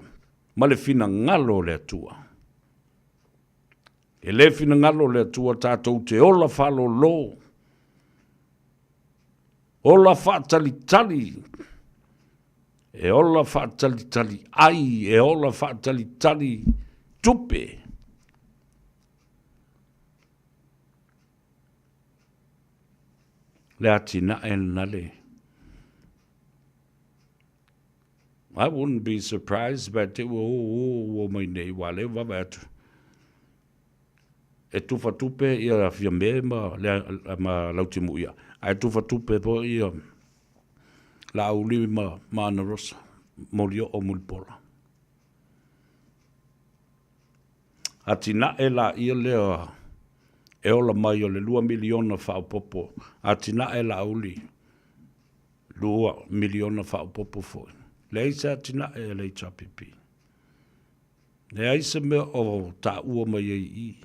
ma le fina ngalo le atua. E le fina ngalo le atua tātou te ola whalo lo. Ola whaatali tali. E ola whaatali tali ai. E ola whaatali tali tupe. Le atina e nale. I wouldn't be surprised, but it will my nei wale wawatu. E tufa tupe ia fia mema ma lautimu ia. Ai tufa tupe po ia la uli ma ana rosa. Molio o mulpola. Atina e la ia lea e ola mai o le 2 miliona whaopopo. Atina e la uli 2 miliona whaopopo foi. Le isa tina e le chapipi. Le isa me o ta ua mai i.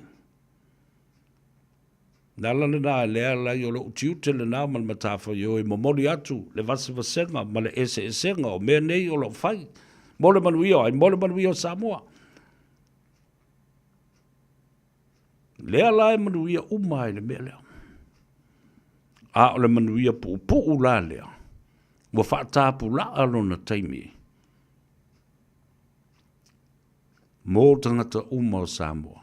Nalana na lea la yo lo tiute le na mal matafa yo i momoli atu le vasi vasenga ma le ese esenga o mea nei o lo fai. Mole manuia ai mole manuia Samoa. Lea la e manuia umai le mea lea. A o le manuia pu la lea. Wa whaatapu la alona taimi. Mō tangata uma o Samoa.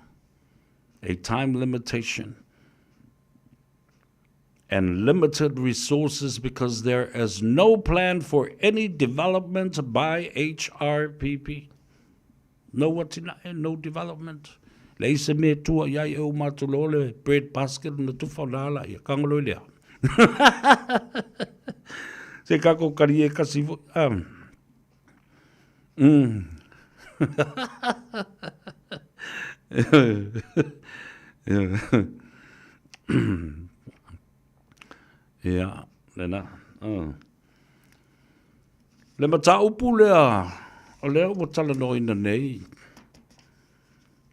A time limitation and limited resources because there is no plan for any development by HRPP. No watina and no development. Leise me tua iai e umatulole bread basket na tuwhanala ia kangolo lea. Se kako kari e kasi Ia, nena. Le mata upu lea, o lea ua tala no ina nei.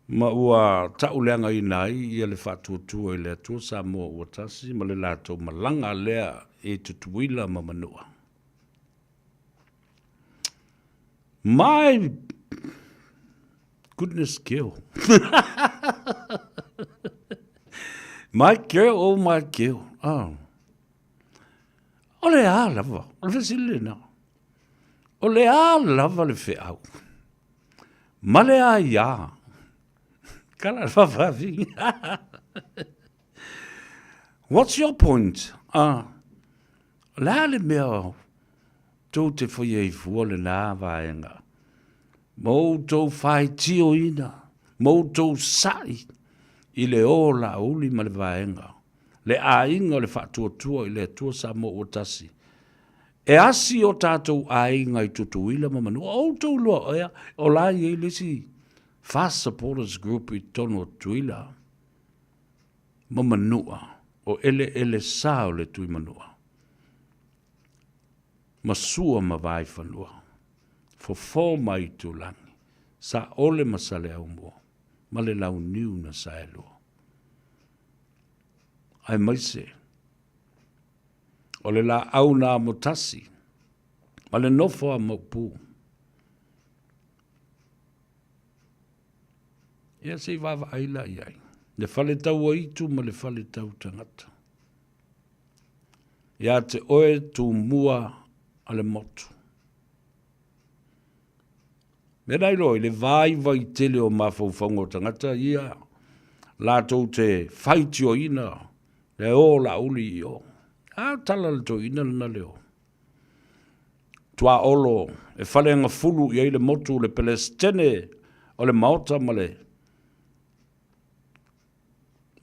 Ma ua tau leanga ina ia le whatuatua i le atua Samoa ua tasi, ma le lato malanga lea e tutuila ma manua. My goodness girl. My girl, oh my girl. Oh. O le a lava, o le fesile na. O le a lava le fe au. Ma le a ia. Kala fafafi. What's your point? La le mea tau te whai fua le nā vaenga. Mou tau whai tio ina. Mou tau sai. I le ola uli ma le vaenga. Le a inga o le whatuatua i le atua Samoa o tasi. E asi o tātou a inga i tutuila ma manu. O tau loa ea. O la i lesi Fast Supporters Group i tono tuila. Ma manua. O ele sao le tui manua. Masua ma vai whanua. Fo mai tu langi. Sa ole masale au mua. Ma le lau niu na sa elua. Ai maise. O le la au na motasi. Ma le nofo a maupu. Ia se vava aila iai. Le fale tau aitu ma le fale tau tangata. Ia te oe tu mua ale motu. Me dai loi, le vai tele o mawhauwhango tangata, ia, lātou te whaitio ina, le o la uli i o. A tala le to ina na leo. Tua olo, e whalenga fulu i eile motu le Palestine, o le maota ma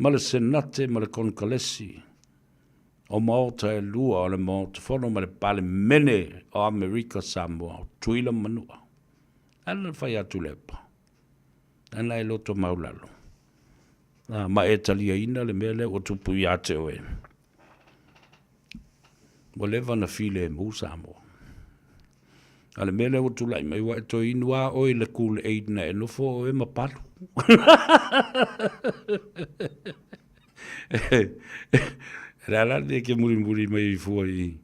le senate, ma le konkalesi, o maota e lua, o le maota whono, ma le pale mene o Amerika Samoa, o tuila manua. Ana whai atu lepa. Ana e loto maulalo. Ma e talia ina le mele o tupu i ate oe. Mo lewa na file e mu Samoa. Ale mele o tulai mai wa e to inua oe le kule eidna e nofo o e mapalu. Rala de ke muri mai foi.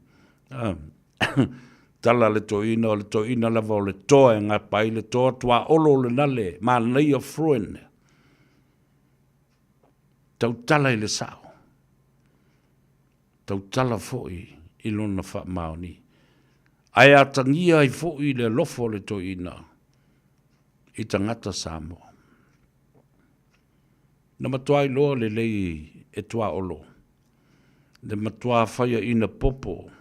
Tala le toina la vo le toa ngā pai le toa tua olo le nale, ma nei a fruen. Tau tala i le sao. Tau tala foi i lona wha maoni. Ai atangia i foi le lofo le toina i tangata Samoa. Na matua i loa le lei e tua olo. Le matua whaia ina popo.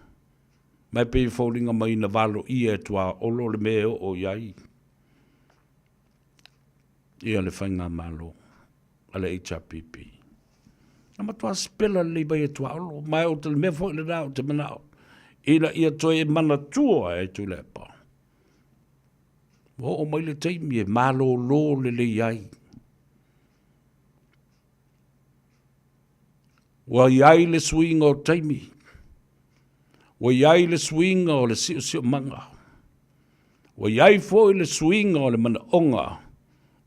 Mai pei faulinga mai na valo ia e tua olo le me o iai. Ia le whainga malo. Ale HRPP. Na matua spela le bai e tua olo. Mai o te le mea fo le rao te manao. Ila ia toi e mana tua e tu lepa. O mai le teimi e malo lo le iai. Wa iai le swinga o teimi. Wa iai le swinga o le sio manga. Wa iai fo le swinga o le mana onga.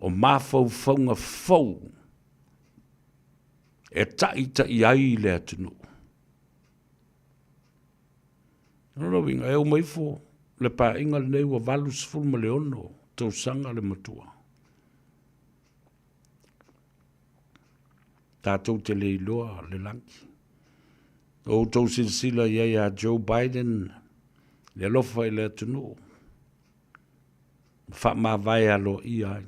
O mafau faunga fau. E taita iai le atunu. Rawinga e o mai fo. Le pa inga le nei wa valu sfulma le ono. Tau sanga le matua. Tātou te le iloa le langi. O tau sinsila ia Joe Biden le lofa i le atunu. Wha ma vai alo ia.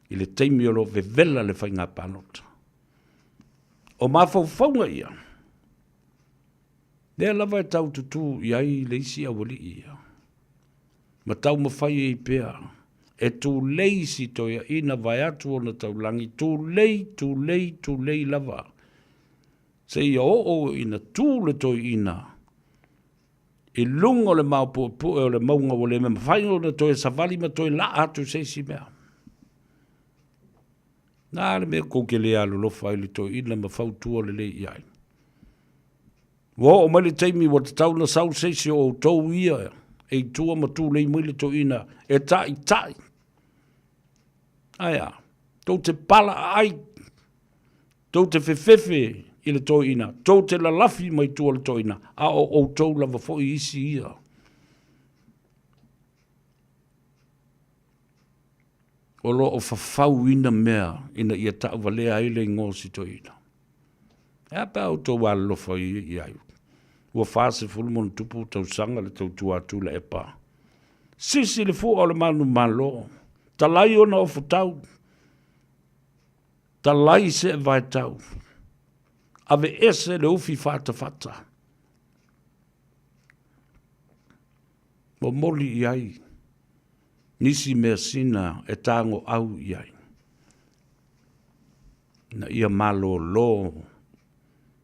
I le teimi o lo vevela le whainga panota. O mafau faunga ia. Lea lava e tau tutu iai le isi awali ia. Ma tau mawhai e pēa. E tū leisi toia ina vai atu o na tau langi. Tū lei lava. Se ia o ina tū le toi ina. I lungo le maupu o le maunga o le me mawhaingo na toi savali ma toi la atu seisi mea. Nā le mea kouke le alu lofa ili toi ina ma fautua le lei iai. Wo o mali teimi wa te tau na sau seisi o tau ia. E tua ma tū lei mwile toi ina. E tai. Aia, tau te pala ai, tau te whewhewe i le toi ina, tau te lalafi mai tua le toi ina, a o tau lava fo i isi ia. O lo o whawhau ina mea, ina ia tau walea ile i ngōsi toi ina. Ea pa o tau wale lofa i ai. Ua whase fulmon tupu tau sanga le tau tuatu le epa. Sisi le fu o le manu malo. Talai ona o futau. Talai se vai tau. Ave ese le ufi fata. Mo moli iai. Nisi mea sina e tango au iai. Na ia malo lo.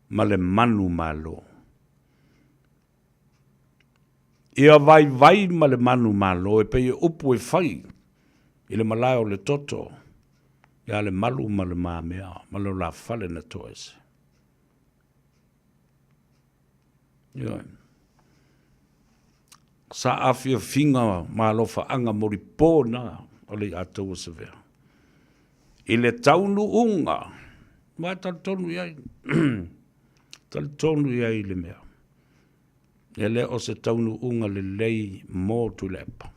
Male manu malo. Ia vai male manu malo e pei upu e fai. Ile malai o le toto, ia le malu ma le mamea, malo la fale na toese. Ia. Sa afia finga ma lofa anga mori pōna o le atou se vea. Ile taunu unga, ma tal tonu iai, tal tonu iai le mea. Ele o se taunu unga le lei mō tu lepa.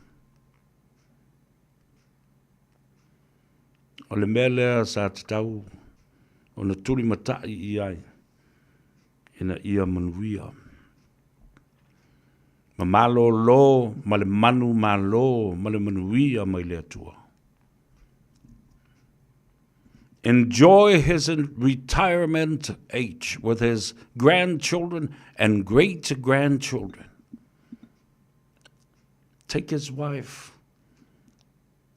O le mele sa te tau o na turi matai i ai. Ina ia manuia. Ma malo lo, ma le manu malo, ma le manuia mai le atua. Enjoy his retirement age with his grandchildren and great-grandchildren. Take his wife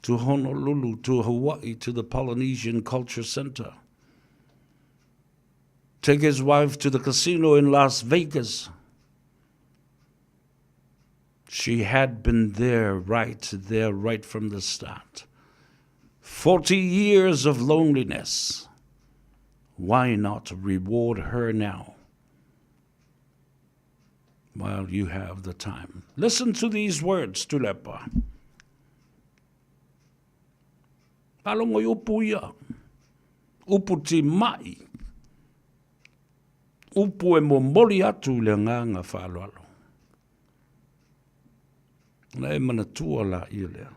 to Honolulu, to Hawaii, to the Polynesian Culture Center. Take his wife to the casino in Las Vegas. She had been there right from the start. 40 years of loneliness. Why not reward her now while you have the time? Listen to these words, Tulepa. Palongo upu ia. Upu ti mai. upu e mo moli atu le nganga whaaloalo. Na e mana tua la ia lea.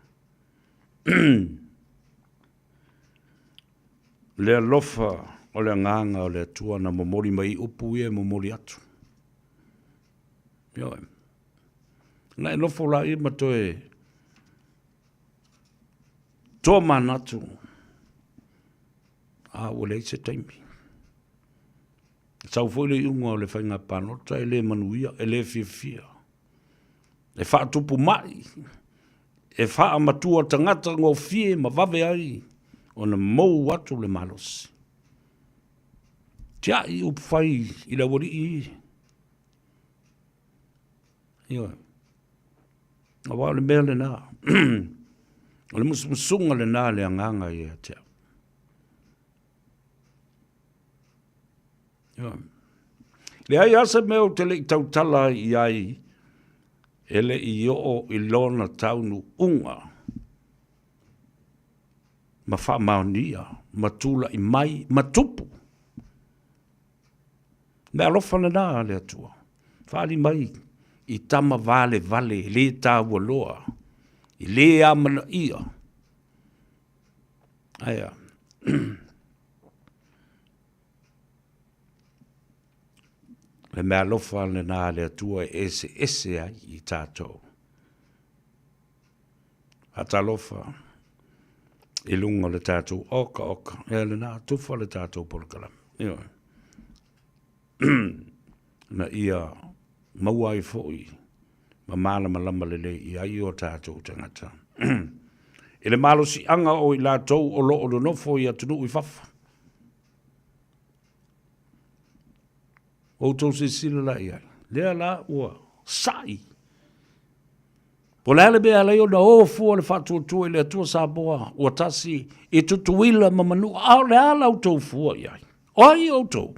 Lea lofa o le nganga o le tua na mo moli mai upu e mo moli atu. Ioe. Na e lofo la ia matoe toa manatu. Wale se taimi. Sau foi le iunga o le whainga panota e le manuia e le fia. E wha tupu mai. E wha matua tangata ngō fie ma vave ai. O na mou atu le malos. Tia i upwhai i la wari i. Ioe. A wā le mea le nā. O le musunga le nā le anganga i a tia. Le ai asa meo te le tautala i ai ele i o i lona taunu unga ma wha maonia ma tula i mai ma tupu me alofana nā le atua whaali mai i tama vale le tā waloa i le amana ia aia le mea lofa le nā le atua e ese ai i tātou. Hata lofa i lunga le tātou oka. E le nā tufa le tātou polkala. Na ia maua i foi. Ma malama le i ai o tātou tangata. E le malo si anga o i lātou o lo nofo i atunu i fafa. O tau se sila la iai. Lea la ua sai. Po lea le bea leo na fua le whatua tua i le atua Samoa. Ua tasi e tutuila mamanu. Au le ala o tau fua iai. Oi o tau.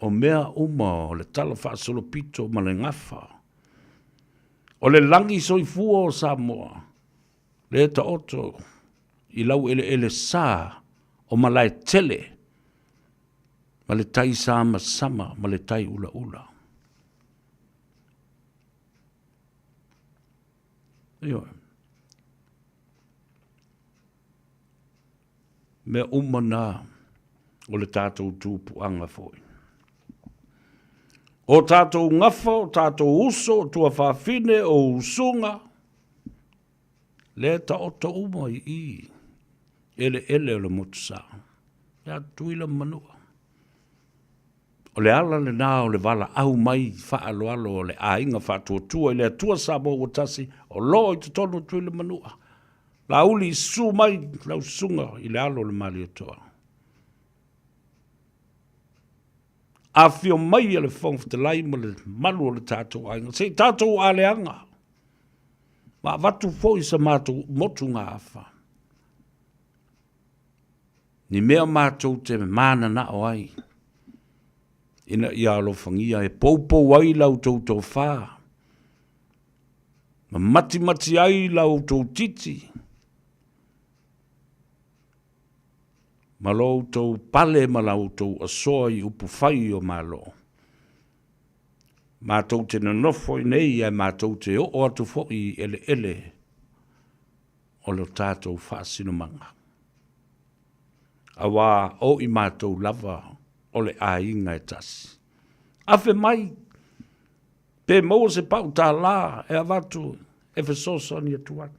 O mea uma o le tala whaasolo pito ma le ngafa. O le langi soi fua o Samoa. Le ta oto. I lau ele sa o malai tele. Ma le tai sama, ma le tai ula. Ioe. Mea umana o le tātou tūpuanga foi. O tātou ngafa, o tātou uso, tua whawhine o usunga. Le ta oto uma i. Ele o le motusa. Ia tuila manua. O le ala le nā o le wala au mai whaalo o le ainga whātua i le atua Samoa o tasi o lo i te tonu tuile manua. La uli su mai lau sunga i le alo le mali atoa. A fio mai le whong te lai ma le malu o le tātou ainga. Se tātou aleanga. Ma watu fo i sa mātou motu ngā awha. Ni mea mātou te mana na o ai. Ina ia alofangia e poupou ai lau tautou whā. Ma mati ai lau tau titi. Ma lau tau pale ma lau tau asoa i upu whai o malo. Ma tau te nanofo i nei e ma tau te o atu fo i ele. O lo tātou whaasino manga. Awa o i ma tau lava o le ainga e tasi. Afe mai, pe mo se pau tā la e avatu e fesosa ni atuan.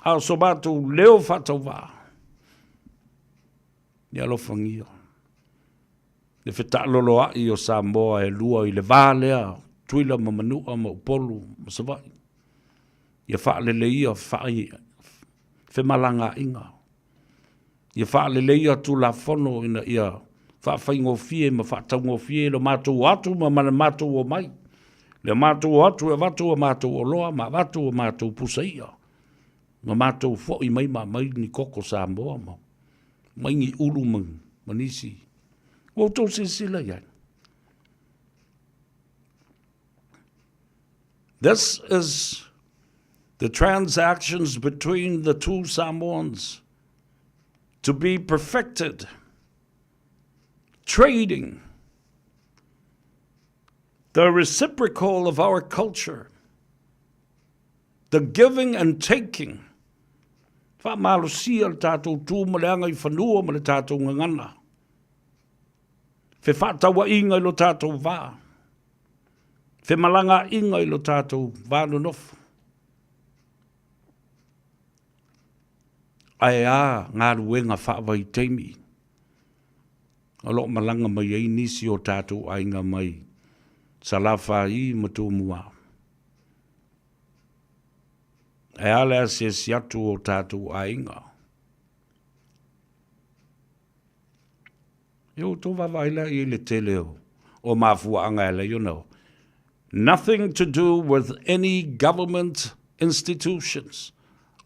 Ao so mātou leo whatau wā. Ni alofangia. Le wheta loloa i o Samoa e lua i le vālea, tuila ma manua ma upolu, ma savai. Ia whaale le ia whai, whemalanga inga. Ia whaale leia tu la fono ina ia whawhaingo fie ma whataungo fie lo mātou atu ma mana mātou o mai. Le mātou atu e watu o mātou o loa ma watu o mātou pusaia. Ma mātou fo i mai ni koko Samoa ma. Mai ni ulu manisi. O tau se sila iai. This is the transactions between the two Samoans. to be perfected, trading, the reciprocal of our culture, the giving and taking. Wha-malusia le tātou tūmaleanga I whanua ma le tātou ngangana. Fe whātawa inga I lo tātou wā. Fe malanga inga I lo tātou wānu nofu. Ai ngā ruenga whaawai teimi. O lo malanga mai ei nisi o tātou ainga mai. Salafa I matu mua. E ale a se siatu o tātou ainga. Yo tō wawaila I le teleo. O mafua anga ele, you know. Nothing to do with any government institutions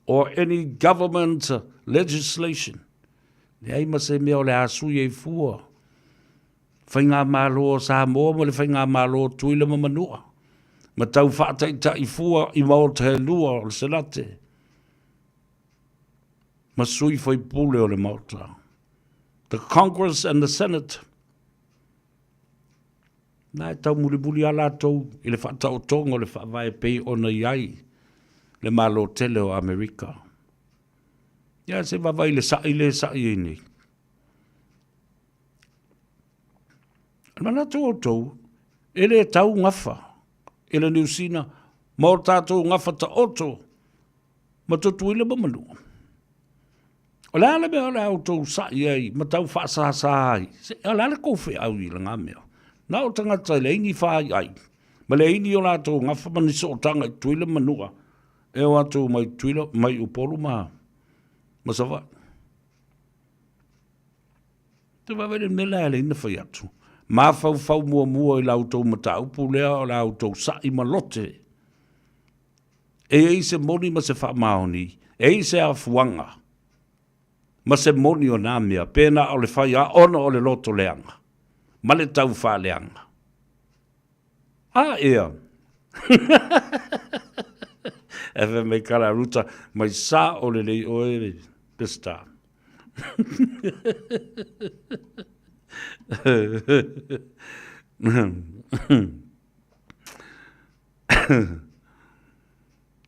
or any government legislation. Nei ma se mea o le asu I fua. Whainga malo o Samoa mo le whainga malo o tuila mamanua. Ma tau whaatai ta I fua I mao te lua o le senate. Ma sui whai pule o le mauta. The Congress and the Senate. Nai tau mulibuli ala tau I le whaatau tonga le whaavai pei o na iai. Le malo tele o Amerika. Ia se wawai le sai ini. Mana tō tau, ele tau ngafa. Ele niusina, mō tātou ngafa ta oto, ma tutu ile mamanu. O le ale mea le au tau sai ai, ma tau whaasasa ai. O le ale kouwhi au I la ngā mea. Nā o tangata le ini whaai ai. Ma le ini o lātou ngafa mani so tanga I tuile manua. E o atu mai tuile, mai upolu ma sawa. Te wawere mele ale ina whai atu. Ma fau mua I lautou mata upu lea o lautou sai malote. E se moni ma se wha maoni. E se a fuanga. Ma se moni o nā mea. Pēna o le whai a ona o le loto leanga. Ma le tau wha leanga. Ea. Ewe me kara ruta. Mai sa o le lei oe. Pista.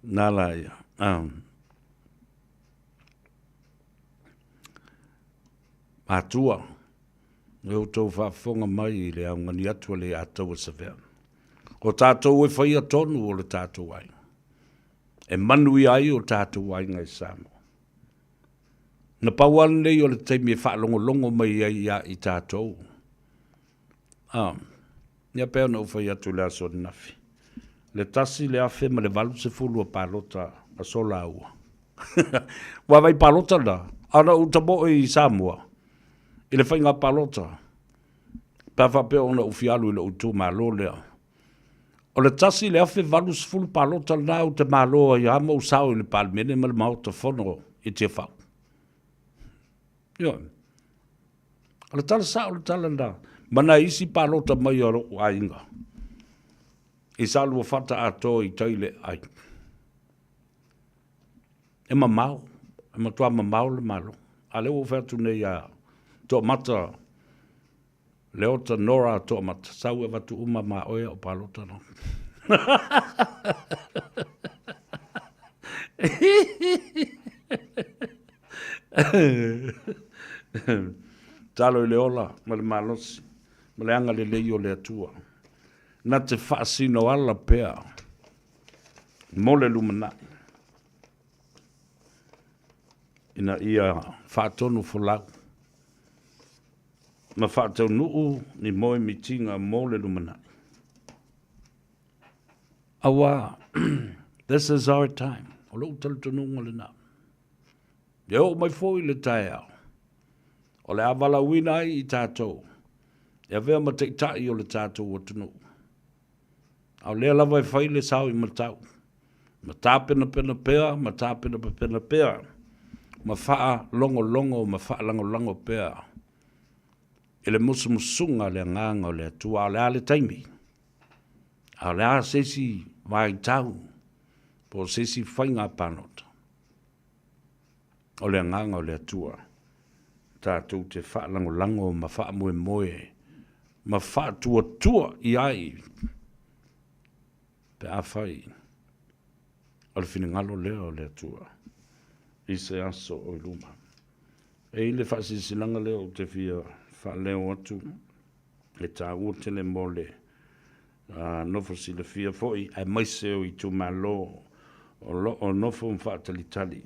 Nala ia. Atua. Eu tau whaafonga mai I le au ngani atua le atau sa vea. O tātou e whaia tonu o le tātou ai. E manui ai o tātou ai ngai Samoa. Na pauan nei o le teimi e whaalongo mai ai I tātou. Nia pēo na uwhai atu le aso nafi. Le tasi le afe ma le walu se fulu a pālota a sola ua. Wawai pālota na. Ana utamo I Samoa. I le whainga pālota. Pāwha pēo na uwhialu I le utu mālo lea. O le tasi le afe walu se fulu pālota na u te mālo I ama usau I le pālimene ma le mauta whono I te whau. Yo. Ale tala sa o le tala na. Mana isi palota mai o roko a inga. I salu o fata ato I taile ai. E mamau. E matua mamau le malo. Ale o fetu nei a to mata. Leota nora to mata. Sau e watu uma ma oe o palota no. Talo I le ola, ma le malosi, ma le anga le lei o le atua. Na te whaasino ala pea, mo le lumanai. Ina ia whaatonu fulau. Ma whaatau nuu ni moe mitinga mo le lumanai. Awa, this is our time. O lo tala tununga le nao. Yo mai foi le tai au. O le avala wina I tātou. E vea ma te tai o le tātou o tunu. Au lea lava e whai le sau I matau. Ma tāpena pena pea, ma tāpena pena pea. Ma whaa longo, ma whaa lango pea. E le musunga le nganga o le atua, o le ale taimi. Au le a sesi vai tau. Po sesi whainga panota. O le nganga o le atua. tātou te whaalango ma whaamoe moe, ma whaatua I ai, pe a whai, al whinengalo lea o lea tua, I se aso o luma. E ile whaasisilanga lea o te whia whaaleo atu, e tā ua tele mo le, nofo si le whia foi, ai maiseo I tu malo, o nofo mwhaatalitali.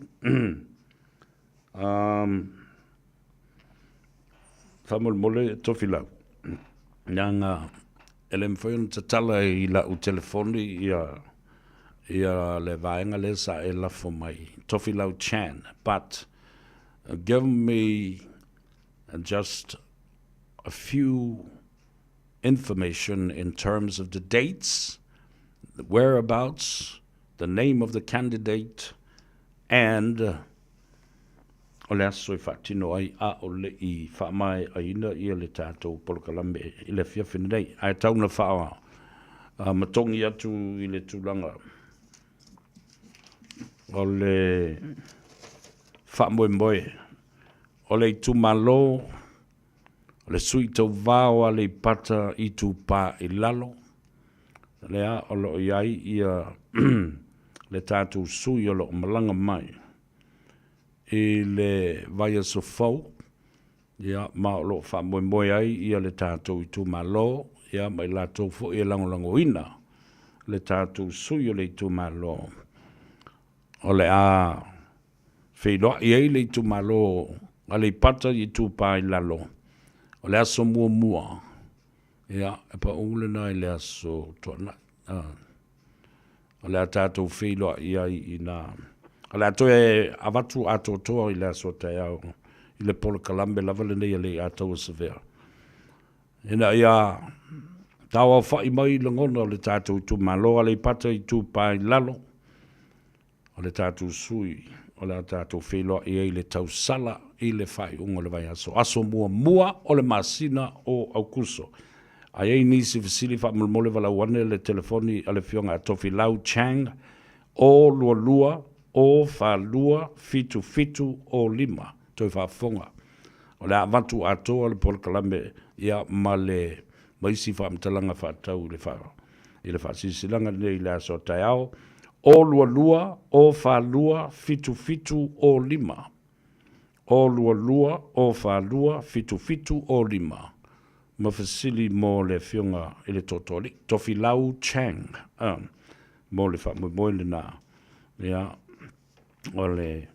Whamolmole tofi lau. Nanga, ele mwhaon tatala I la u telefoni ia le vaenga le sa e lafo mai. Tofi lau Chan. But give me just a few information in terms of the dates, the whereabouts, the name of the candidate, and o le aso I whaatino ai a o le I whaamai a ina ia le tātou polokalame I le whiawhine nei. Ai tauna whaawa matongi atu I le tūlanga. O le whaamoe moe. O le tūmalo, o le sui tau vāua le pata I tū pā I lalo. Lea o lo iai ia le tātou sui o lo malanga mai. I le vaia so fau, ia ma o lo whamoe moe ai ia le tātou I tū malo, ia mai lātou fo I lango ina, le tātou sui o le tū malo. O le a whailoa I ei le tū malo, a le pata I tū pā I lalo. O le aso mua, ia e pa ule na I le aso tuana. O le a tātou whailoa I ai I nā. O le ato e avatu ato toa I le aso tai au. I le polo kalambe lava le nei le ato o severa. Ina ia tawa whai mai langona o le tātou tu maloa le pata I tu pai lalo. O le tātou sui, o le tātou wheloa I le tau sala I le whai ungo le vai aso. Aso mua o le masina o aukuso. Ai ei nisi visili wha mulmole wala wane le telefoni a le fionga a tofi lau Chang o lua o wha lua fitu o lima. Toi wha fonga. O le avantu atoa le polo kalambe ia ma le maisi wha mtalanga wha tau le wha. I le wha sisilanga nei le aso tai au. O lua o wha lua fitu o lima. O lua o wha lua fitu o lima. Ma fasili mo le fionga I le totoli. Tofi lau Chang. Mo le wha mo le na. Ia. O le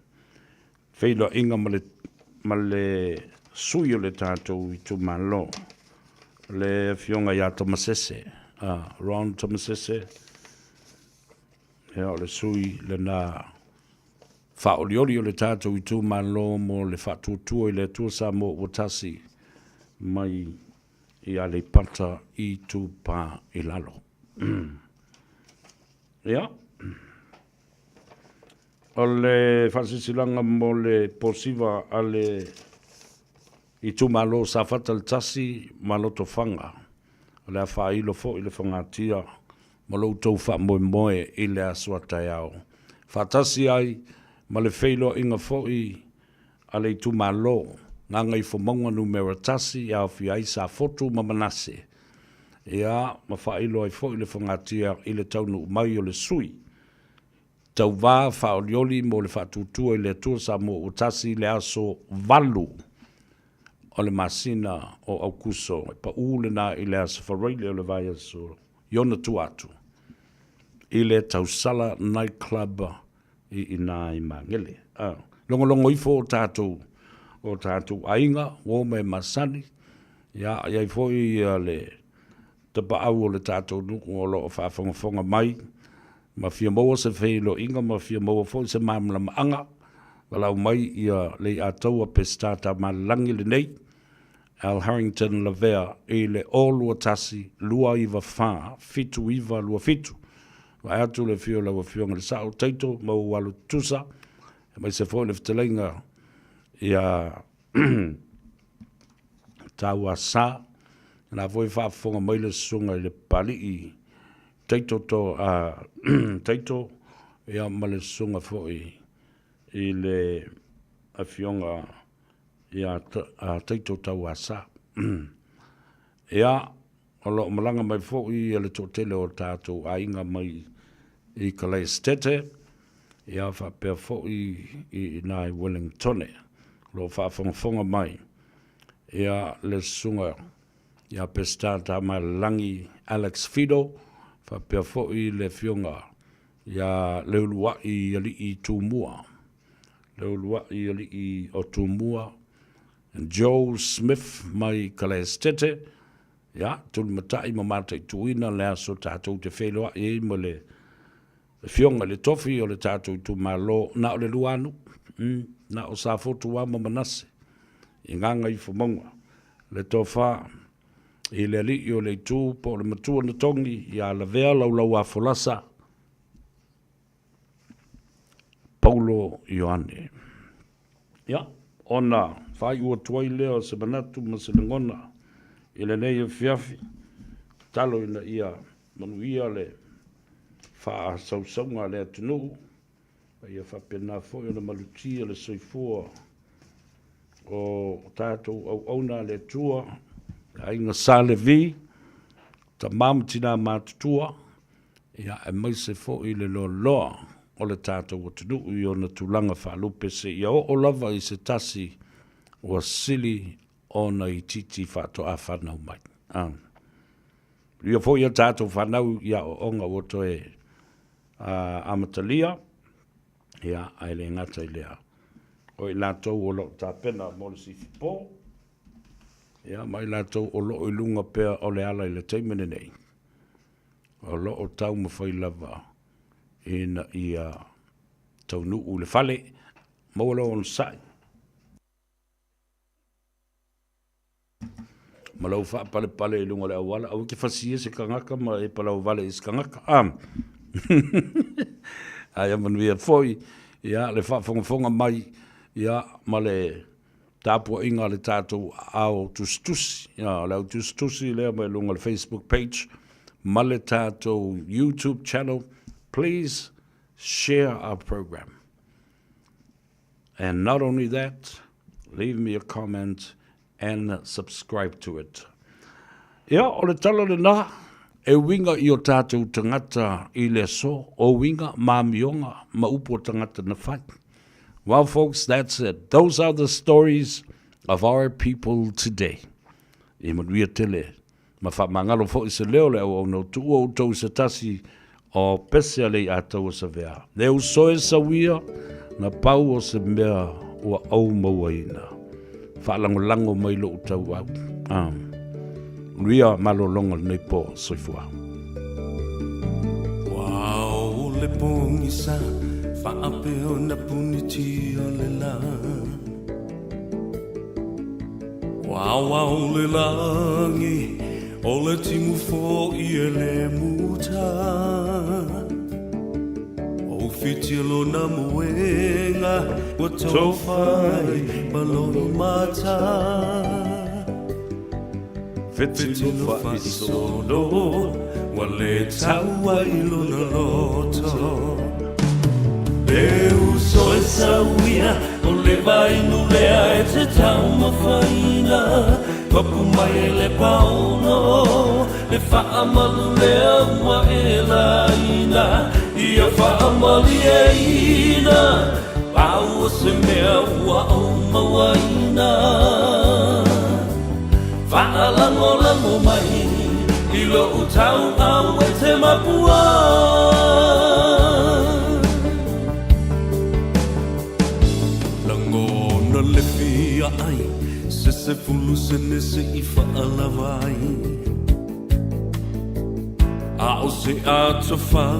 wheilo inga ma le sui o le tātou I tu malo. Le fionga ia Tomasese. Ron Tomasese. Ia o le sui le na whaoliori o le tātou I tu malo mo le whatutua I le tuasa mo utasi mai I a le pata I tu pā I lalo. Ia. O le whasisilanga mo le posiva a le I tu malo sa whata le tasi maloto whanga. O le a whailo fo I le whangatia ma lo tau wha moe I le asua tai au. Whatasi ai ma le whailo inga fo I a le tu malo. Ngā ngai fo maunga numera tasi au fi ai sa fotu ma manase. Ia ma whailo ai fo I le whangatia I le taunu mai o le sui. Tau wā whaolioli mo le whatutua I le tuasa mo utasi le aso valu o le masina o aukuso. Pa ule na I le aso whareile o le vai aso Iona tuatu. I le tausala nightclub I nā I mangele. Longo ifo o tātou ainga, o me masani. Ia I fo I le tapa au o le tātou nuku o lo o whaafonga mai. Ma fia maua se wheilo inga, ma fia maua fo se mamla maanga. Walau mai ia le ataua pestata ma langi le nei. Al Harrington Lavea I le o lua tasi, lua iwa wha, fitu iwa lua fitu. Wa atu le fio lawa fionga le sao teito, mau walu tusa. Mai se fo le ftelenga ia tau a sa. Na voi whaafonga mai le sunga I le pali I teito to teito ia ma le sunga fo I le a fionga ia teito tau asa. Ia, o lo malanga mai fo i le tōtele o tātou ainga mai i kalai stete, ia whapea fo i nai Wellingtone, lo whaafonga mai, ia le sunga, ia pestata mai langi Alex Fido, whapea fo i le fionga, ia leulua i ali i tūmua, leulua i ali i o tūmua, Joe Smith mai kalai stete, ia, tūni matai ma mātai tuina le aso tātou te wheloa e mo le fionga le tofi o le tātou tu malo na o le luanu, na o sa fotu wa ma manase, i nganga i whamonga, le tofa i le li o le tū po le matua na tongi, ia la vea lau a folasa, Paulo Ioane. Ia, ona whai ua tuai leo se manatu ma se lingona, i le nei e fiafi, talo ina ia manuia le wha sausaunga le atunu, ia whapena fo i na malutia le soifua o tātou au auna le tua, a inga sale vi, ta mamtina mātutua, ia e maise fo i le loa o le tātou atunu i o na tulanga whalupe se ia o lava i se tasi o sili ona i titi whato a whanau mai. Ia fo ia tātou whanau ia o onga woto e amatalia, ia aile ngata i lea. O i lātou o lo tāpena mo le sifipo, ia mai lātou o lo i lunga pea o le ala i le teimene nei. O lo o tau mawhai lava ina ia taunu u le fale, mawala on sai. Malau wha pale i lunga le awala, au ke whasia se kangaka, ma e palau vale is kangaka. Ai amanuia foi, ia le whafonga mai, ia ma le tāpua inga le tātou au tustusi, ia le au tustusi lea mai lunga le Facebook page, ma le tātou YouTube channel, please share our program. And not only that, leave me a comment and subscribe to it. Ia, o le tala le nā, e winga i o tātou tangata i le so, o winga māmionga ma upo tangata na whai. Well, folks, that's it. Those are the stories of our people today. I manuia tele, ma whamangalo fo i se leo leo o no tuo o tau se tasi o pese alei a tau sa vea. Leo soe sa wia, na pau o se mea ua au mauaina. Whaalango mai lo utau au. Ria malolonga nei po soifua. Wow, le pongisa, whaapeo na puniti o le la. Wow, le langi, o le timu fo i le muta. O fitilo na muenga, wa tofai, malolo mata. Fitilo fa isono, wa le taua ilo na loto. Leu so e sauia, o le vai nulea e te tau mawhaina. Papu mai e le pauno, le whaamalu lea ua e la ina. Ia whaamali e ina, pau o se mea ua au mawaina. Whaalango mai, i lo utau au e te mapua. Langona le fia ai, se fulu se nese i whaalawai. A o se a tofa.